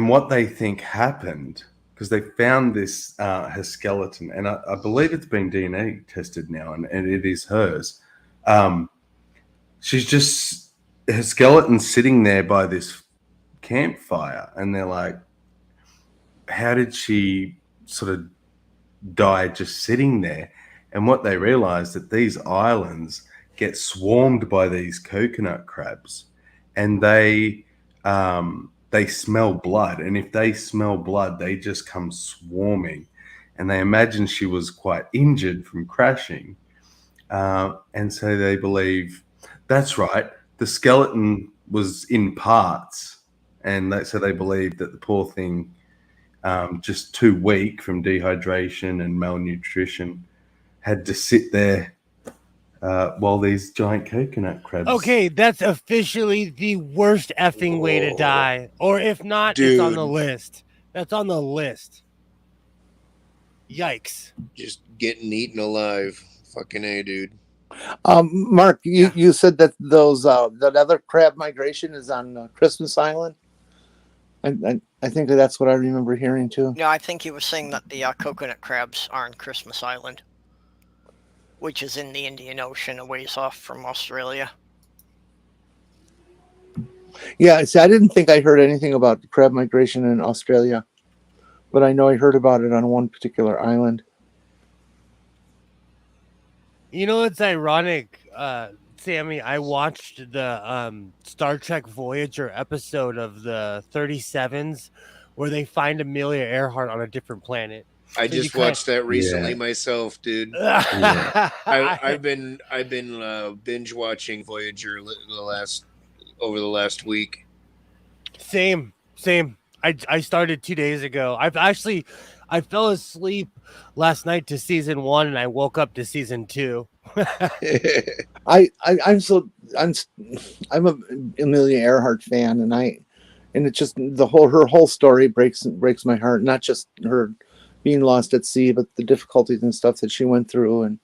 what they think happened, because they found this her skeleton, and I believe it's been DNA tested now, and it is hers. She's just her skeleton sitting there by this campfire, and they're like, how did she sort of die just sitting there? And what they realized that these islands get swarmed by these coconut crabs, and they smell blood, and if they smell blood, they just come swarming. And they imagine she was quite injured from crashing, and so they believe that's right. The skeleton was in parts, and so they believe that the poor thing, just too weak from dehydration and malnutrition, had to sit there while these giant coconut crabs. Okay, that's officially the worst effing way to die. Or if not, it's on the list. That's on the list. Yikes. Just getting eaten alive. Fucking A, dude. Mark, you said that that other crab migration is on Christmas Island? I think that's what I remember hearing too. Yeah, I think he was saying that the coconut crabs are on Christmas Island, which is in the Indian Ocean, a ways off from Australia. Yeah, see, I didn't think I heard anything about crab migration in Australia, but I know I heard about it on one particular island. It's ironic, Sammy. I watched the Star Trek Voyager episode of the 37s where they find Amelia Earhart on a different planet. I just watched that recently myself, dude. I've been binge watching Voyager over the last week. Same. I started 2 days ago. I fell asleep last night to season 1, and I woke up to season 2. I'm a Amelia Earhart fan, and it's just her whole story breaks my heart. Not just her being lost at sea, but the difficulties and stuff that she went through, and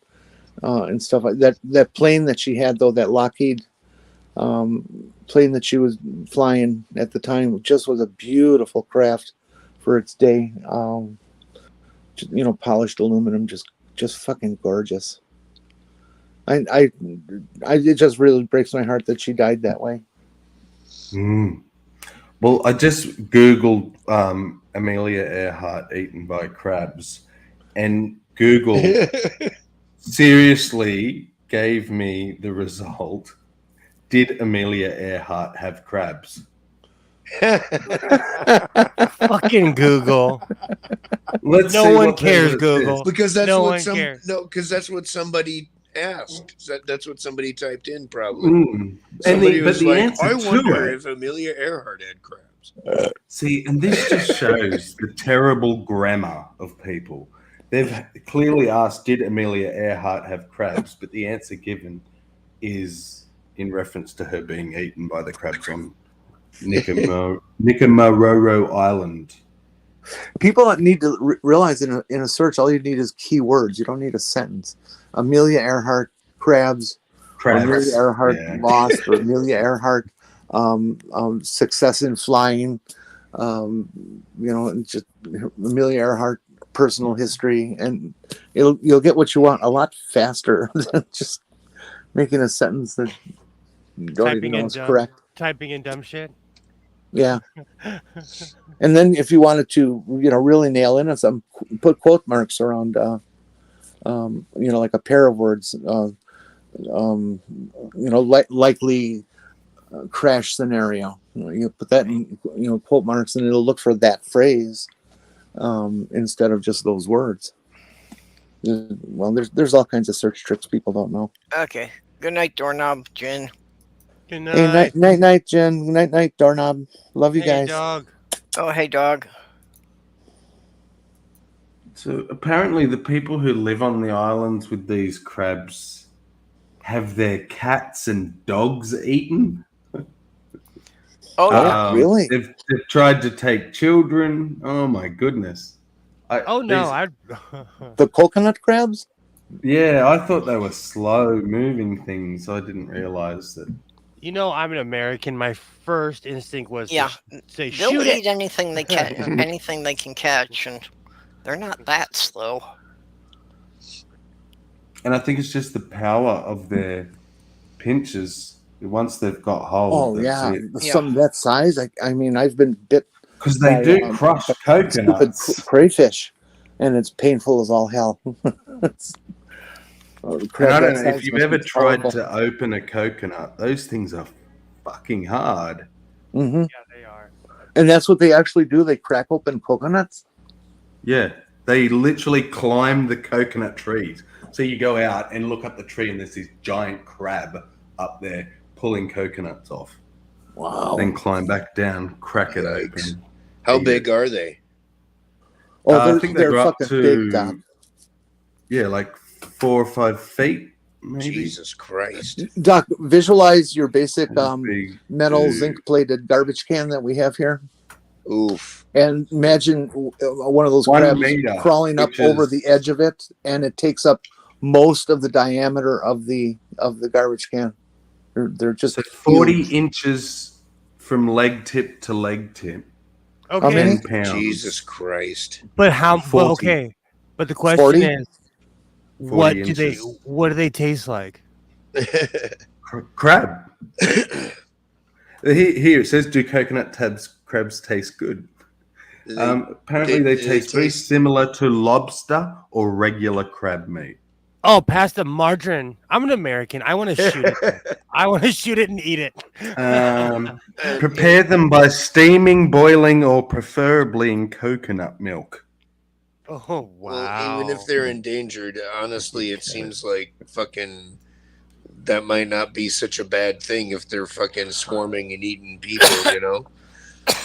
stuff like that. That plane that she had, though, that Lockheed plane that she was flying at the time, just was a beautiful craft for its day. Polished aluminum, just fucking gorgeous. It just really breaks my heart that she died that way. Well, I just Googled Amelia Earhart eaten by crabs, and Google seriously gave me the result. Did Amelia Earhart have crabs? Fucking Google. No one cares, Google. Because that's because that's what somebody asked. That's what somebody typed in, probably. Somebody was like, I wonder if Amelia Earhart had crabs. See, and this just shows the terrible grammar of people. They've clearly asked, did Amelia Earhart have crabs? But the answer given is in reference to her being eaten by the crabs on Nicomaroro Island. People need to realize in a search, all you need is keywords. You don't need a sentence. Amelia Earhart crabs, Amelia Earhart lost, or Amelia Earhart success in flying. Just Amelia Earhart personal history, and you'll get what you want a lot faster than just making a sentence that you don't even know is correct. Typing in dumb shit. Yeah. And then if you wanted to, really nail in on something, put quote marks around, like a pair of words, likely crash scenario. You put that in, quote marks, and it'll look for that phrase instead of just those words. Well, there's all kinds of search tricks people don't know. Okay. Good night, doorknob, Jen. Good night. Hey, night, Jen. Night, doorknob. Love you guys. Dog. Oh, hey, dog. So apparently the people who live on the islands with these crabs have their cats and dogs eaten. Oh, yeah. Really? They've tried to take children. Oh, my goodness. The coconut crabs? Yeah, I thought they were slow-moving things. I didn't realize that. I'm an American. My first instinct was to say, they'll shoot eat it. anything they can, anything they can catch, and they're not that slow. And I think it's just the power of their pinchers. Once they've got hold. Oh, yeah. Some that size. I mean, I've been bit. Because they do crush coconuts. Crayfish, and it's painful as all hell. I don't know if you've ever tried to open a coconut. Those things are fucking hard. Mm-hmm. Yeah, they are. And that's what they actually do. They crack open coconuts. Yeah, they literally climb the coconut trees. So you go out and look up the tree, and there's this giant crab up there pulling coconuts off. Wow. Then climb back down, crack it open. How big are they? Oh, I think they're up fucking to big, Doc. Yeah, like 4 or 5 feet, maybe. Jesus Christ. Doc, visualize your basic metal dude. zinc-plated garbage can that we have here. Oof. And imagine one of those 1 crabs meter, crawling up over the edge of it, and it takes up most of the diameter of the garbage can. They're just 40 huge. inches from leg tip to leg tip. How many? 10 pounds. Jesus Christ. But how? 40. Okay. But the question 40? is, what do they taste like? Crab. Here it says, do coconut crabs taste good? Apparently they taste very similar to lobster or regular crab meat. Oh, past the margarine. I'm an American. I want to shoot it. I want to shoot it and eat it. Prepare them by steaming, boiling, or preferably in coconut milk. Oh, wow. Well, even if they're endangered, honestly, it seems like fucking that might not be such a bad thing if they're fucking swarming and eating people,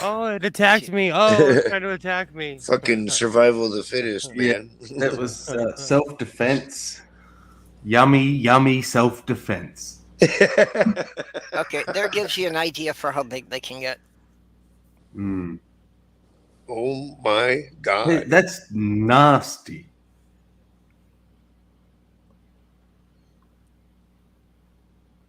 Oh, it attacked me. Oh, it's trying to attack me. Fucking survival of the fittest, man. That was self-defense. Yummy self-defense. Okay, there gives you an idea for how big they can get. Mm. Oh my God. Hey, that's nasty.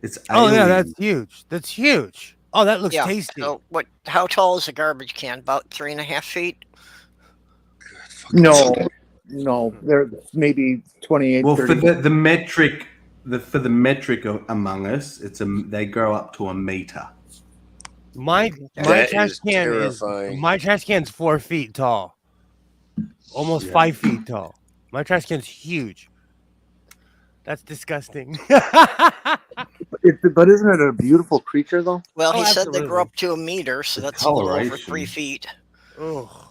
It's Oh, yeah, alien. that's huge. That's huge. Oh, that looks tasty. So how tall is a garbage can? About 3.5 feet? No, they're maybe 28. Well, 30. for the metric, for the metric among us, they grow up to 1 meter. My That trash is can terrifying. my trash can's 4 feet tall, almost 5 feet tall. My trash can's huge. That's disgusting. But isn't it a beautiful creature, though? Well, he said absolutely. they grow up to 1 meter, so that's a little over 3 feet. Oh,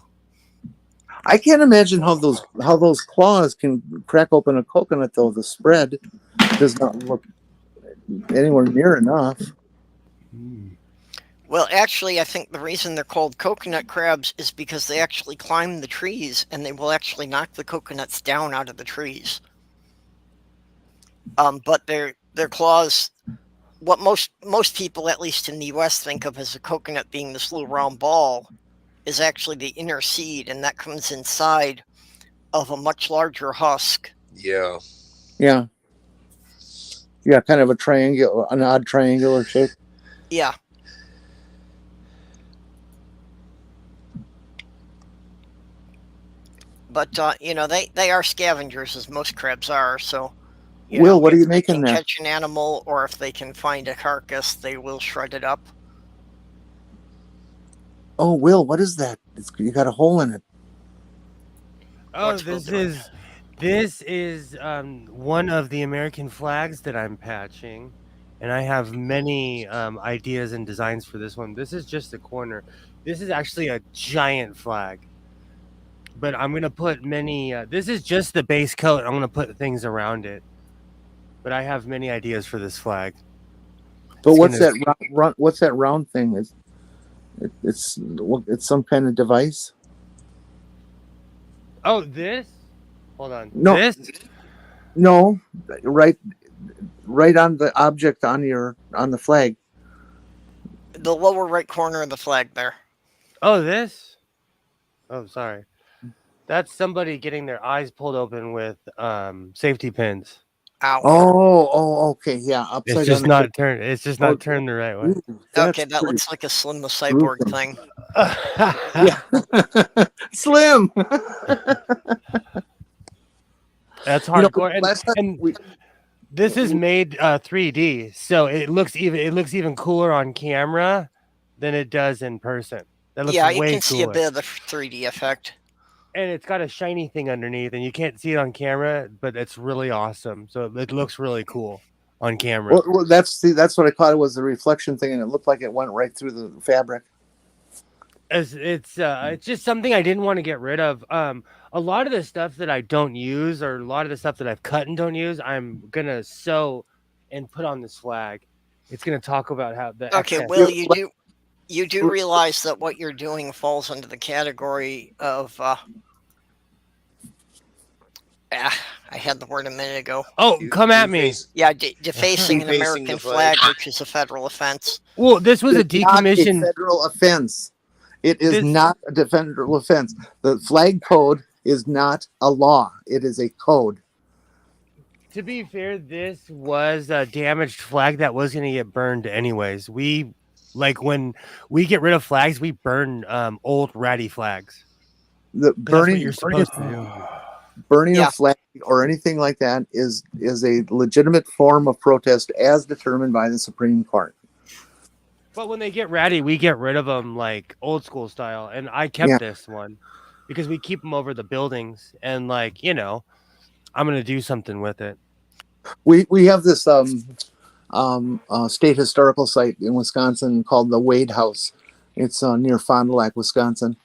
I can't imagine how those claws can crack open a coconut, though. The spread does not look anywhere near enough. Well, actually, I think the reason they're called coconut crabs is because they actually climb the trees, and they will actually knock the coconuts down out of the trees. But their claws what most people, at least in the U.S., think of as a coconut being this little round ball is actually the inner seed, and that comes inside of a much larger husk. Yeah. Yeah. Yeah, kind of an odd triangular shape. Yeah. But they are scavengers, as most crabs are. So, Will, what are you if they making can there? catch an animal, or if they can find a carcass, they will shred it up. Oh, Will, what is that? You got a hole in it. Oh, this is one of the American flags that I'm patching, and I have many ideas and designs for this one. This is just a corner. This is actually a giant flag, but I'm gonna put many. This is just the base coat. I'm gonna put things around it, but I have many ideas for this flag. But what's that round thing? It's some kind of device. Oh, this. Hold on. No, this. No, right on the object on the flag. The lower right corner of the flag there. Oh, this. Oh, sorry. That's somebody getting their eyes pulled open with safety pins. Ow. Oh, okay, yeah. It's just not turned. It's just not turned the right way. Okay, that looks like a Slim the Cyborg thing. Yeah. Slim. That's hardcore. This is made 3D, so it looks even cooler on camera than it does in person. That looks you way can see a cooler. bit of the 3D effect. And it's got a shiny thing underneath, and you can't see it on camera, but it's really awesome. So it looks really cool on camera. Well, that's what I caught. It was the reflection thing, and it looked like it went right through the fabric. It's just something I didn't want to get rid of. A lot of the stuff that I don't use, or a lot of the stuff that I've cut and don't use, I'm gonna sew and put on this flag. It's gonna talk about how the Will, you do realize that what you're doing falls under the category of I had the word a minute ago. Oh, come at me. Yeah, defacing an American flag, which is a federal offense. Well, this was a decommissioned federal offense. It is not a federal offense. The flag code is not a law. It is a code. To be fair, this was a damaged flag that was going to get burned anyways. When we get rid of flags, we burn old ratty flags. The burning you're supposed to do. Burning a flag or anything like that is a legitimate form of protest as determined by the Supreme Court. But when they get ratty, we get rid of them like old school style. And I kept this one because we keep them over the buildings. And I'm going to do something with it. We have this state historical site in Wisconsin called the Wade House. It's near Fond du Lac, Wisconsin.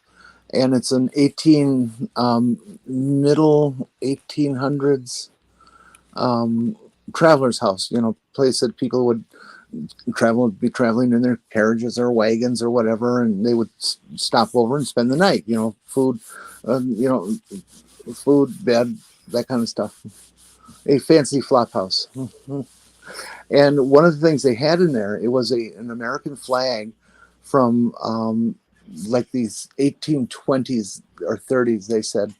And it's an middle 1800s traveler's house, place that people would be traveling in their carriages or wagons or whatever, and they would stop over and spend the night, food, bed, that kind of stuff. A fancy flop house. And one of the things they had in there, it was an American flag from like these 1820s or 30s, they said.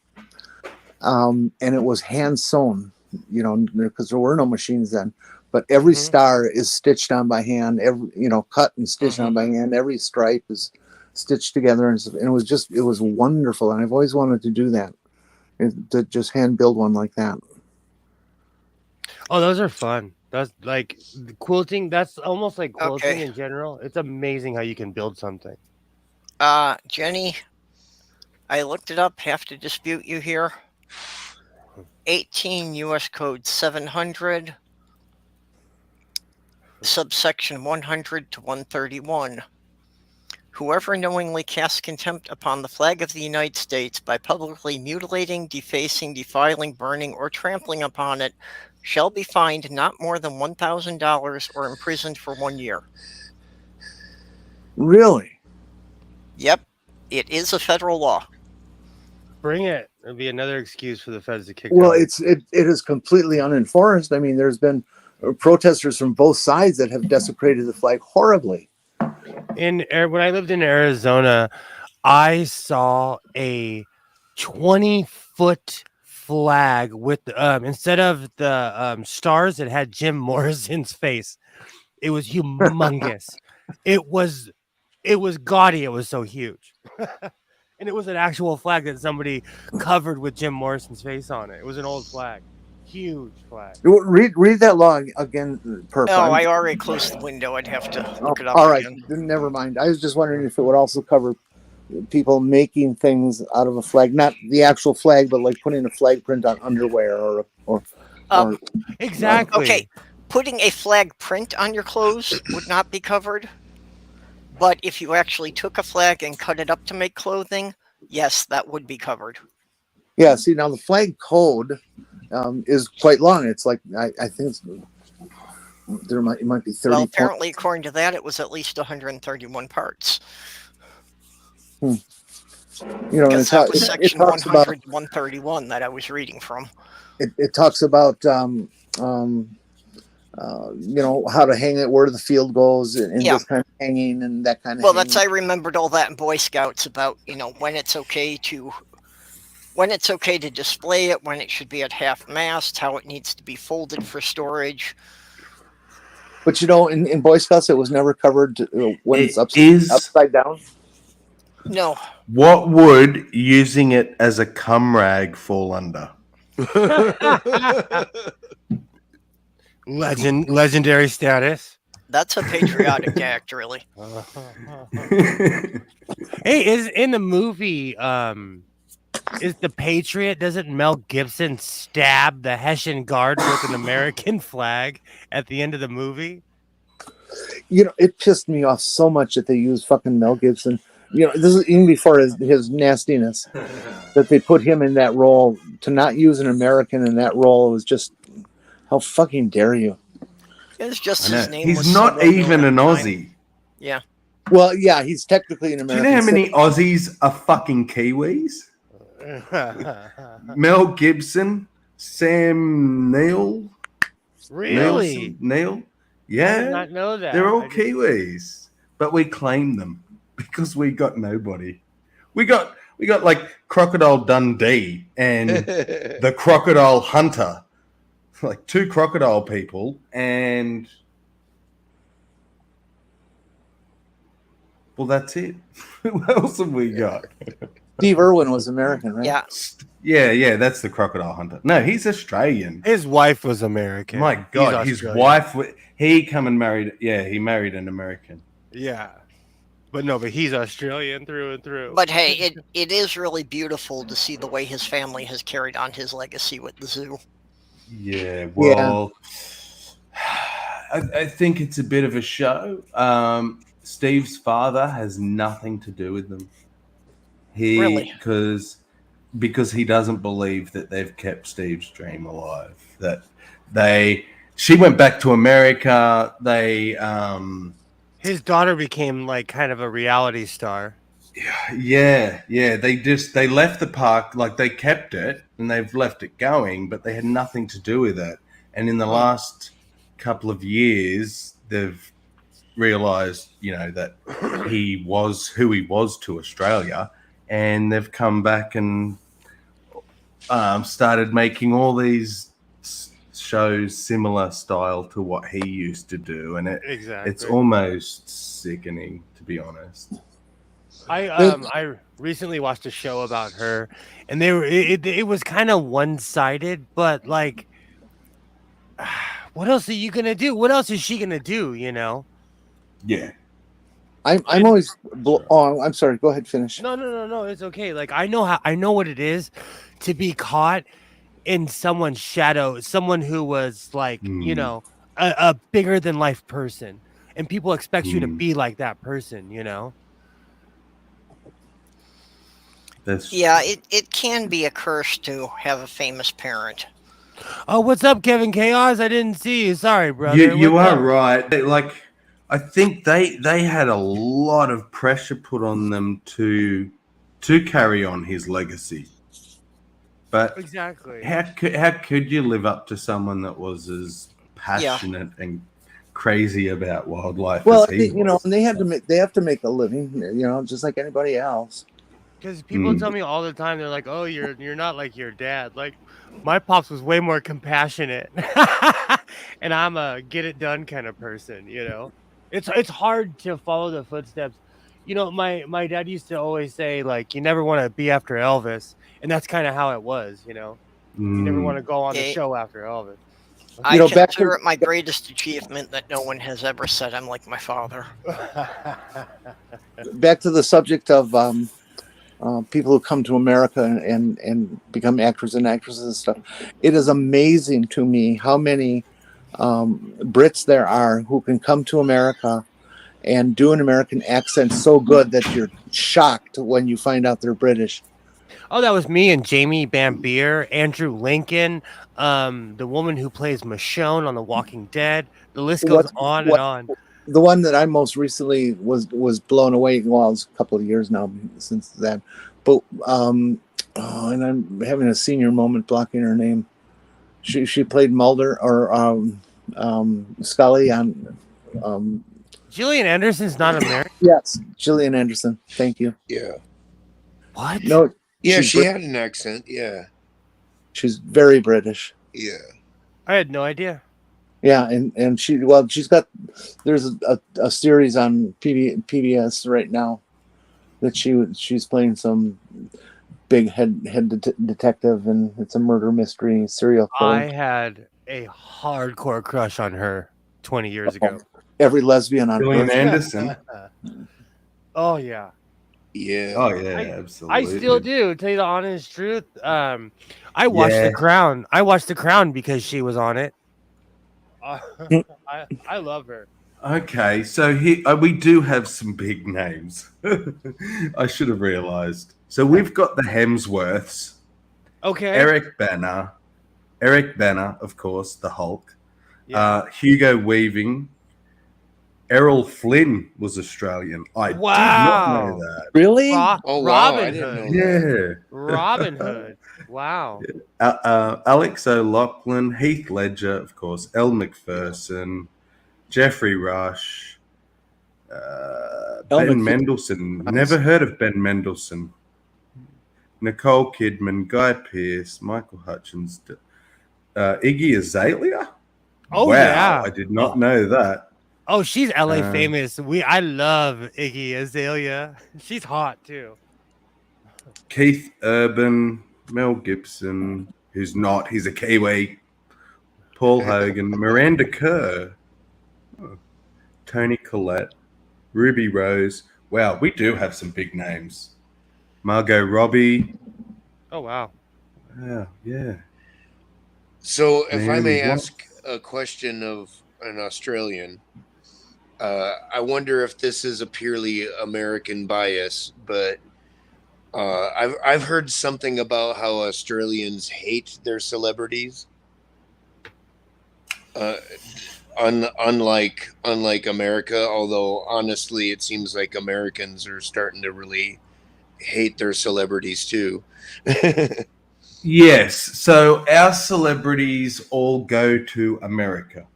And it was hand sewn, because there were no machines then. But every star is stitched on by hand, cut and stitched on by hand. Every stripe is stitched together. And it was wonderful. And I've always wanted to do that, to just hand build one like that. Oh, those are fun. That's like quilting. That's almost like quilting in general. It's amazing how you can build something. Jenny, I looked it up. Have to dispute you here. 18 U.S. Code 700, subsection 100 to 131. Whoever knowingly casts contempt upon the flag of the United States by publicly mutilating, defacing, defiling, burning, or trampling upon it shall be fined not more than $1,000 or imprisoned for 1 year. Really? Yep, it is a federal law. Bring it. It'll be another excuse for the feds to kick. Well, it is completely unenforced. I mean, there's been protesters from both sides that have desecrated the flag horribly. When I lived in Arizona, I saw a 20-foot flag with instead of the stars, it had Jim Morrison's face. It was humongous. It was gaudy. It was so huge. And it was an actual flag that somebody covered with Jim Morrison's face on it. It was an old flag. Huge flag. Read that law again, Perp. No, I already closed the window. I'd have to look it up all right, again. then never mind. I was just wondering if it would also cover people making things out of a flag, not the actual flag, but like putting a flag print on underwear or exactly. Okay, putting a flag print on your clothes would not be covered. But if you actually took a flag and cut it up to make clothing, yes, that would be covered. Yeah, see, now the flag code is quite long. It's like, I think it might be 30. Well, apparently, according to that, it was at least 131 parts. You know, Because that was it section talks 100 about, 131 that I was reading from. it talks about, you know, how to hang it, where the field goes, and just kind of hanging and that kind of Well, hanging. I remembered all that in Boy Scouts about, you know, when it's okay to display it, when it should be at half mast, how it needs to be folded for storage. But you know, in Boy Scouts, it was never covered when it's upside down. No. What would using it as a cum rag fall under? Legendary status. That's a patriotic act, really. Hey, is in the movie, is the Patriot, doesn't Mel Gibson stab the Hessian guard with an American flag at the end of the movie? You know, it pissed me off so much that they used fucking Mel Gibson. You know, this is even before his nastiness, that they put him in that role. To not use an American in that role was just, how fucking dare you? It's just his name. He's was not so even an well-known. Aussie. Yeah. Well, yeah, he's technically an Do American. you know how many Aussies are fucking Kiwis? Mel Gibson, Sam Neill. Really? Neil? I Yeah. did not know that. They're all Kiwis. But we claim them because we got nobody. We got like Crocodile Dundee and the Crocodile Hunter. Like two crocodile people, and well, that's it. What else have we got? Steve Irwin was American, right? Yeah. That's the Crocodile Hunter. No, he's Australian. His wife was American. My God, his wife. He come and married. Yeah, he married an American. Yeah, but he's Australian through and through. But hey, it is really beautiful to see the way his family has carried on his legacy with the zoo. Yeah, well, I think it's a bit of a show. Steve's father has nothing to do with them. Really? Because he doesn't believe that they've kept Steve's dream alive. She went back to America. His daughter became like kind of a reality star. Yeah. They left the park, like they kept it and they've left it going, but they had nothing to do with it. And in the last couple of years, they've realized, you know, that he was who he was to Australia, and they've come back and started making all these shows similar style to what he used to do, and it's almost sickening, to be honest. I recently watched a show about her, and it was kind of one-sided, but like, what else are you gonna do? What else is she gonna do? You know? Yeah. I'm always. Oh, I'm sorry. Go ahead. Finish. No. It's okay. Like I know what it is to be caught in someone's shadow, someone who was like, you know, a bigger than life person, and people expect you to be like that person. You know? It can be a curse to have a famous parent. Oh, what's up, Kevin Chaos? I didn't see you. Sorry, brother. You are right. Like, I think they had a lot of pressure put on them to carry on his legacy. But exactly, how could you live up to someone that was as passionate and crazy about wildlife Well, as he was. and they have to make a living, just like anybody else. Because people tell me all the time, they're like, "Oh, you're not like your dad." Like, my pops was way more compassionate, and I'm a get it done kind of person. It's hard to follow the footsteps. My dad used to always say, like, you never want to be after Elvis, and that's kind of how it was. You never want to go on the show after Elvis. I consider it my greatest achievement that no one has ever said I'm like my father. Back to the subject of people who come to America and become actors and actresses and stuff. It is amazing to me how many Brits there are who can come to America and do an American accent so good that you're shocked when you find out they're British. Oh, that was me and Jamie Bambier, Andrew Lincoln, the woman who plays Michonne on The Walking Dead. The list goes on and on. The one that I most recently was blown away. Well, it's a couple of years now since that. But and I'm having a senior moment blocking her name. She played Mulder or Scully on. Gillian Anderson's not American. Yes, Gillian Anderson. Thank you. Yeah. What? No. Yeah, she had an accent. Yeah. She's very British. Yeah. I had no idea. Yeah, and she's got. There's a series on PBS right now that she's playing some big head detective, and it's a murder mystery serial killer. I had a hardcore crush on her 20 years ago. Every lesbian on Gillian Earth. Anderson. Oh yeah. Yeah. Oh yeah, absolutely. I still do. Tell you the honest truth. I watched The Crown. I watched The Crown because she was on it. I love her. Okay, so here we do have some big names. I should have realized. So we've got the Hemsworths. Okay. Eric Banner, of course, the Hulk. Yeah. Hugo Weaving. Errol Flynn was Australian. I did not know that. Really? Robin Hood. Yeah. Robin Hood. Wow. Alex O'Loughlin, Heath Ledger, of course, Elle Macpherson, Jeffrey Rush, Ben Mendelsohn. Never heard of Ben Mendelsohn. Nicole Kidman, Guy Pearce, Michael Hutchins, Iggy Azalea. Oh, wow, yeah. I did not know that. Oh, she's LA famous. I love Iggy Azalea. She's hot too. Keith Urban, Mel Gibson, who's not, he's a Kiwi. Paul Hogan, Miranda Kerr, Toni Collette, Ruby Rose. Wow, we do have some big names. Margot Robbie. Oh wow. Yeah. So if I may ask a question of an Australian, I wonder if this is a purely American bias, but I've heard something about how Australians hate their celebrities. Unlike America, although honestly, it seems like Americans are starting to really hate their celebrities too. Yes. So our celebrities all go to America,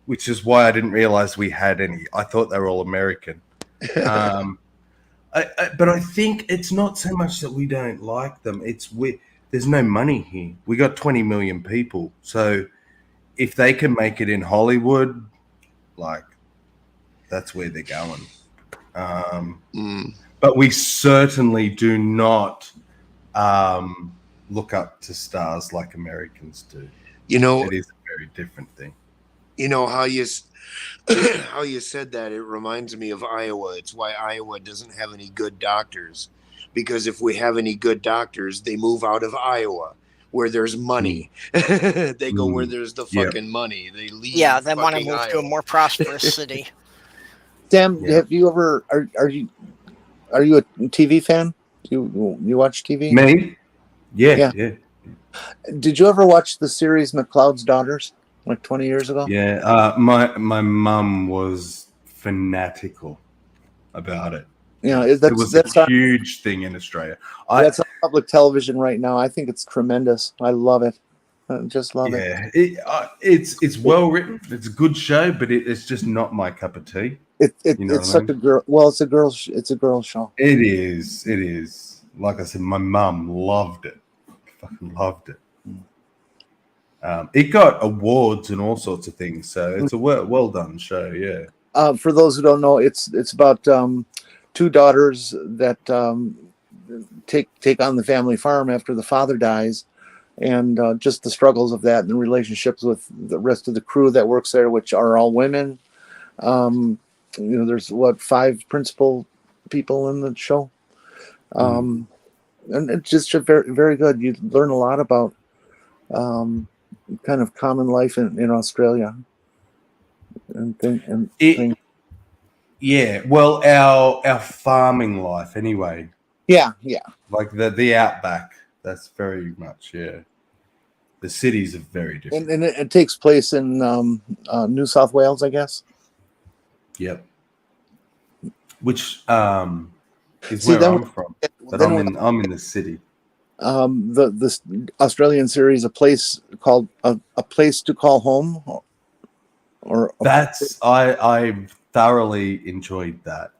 which is why I didn't realize we had any. I thought they were all American. But I think it's not so much that we don't like them. There's no money here. We got 20 million people. So if they can make it in Hollywood, like, that's where they're going. But we certainly do not look up to stars like Americans do. It is a very different thing. You know how you said that, it reminds me of Iowa. It's why Iowa doesn't have any good doctors, because if we have any good doctors, they move out of Iowa where there's money. They go where there's the fucking money. They leave. Yeah, they want to move to a more prosperous city. Sam, have you ever? Are you a TV fan? Do you watch TV? Me? Yeah. Did you ever watch the series McCloud's Daughters, like 20 years ago? Yeah, my mum was fanatical about it. That's a huge thing in Australia. That's on public television right now. I think it's tremendous. I love it. Just love it. Yeah, it's well written. It's a good show, but it's just not my cup of tea. It's such a girl. Well, it's a girl show. It is. It is. Like I said, my mum loved it. Fucking loved it. It got awards and all sorts of things, so it's a well done show. Yeah. For those who don't know, it's about two daughters that take on the family farm after the father dies, and just the struggles of that and the relationships with the rest of the crew that works there, which are all women. There's 5 principal people in the show, and it's just very, very good. You learn a lot about kind of common life in Australia and things. Yeah, well, our farming life anyway. Yeah. Like the outback. That's very much The cities are very different. And it takes place in New South Wales, I guess. Yep. Which is where I'm from. But I'm in the city. The Australian series, a place called a place to call home, I thoroughly enjoyed that.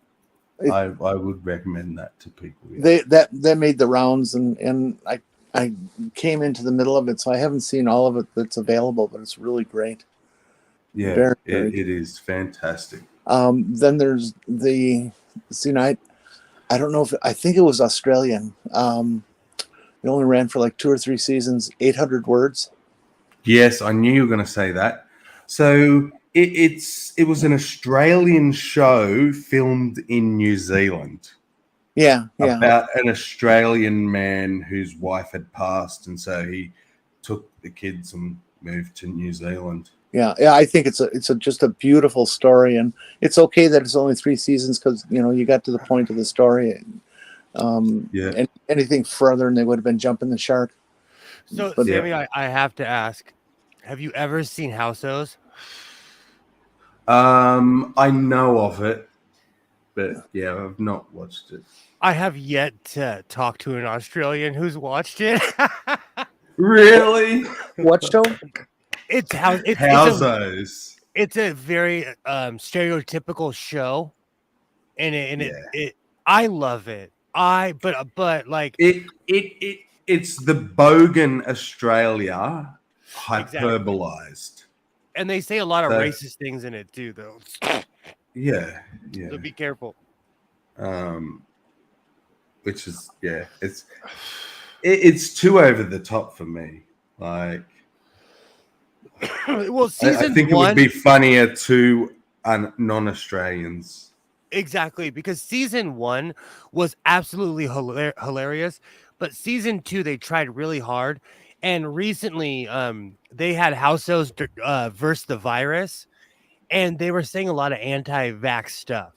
I would recommend that to people. Yeah. They made the rounds, and I came into the middle of it, so I haven't seen all of it that's available, but it's really great. Yeah, very, very it is fantastic. Then there's I don't know I think it was Australian. It only ran for like 2 or 3 seasons, 800 words. Yes, I knew you were going to say that. So it was an Australian show filmed in New Zealand. Yeah. About an Australian man whose wife had passed, and so he took the kids and moved to New Zealand. Yeah. I think it's just a beautiful story, and it's okay that it's only 3 seasons because you got to the point of the story. And anything further, and they would have been jumping the shark. So, Sammy, I have to ask: have you ever seen Houseos? I know of it, but I've not watched it. I have yet to talk to an Australian who's watched it. Really? What show? It's Houseos. It's a very stereotypical show, and I love it. But like it's the bogan Australia hyperbolized. Exactly. And they say a lot of racist things in it too, though. Yeah. So be careful. Which is it's too over the top for me. Like, well, I think it would be funnier to non-Australians. Exactly, because season 1 was absolutely hilarious, but season 2 they tried really hard, and recently they had Houseos versus the virus, and they were saying a lot of anti-vax stuff,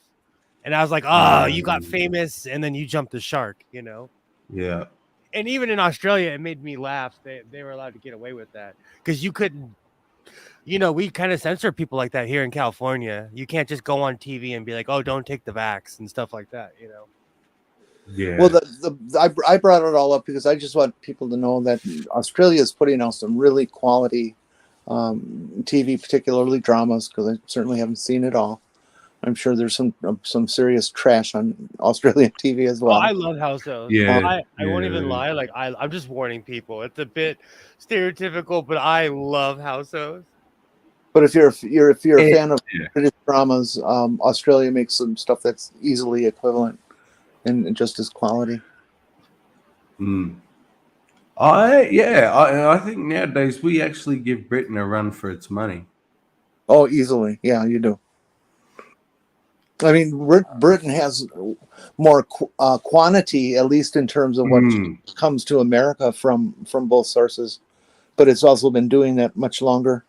and I was like, you got famous, and then you jumped the shark, Yeah. And even in Australia, it made me laugh. They were allowed to get away with that because you couldn't. We kind of censor people like that here in California. You can't just go on TV and be like, "Oh, don't take the vax" and stuff like that. Yeah. Well, I brought it all up because I just want people to know that Australia is putting out some really quality TV, particularly dramas, because I certainly haven't seen it all. I'm sure there's some serious trash on Australian TV as well. I love Houseos. Yeah, I won't even lie. Like I'm just warning people. It's a bit stereotypical, but I love Houseos. But if you're a fan of British dramas, Australia makes some stuff that's easily equivalent and just as quality. I think nowadays we actually give Britain a run for its money. Oh, easily. Yeah, you do. I mean, Britain has more quantity, at least in terms of what comes to America from both sources, but it's also been doing that much longer.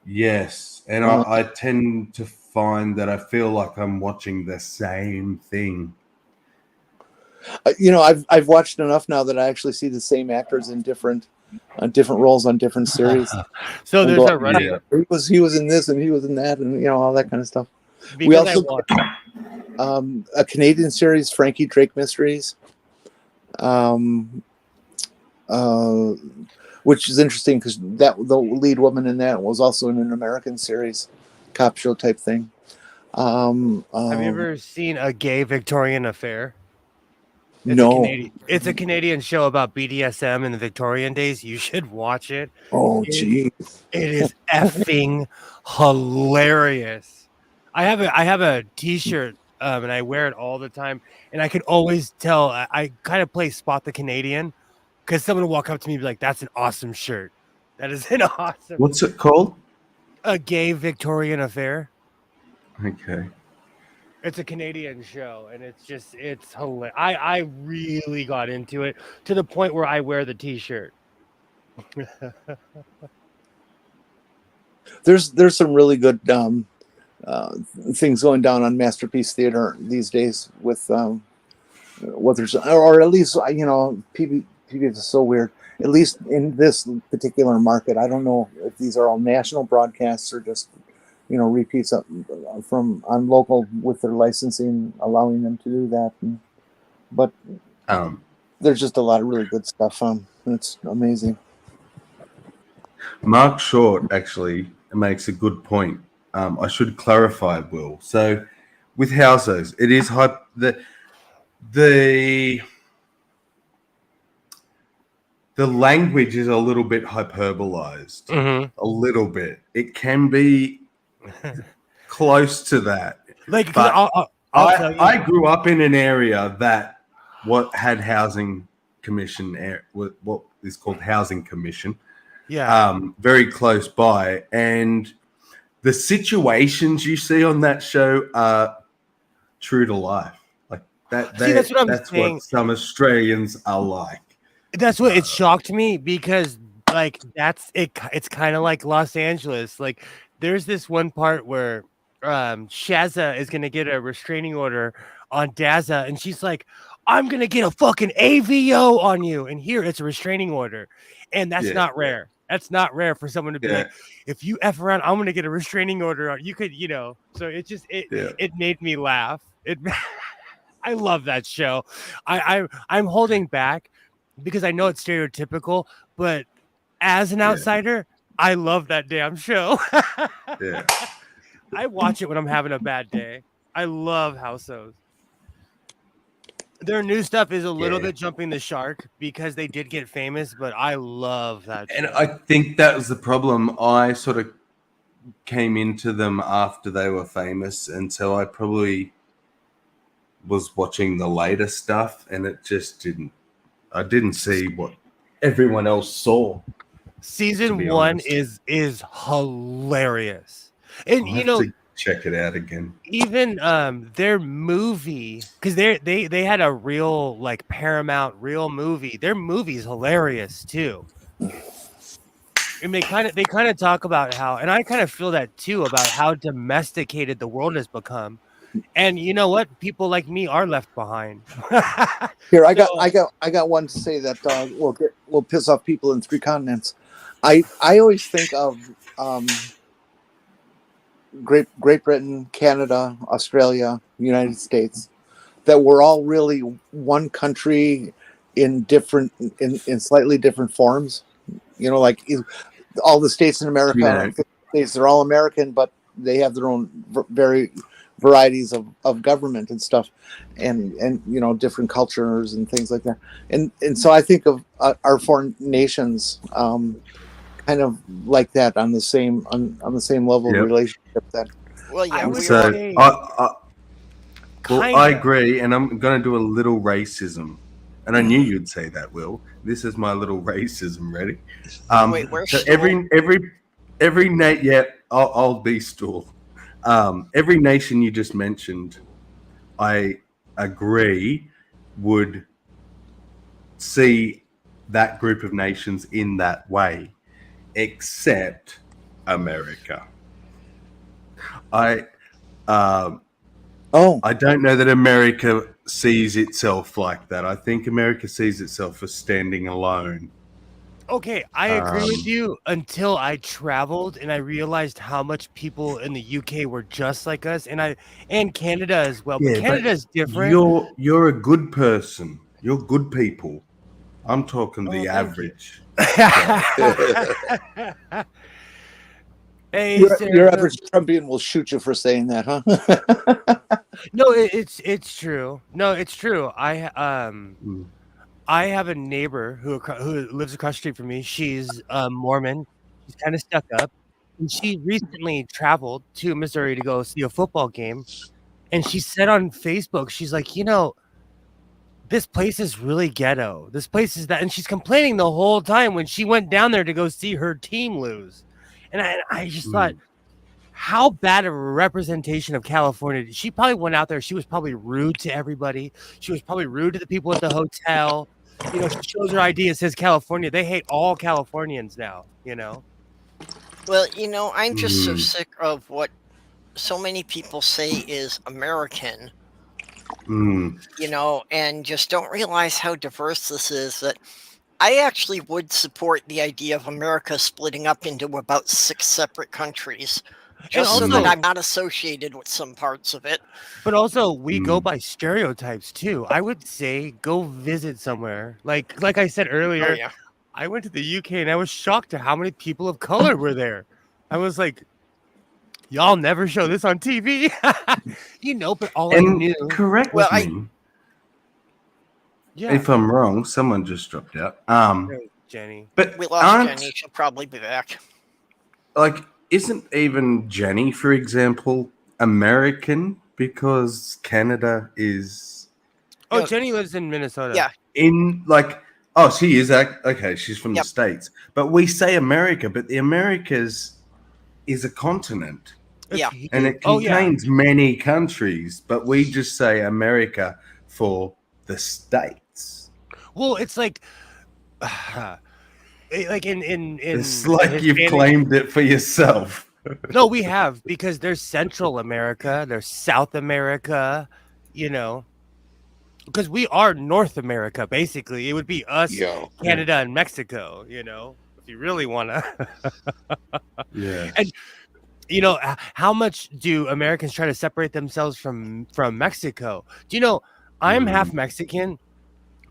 Yes, and I tend to find that I feel like I'm watching the same thing. I've watched enough now that I actually see the same actors in different roles on different series. So there's a running. He was in this and he was in that, and all that kind of stuff. Because we also a Canadian series, Frankie Drake Mysteries. which is interesting because that the lead woman in that was also in an American series, cop show type thing. Have you ever seen A Gay Victorian Affair? No. It's a Canadian show about BDSM in the Victorian days. You should watch it. Oh, geez. It is effing hilarious. I have a T-shirt and I wear it all the time, and I could always tell. I kind of play Spot the Canadian because someone will walk up to me and be like, "That's an awesome shirt. That is an awesome." What's it called? A Gay Victorian Affair. Okay. It's a Canadian show, and it's hilarious. I really got into it to the point where I wear the T-shirt. There's some really good things going down on Masterpiece Theater these days with what there's, or at least PB is so weird. At least in this particular market, I don't know if these are all national broadcasts or just repeats from on local with their licensing, allowing them to do that. But there's just a lot of really good stuff on. It's amazing. Mark Short actually makes a good point. I should clarify, Will. So with houses, it is the language is a little bit hyperbolized. Mm-hmm. A little bit. It can be close to that. Like, but I'll tell you. I grew up in an area that had housing commission, what is called housing commission. Yeah. Very close by, and the situations you see on that show are true to life. Like that. See, that's what I'm saying. What some Australians are like. That's what it shocked me because, like, that's it. It's kind of like Los Angeles. Like, there's this one part where Shazza is gonna get a restraining order on Dazza, and she's like, "I'm gonna get a fucking AVO on you," and here it's a restraining order, and that's not rare. That's not rare for someone to be like, "If you F around, I'm gonna get a restraining order on you." Could So it made me laugh. I love that show. I'm holding back because I know it's stereotypical, but as an outsider, I love that damn show. I watch it when I'm having a bad day. I love house shows. Their new stuff is a little bit jumping the shark because they did get famous, but I love that show. And I think that was the problem. I sort of came into them after they were famous, and so I probably was watching the later stuff, and it just I didn't see what everyone else saw. Season 1 is hilarious. And to check it out again. Even their movie, because they had a real like Paramount real movie. Their movie's hilarious too. And they kind of talk about how, and I kind of feel that too, about how domesticated the world has become. And you know what? People like me are left behind. Here, I got one to say that will piss off people in 3 continents. I always think of Great Britain, Canada, Australia, United States, that we're all really one country in slightly different forms. Like all the states in America, they're all American, but they have their own varieties of government and stuff, and different cultures and things like that. And so I think of our foreign nations kind of like that on the same level of relationship. That I would say. I agree, and I'm going to do a little racism. And I knew you'd say that, Will. This is my little racism. Ready? Wait, where's so Stool? every Nate. Yeah, I'll be Stool. Every nation you just mentioned, I agree, would see that group of nations in that way, except America. I don't know that America sees itself like that. I think America sees itself as standing alone. Okay, I agree with you until I traveled and I realized how much people in the UK were just like us, and Canada as well. But Canada is different. You're a good person. You're good people. I'm talking the average. Hey, your average Trumpian will shoot you for saying that, huh? No, it's true. No, it's true. I have a neighbor who lives across the street from me. She's Mormon. She's kind of stuck up, and she recently traveled to Missouri to go see a football game. And she said on Facebook, she's like, this place is really ghetto. This place is that, and she's complaining the whole time when she went down there to go see her team lose. And I just thought, how bad of a representation of California. She probably went out there. She was probably rude to everybody. She was probably rude to the people at the hotel. She shows her ID. It says California. They hate all Californians now, Well, I'm just so sick of what so many people say is American, and just don't realize how diverse this is, that I actually would support the idea of America splitting up into about 6 separate countries, just so that I'm not associated with some parts of it. But also, we go by stereotypes too. I would say go visit somewhere. Like I said earlier, I went to the UK and I was shocked at how many people of color were there. I was like, y'all never show this on TV, but all I knew. Correct me. Yeah. If I'm wrong, someone just dropped out. Jenny. But we lost Jenny. She'll probably be back. Like, isn't even Jenny, for example, American because Canada is? Oh, Jenny lives in Minnesota. Yeah. She is. Okay, she's from the States. But we say America, but the Americas is a continent. Yeah. And it contains many countries, but we just say America for the States. Well, it's like in it's like you've claimed it for yourself. No, we have, because there's Central America, there's South America, because we are North America, basically. It would be us, Canada, and Mexico, if you really want to. Yeah. And how much do Americans try to separate themselves from Mexico? Do you know, I'm half Mexican.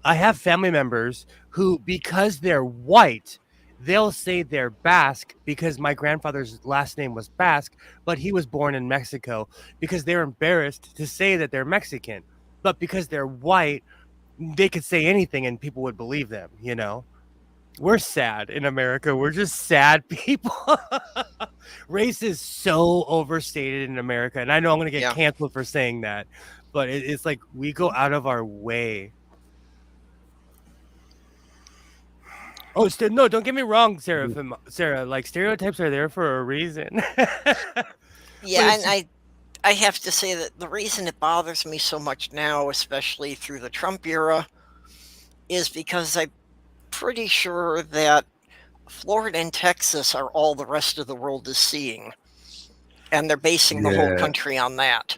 I have family members who, because they're white, they'll say they're Basque because my grandfather's last name was Basque, but he was born in Mexico, because they're embarrassed to say that they're Mexican. But because they're white, they could say anything and people would believe them, We're sad in America. We're just sad people. Race is so overstated in America. And I know I'm going to get canceled for saying that, but it's like we go out of our way. Oh, no, don't get me wrong, Sarah. Like, stereotypes are there for a reason. Yeah, and I have to say that the reason it bothers me so much now, especially through the Trump era, is because I'm pretty sure that Florida and Texas are all the rest of the world is seeing. And they're basing the whole country on that.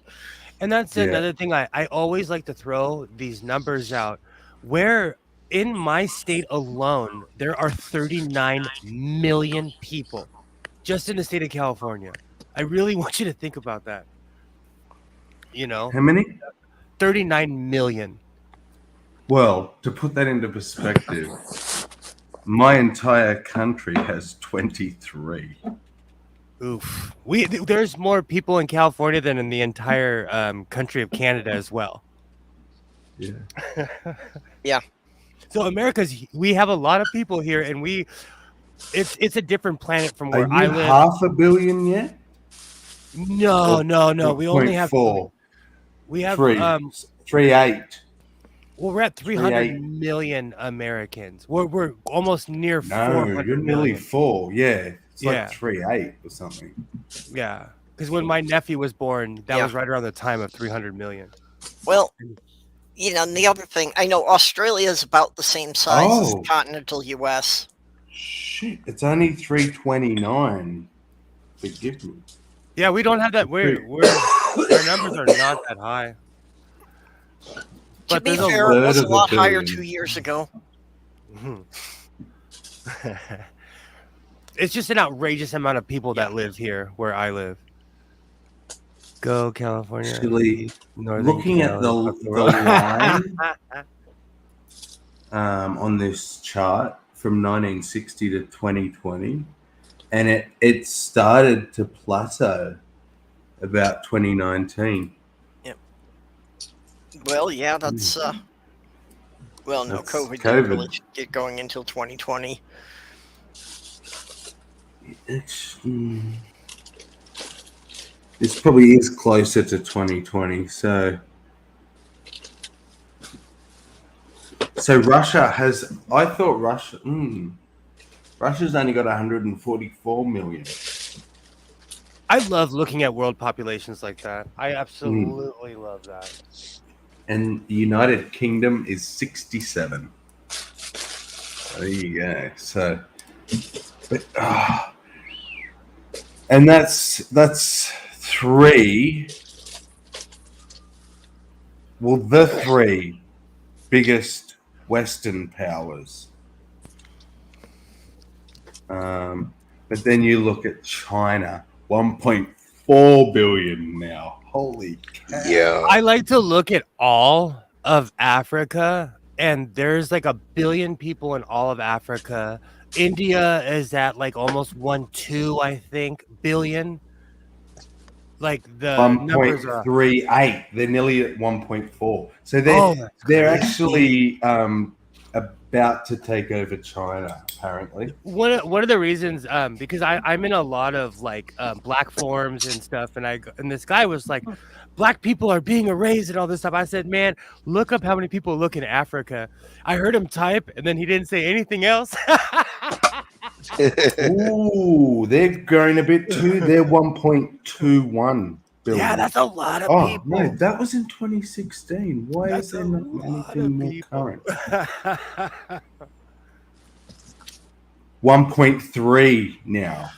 And that's another thing. I always like to throw these numbers out, where in my state alone, there are 39 million people just in the state of California. I really want you to think about that. How many? 39 million. Well, to put that into perspective, my entire country has 23. Oof. There's more people in California than in the entire country of Canada as well. Yeah. Yeah. So we have a lot of people here, and it's a different planet from where I live. 500 million yet? No. We only have 4. We have 3.8. Well, we're at 300 million Americans. We're almost near 400 No, you're nearly 4. Yeah. It's like 3.8 or something. Yeah. Because when my nephew was born, that was right around the time of 300 million. Well, and the other thing, I know Australia is about the same size as the continental US. Shit, it's only 329. Forgive me. Yeah, we don't have that. Our numbers are not that high. To be fair, it was a lot higher 2 years ago. It's just an outrageous amount of people that live here where I live. Go California. Actually, looking at the line, on this chart from 1960 to 2020, and it started to plateau about 2019. Yep. Well, yeah, that's well, no, That's COVID didn't really get going until 2020. This probably is closer to 2020. So Russia has. I thought Russia's only got 144 million. I love looking at world populations like that. I absolutely love that. And the United Kingdom is 67. There you go. So, and that's three. Well, the three biggest Western powers. But then you look at China, 1.4 billion now. Holy cow. Yeah. I like to look at all of Africa, and there's like 1 billion people in all of Africa. India is at like almost 1.2, I think, billion. Like the numbers are 1.38. They're nearly at 1.4. So they're actually about to take over China, apparently. One of the reasons, because I'm in a lot of like black forums and stuff, and this guy was like, black people are being erased and all this stuff. I said, man, look up how many people look in Africa. I heard him type, and then he didn't say anything else. Ooh, they've grown a bit too. They're 1.21 billion. Yeah, that's a lot of people. No, that was in 2016. Why is there not anything more current? 1.3 now.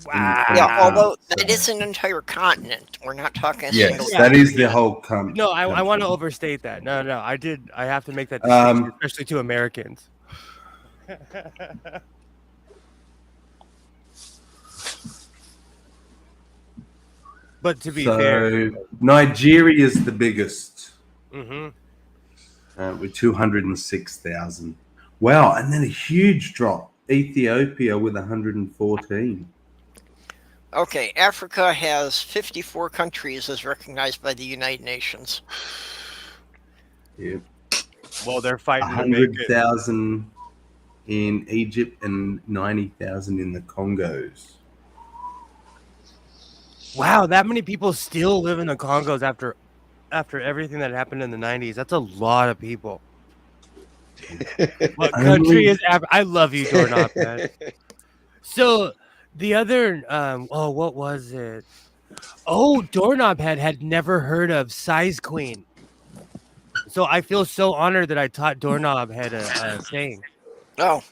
Wow. Yeah, although that is an entire continent. We're not talking. Yes, that is the whole continent. No, I want to overstate that. No, I have to make that distinction, especially to Americans. But to be fair, Nigeria is the biggest, mm-hmm. With 206,000. Wow, and then a huge drop. Ethiopia with 114. Okay, Africa has 54 countries as recognized by the United Nations. Yeah. Well, they're fighting 100,000 in Egypt and 90,000 in the Congos. Wow, that many people still live in the Congos after everything that happened in the 90s. That's a lot of people. What country is I love you, Doorknob, man. So the other what was it? Oh, Doorknob had never heard of Size Queen. So I feel so honored that I taught Doorknob had a saying. Oh.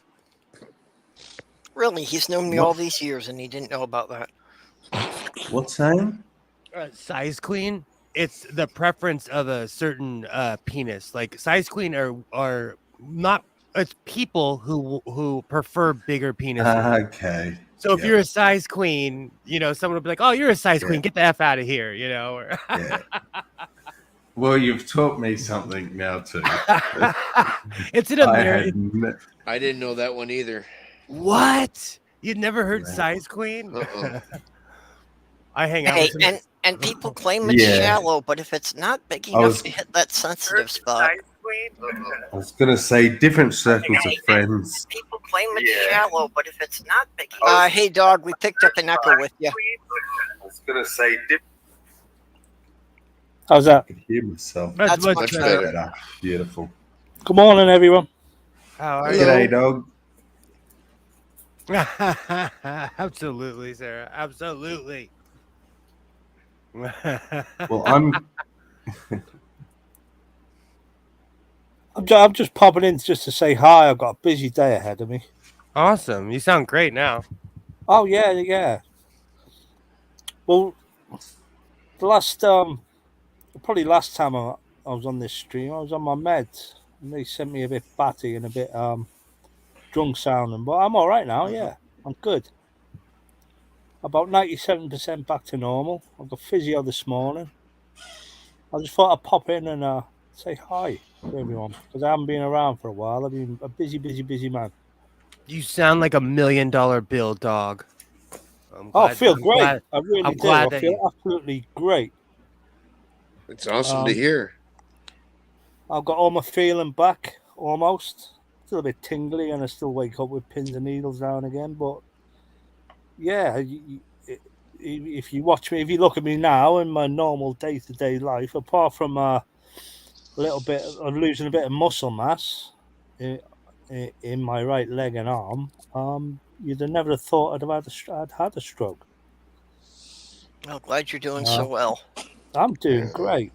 Really? He's known me all these years and he didn't know about that. What saying? Size Queen. It's the preference of a certain penis. Like Size Queen are not. It's people who prefer bigger penises. Okay. So if you're a size queen, someone will be like, "Oh, you're a size queen. Get the F out of here," Or... Yeah. Well, you've taught me something now too. It's an American. I didn't know that one either. What? You'd never heard size queen? I hang out with and people claim it's shallow, but if it's not big enough to hit that sensitive spot. I was going to say different circles of friends. People claim it's shallow, but if it's not big enough. Hey, dog, we picked up an echo with you. I was going to say How's that? I can hear myself. That's much better. Beautiful. Good morning, everyone. How are you? G'day, dog. Absolutely, Sarah. Absolutely. Well, I'm just popping in just to say hi. I've got a busy day ahead of me. Awesome. You sound great now. Oh, yeah. Well, the last time I was on this stream, I was on my meds. And they sent me a bit batty and a bit drunk sounding. But I'm all right now, yeah. I'm good. About 97% back to normal. I've got physio this morning. I just thought I'd pop in and say hi. for everyone, because I haven't been around for a while. I've been a busy man. You sound like $1 million bill, dog. I feel great. I really I'm do. glad I feel absolutely great. It's awesome to hear. I've got all my feeling back, almost. Still a bit tingly, and I still wake up with pins and needles now and again. But yeah, if you watch me, if you look at me now in my normal day-to-day life, apart from a little bit of losing a bit of muscle mass in my right leg and arm, you'd have never thought I'd had a stroke. Well, glad you're doing so well. I'm doing great.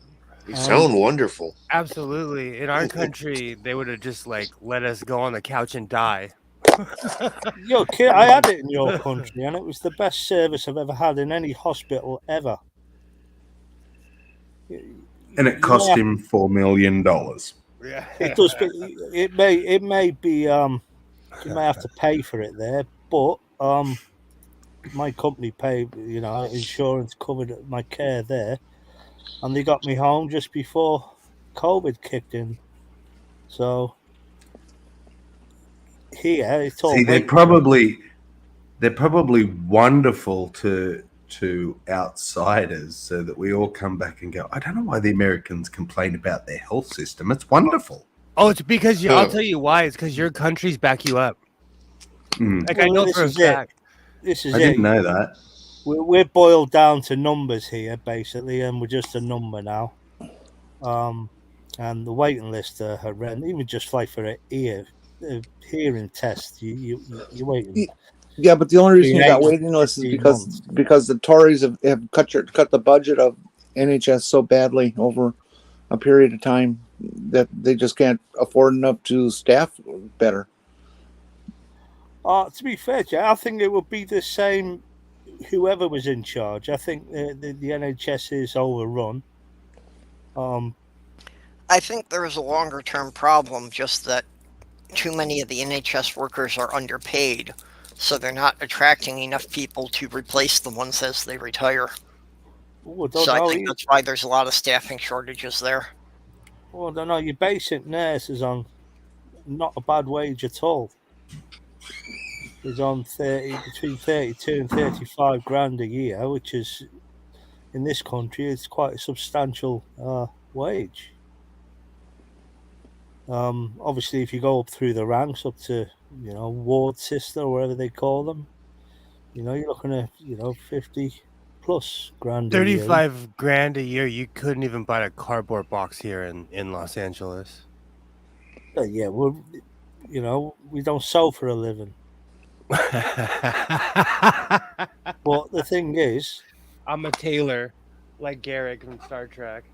You sound wonderful. Absolutely. In our country, they would have just like let us go on the couch and die. Yo, kid, I had it in your country, and it was the best service I've ever had in any hospital ever. And it cost him $4 million. Yeah, it does. It may be. You may have to pay for it there, but my company paid. You know, insurance covered my care there, and they got me home just before COVID kicked in. So here it's all. See, they're probably wonderful to outsiders, so that we all come back and go, I don't know why the Americans complain about their health system. It's wonderful. Oh, it's because I'll tell you why. It's because your countries back you up. Like, I know for a fact. This is I didn't know that. We're boiled down to numbers here, basically, and we're just a number now. And the waiting list are horrendous. Even just like for a hearing test, you're waiting. Yeah, but the only reason you got waiting lists is because the Tories have cut the budget of NHS so badly over a period of time that they just can't afford enough to staff better. To be fair, I think it would be the same whoever was in charge. I think the NHS is overrun. I think there is a longer term problem, just that too many of the NHS workers are underpaid, so they're not attracting enough people to replace the ones as they retire. So I think that's why there's a lot of staffing shortages there. Well, I don't know. Your basic nurse is on not a bad wage at all. He's on between 32 and 35 grand a year, which is in this country it's quite a substantial wage. Obviously, if you go up through the ranks up to ward sister or whatever they call them, you're looking at 50 plus grand. 35 grand a year. You couldn't even buy a cardboard box here in Los Angeles. Yeah, well, we don't sew for a living. But the thing is, I'm a tailor, like Garrick from Star Trek.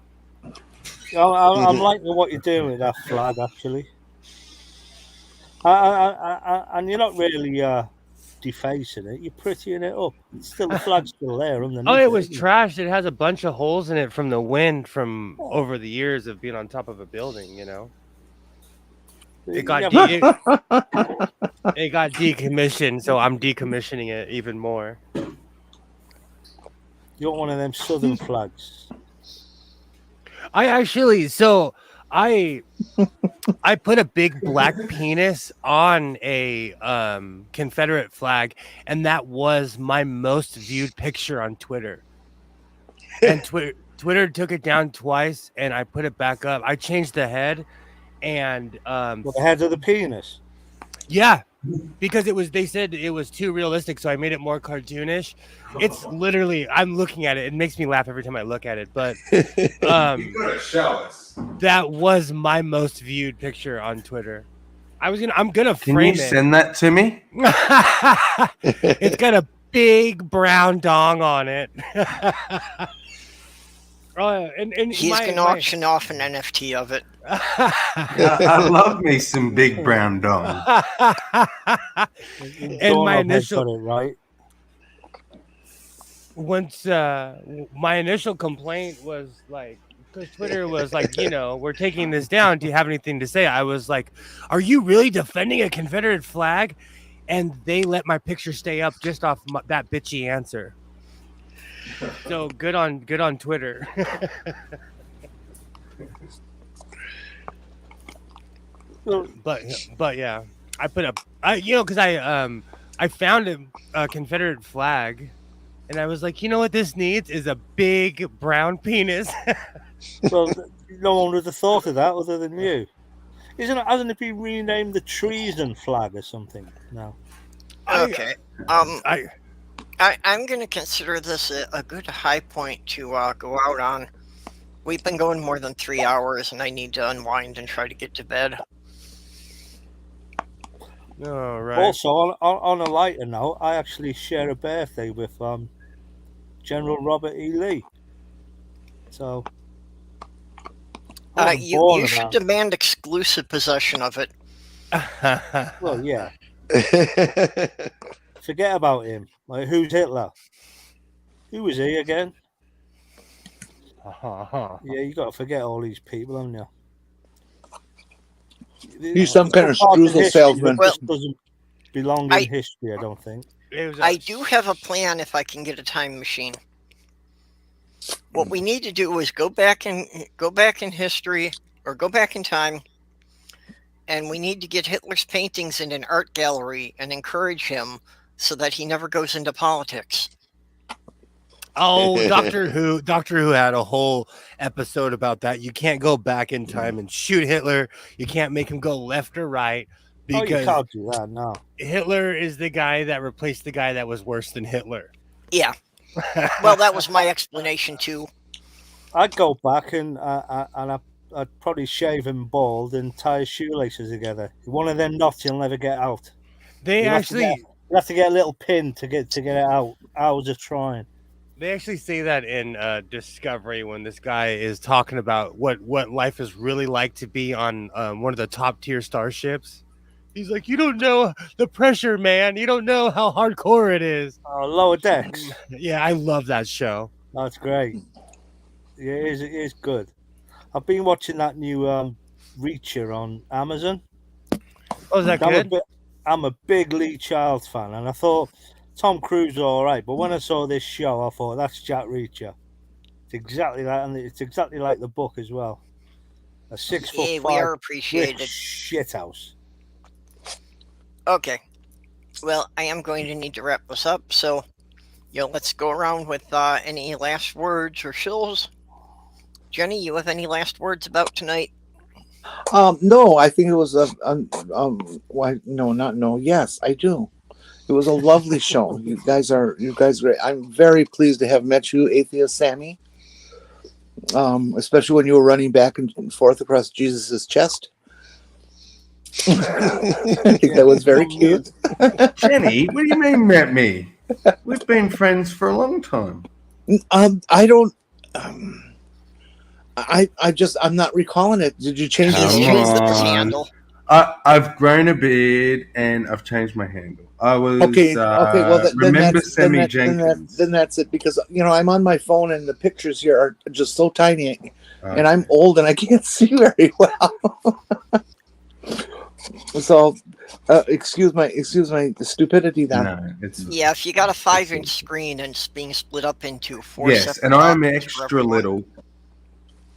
I'm liking what you're doing with that flag, actually. And you're not really defacing it. You're prettying it up. The flag's still there underneath. Oh, it was trashed. It has a bunch of holes in it from the wind from over the years of being on top of a building, It got it got decommissioned, so I'm decommissioning it even more. You want one of them southern flags? I put a big black penis on a Confederate flag, and that was my most viewed picture on Twitter. And Twitter took it down twice, and I put it back up. I changed the head. And the head of the penis. Yeah, because they said it was too realistic, so I made it more cartoonish. It's literally, I'm looking at it. It makes me laugh every time I look at it. But you gotta show us. That was my most viewed picture on Twitter. I'm gonna frame it. Can you send that to me? It's got a big brown dong on it. And he's going to auction off an NFT of it. I love me some big brown dong. And my initial right. Once my initial complaint was like, because Twitter was like, we're taking this down. Do you have anything to say? I was like, are you really defending a Confederate flag? And they let my picture stay up just off that bitchy answer. So good on Twitter. But yeah, I put up, because I found a Confederate flag, and I was like, you know what this needs is a big brown penis. Well, no one would have thought of that other than you. Hasn't it been renamed the treason flag or something? No. Okay. I'm going to consider this a good high point to go out on. We've been going more than 3 hours, and I need to unwind and try to get to bed. All right. Also, on a lighter note, I actually share a birthday with General Robert E. Lee. So, you should demand exclusive possession of it. Well, yeah. Forget about him. Like, who's Hitler? Who was he again? Yeah, you got to forget all these people, haven't you? He's some kind of streusel salesman. Well, doesn't belong in history, I don't think. I do have a plan if I can get a time machine. What we need to do is go back in history, or go back in time, and we need to get Hitler's paintings in an art gallery and encourage him so that he never goes into politics. Oh, Doctor Who had a whole episode about that. You can't go back in time and shoot Hitler. You can't make him go left or right because you can't do that. No, Hitler is the guy that replaced the guy that was worse than Hitler. Yeah. Well, that was my explanation too. I'd go back and I'd probably shave him bald and tie his shoelaces together. One of them knots you'll never get out. You have to get a little pin to get it out. Hours of trying. They actually say that in Discovery when this guy is talking about what life is really like to be on one of the top tier starships. He's like, you don't know the pressure, man. You don't know how hardcore it is. Lower Decks. Yeah, I love that show. That's great. Yeah, it is good. I've been watching that new Reacher on Amazon. Oh, is that good? I'm a big Lee Childs fan, and I thought Tom Cruise was all right, but when I saw this show, I thought that's Jack Reacher. It's exactly that, and it's exactly like the book as well. A 6'5" we are appreciated. Shithouse. Okay, well, I am going to need to wrap this up, so let's go around with any last words or shills. Jenny, you have any last words about tonight? No, I think it was yes, I do. It was a lovely show. You guys are great. I'm very pleased to have met you, Atheist Sammy. Especially when you were running back and forth across Jesus's chest. I think that was very cute. Jenny, what do you mean met me? We've been friends for a long time. I'm not recalling it. Did you change the handle? I've grown a beard and I've changed my handle. I was okay. Well, remember Sammy Jenkins. Then that's it, because I'm on my phone and the pictures here are just so tiny, and I'm old and I can't see very well. So, excuse my stupidity. Then. No, yeah. If you got a 5-inch screen and it's being split up into 4. Yes, and I'm extra little.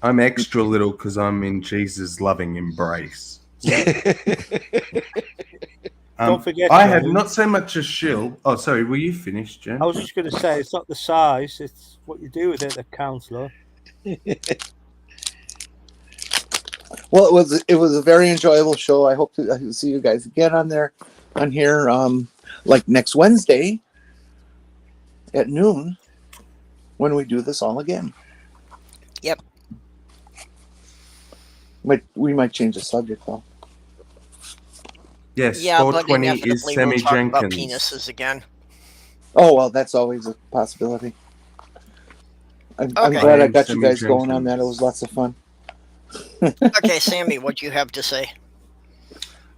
I'm extra little because I'm in Jesus' loving embrace. Don't forget. I have not so much a shill. Oh, sorry. Were you finished, Jen? I was just going to say it's not the size; it's what you do with it that counts, though. Well, it was a very enjoyable show. I hope to see you guys again on here, like next Wednesday at noon when we do this all again. Yep. We might change the subject though. Yes, yeah, 420 is Sammy we'll talk Jenkins. about penises again. Oh well, that's always a possibility. I'm glad I got you guys going on that. It was lots of fun. Okay, Sammy, what do you have to say?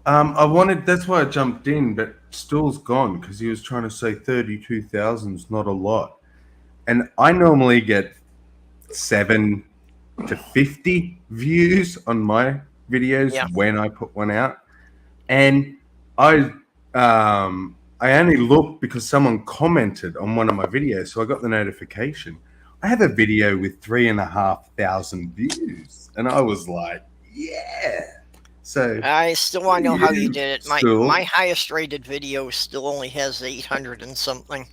That's why I jumped in, but Stuhl's gone because he was trying to say 32,000 is not a lot. And I normally get 7 to 50 views on my videos when I put one out. And I only looked because someone commented on one of my videos, so I got the notification. I have a video with 3,500 views, and I was like, yeah. So I still want to know how you did it. My Stool. highest rated video still only has 800 and something.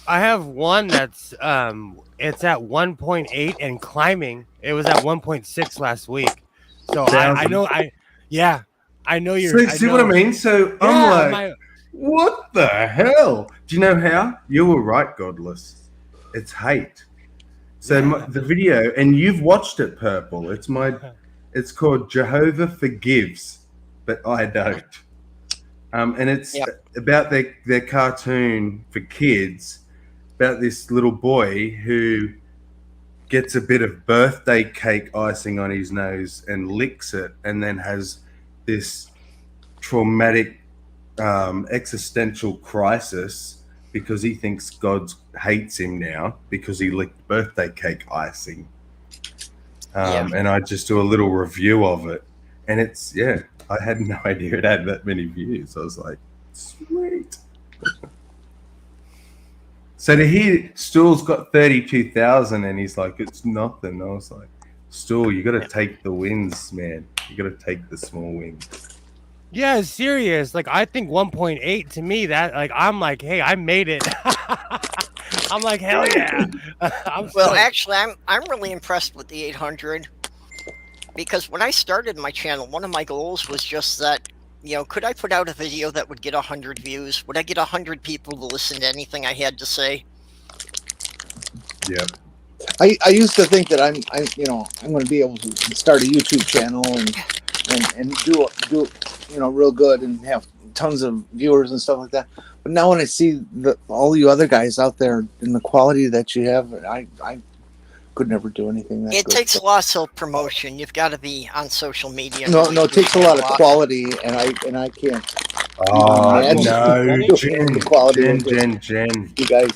I have one that's it's at 1.8 and climbing. It was at 1.6 last week. So I know I know you're. See what I mean? So I'm like, what the hell? Do you know how? You were right, Godless. It's hate. So the video, and you've watched it, Purple. It's called Jehovah Forgives, but I don't. And it's about their cartoon for kids about this little boy who gets a bit of birthday cake icing on his nose and licks it, and then has this traumatic existential crisis because he thinks God hates him now because he licked birthday cake icing. And I just do a little review of it, and it's I had no idea it had that many views. I was like, sweet. So to hear Stool's got 32,000 and he's like, it's nothing. I was like, Stool, you got to take the wins, man. You got to take the small wins. Yeah, serious. Like, I think 1.8 to me, that like I'm like, hey, I made it. I'm like, hell yeah. Actually, I'm really impressed with the 800 because when I started my channel, one of my goals was just that, could I put out a video that would get 100 views? Would I get 100 people to listen to anything I had to say? Yeah. I used to think that I'm going to be able to start a YouTube channel and do real good and have tons of viewers and stuff like that. But now when I see all you other guys out there and the quality that you have, I could never do anything that It good. takes lots of promotion. You've got to be on social media. No, it takes a lot of quality, and I can't. Oh no, Jen. You guys,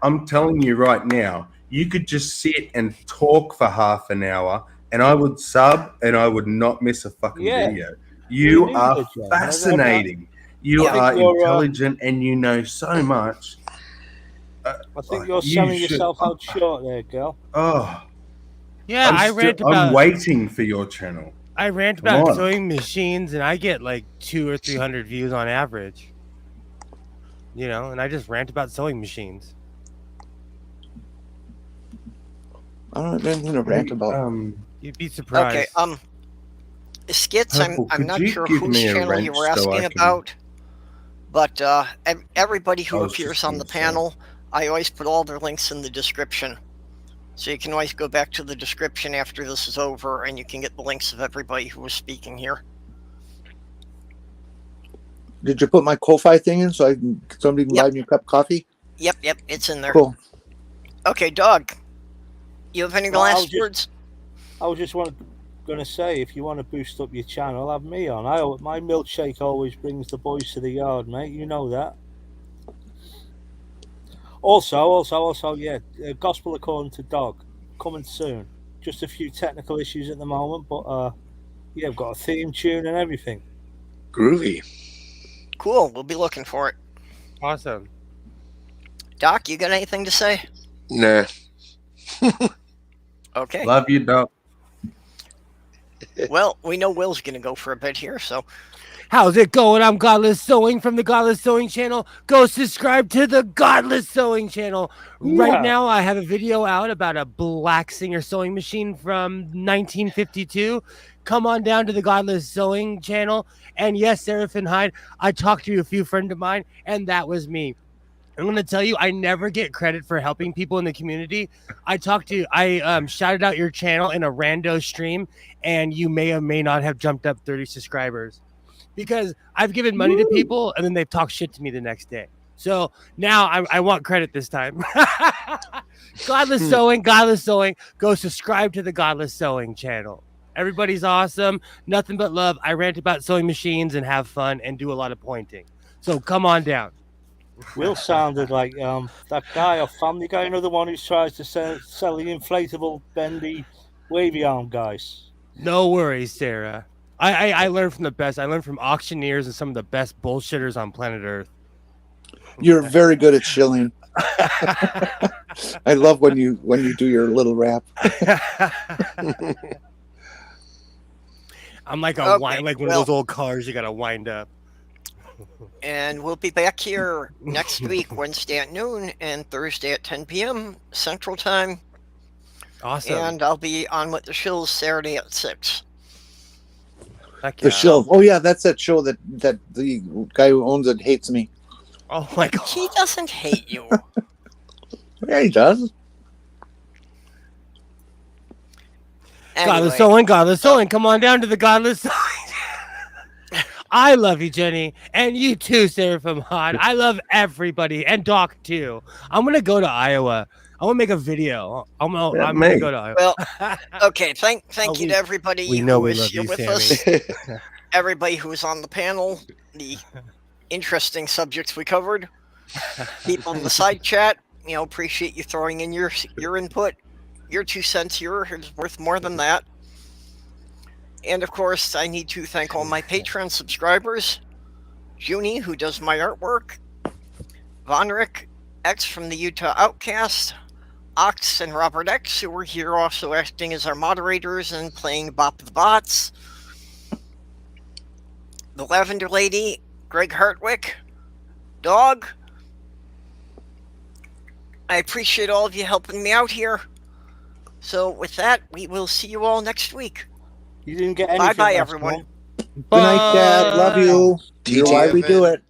I'm telling you right now, you could just sit and talk for half an hour, and I would sub, and I would not miss a fucking video. You are fascinating. You are intelligent, and you know so much. I think you're selling yourself out short there, girl. Oh. Yeah, I'm waiting for your channel. I rant about sewing machines, and I get like 200 or 300 views on average. And I just rant about sewing machines. I don't have anything to rant about. You'd be surprised. Okay. Skits. I'm not sure whose channel you were asking about, but everybody who appears on the panel, I always put all their links in the description. So you can always go back to the description after this is over, and you can get the links of everybody who was speaking here. Did you put my Ko-Fi thing in so somebody can buy me a cup of coffee? Yep, it's in there. Cool. Okay, Dog. You have any last words? I was just going to say, if you want to boost up your channel, have me on. My milkshake always brings the boys to the yard, mate. You know that. Also, Gospel According to Dog, coming soon. Just a few technical issues at the moment, but we've got a theme tune and everything. Groovy. Cool. We'll be looking for it. Awesome. Doc, you got anything to say? Nah. Okay. Love you, Doc. Well, we know Will's going to go for a bit here, so. How's it going? I'm Godless Sewing from the Godless Sewing channel. Go subscribe to the Godless Sewing channel. Right now, I have a video out about a black Singer sewing machine from 1952. Come on down to the Godless Sewing channel. And yes, Seraphin Hyde, I talked to a few friends of mine, and that was me. I'm going to tell you, I never get credit for helping people in the community. I shouted out your channel in a rando stream, and you may or may not have jumped up 30 subscribers. Because I've given money to people and then they've talked shit to me the next day. So now I want credit this time. Godless Sewing. Go subscribe to the Godless Sewing channel. Everybody's awesome. Nothing but love. I rant about sewing machines and have fun and do a lot of pointing. So come on down. Will sounded like that guy or Family Guy, the one who tries to sell the inflatable, bendy, wavy arm guys. No worries, Sarah. I learned from the best. I learned from auctioneers and some of the best bullshitters on planet Earth. You're very good at shilling. I love when you do your little rap. I'm like Okay, like one of those old cars you gotta wind up. And we'll be back here next week, Wednesday at noon and Thursday at 10 p.m. Central Time. Awesome. And I'll be on with the Shills Saturday at 6. The show. Oh yeah, that's that show that the guy who owns it hates me. Oh my God. He doesn't hate you. Yeah, he does. Godless Owen, Godless Owen, come on down to the Godless side. I love you, Jenny, and you too, Seraphim Hod. I love everybody, and Doc too. I'm gonna go to Iowa. I'm gonna make a video. I'm gonna go to Iowa. Well, okay. Thank you to everybody who was here with us. Everybody who was on the panel. The interesting subjects we covered. People in the side chat. Appreciate you throwing in your input. Your 2 cents here is worth more than that. And of course, I need to thank all my Patreon subscribers. Jyuni, who does my artwork. Vonrick, X from the Utah Outcast. Ox and Robert X, who were here also acting as our moderators and playing Bop the Bots. The Lavender Lady, Greg Hartwick. Dog. I appreciate all of you helping me out here. So with that, we will see you all next week. You didn't get anything. Bye-bye, everyone. Good night, Dad. Love you. You're why we do it.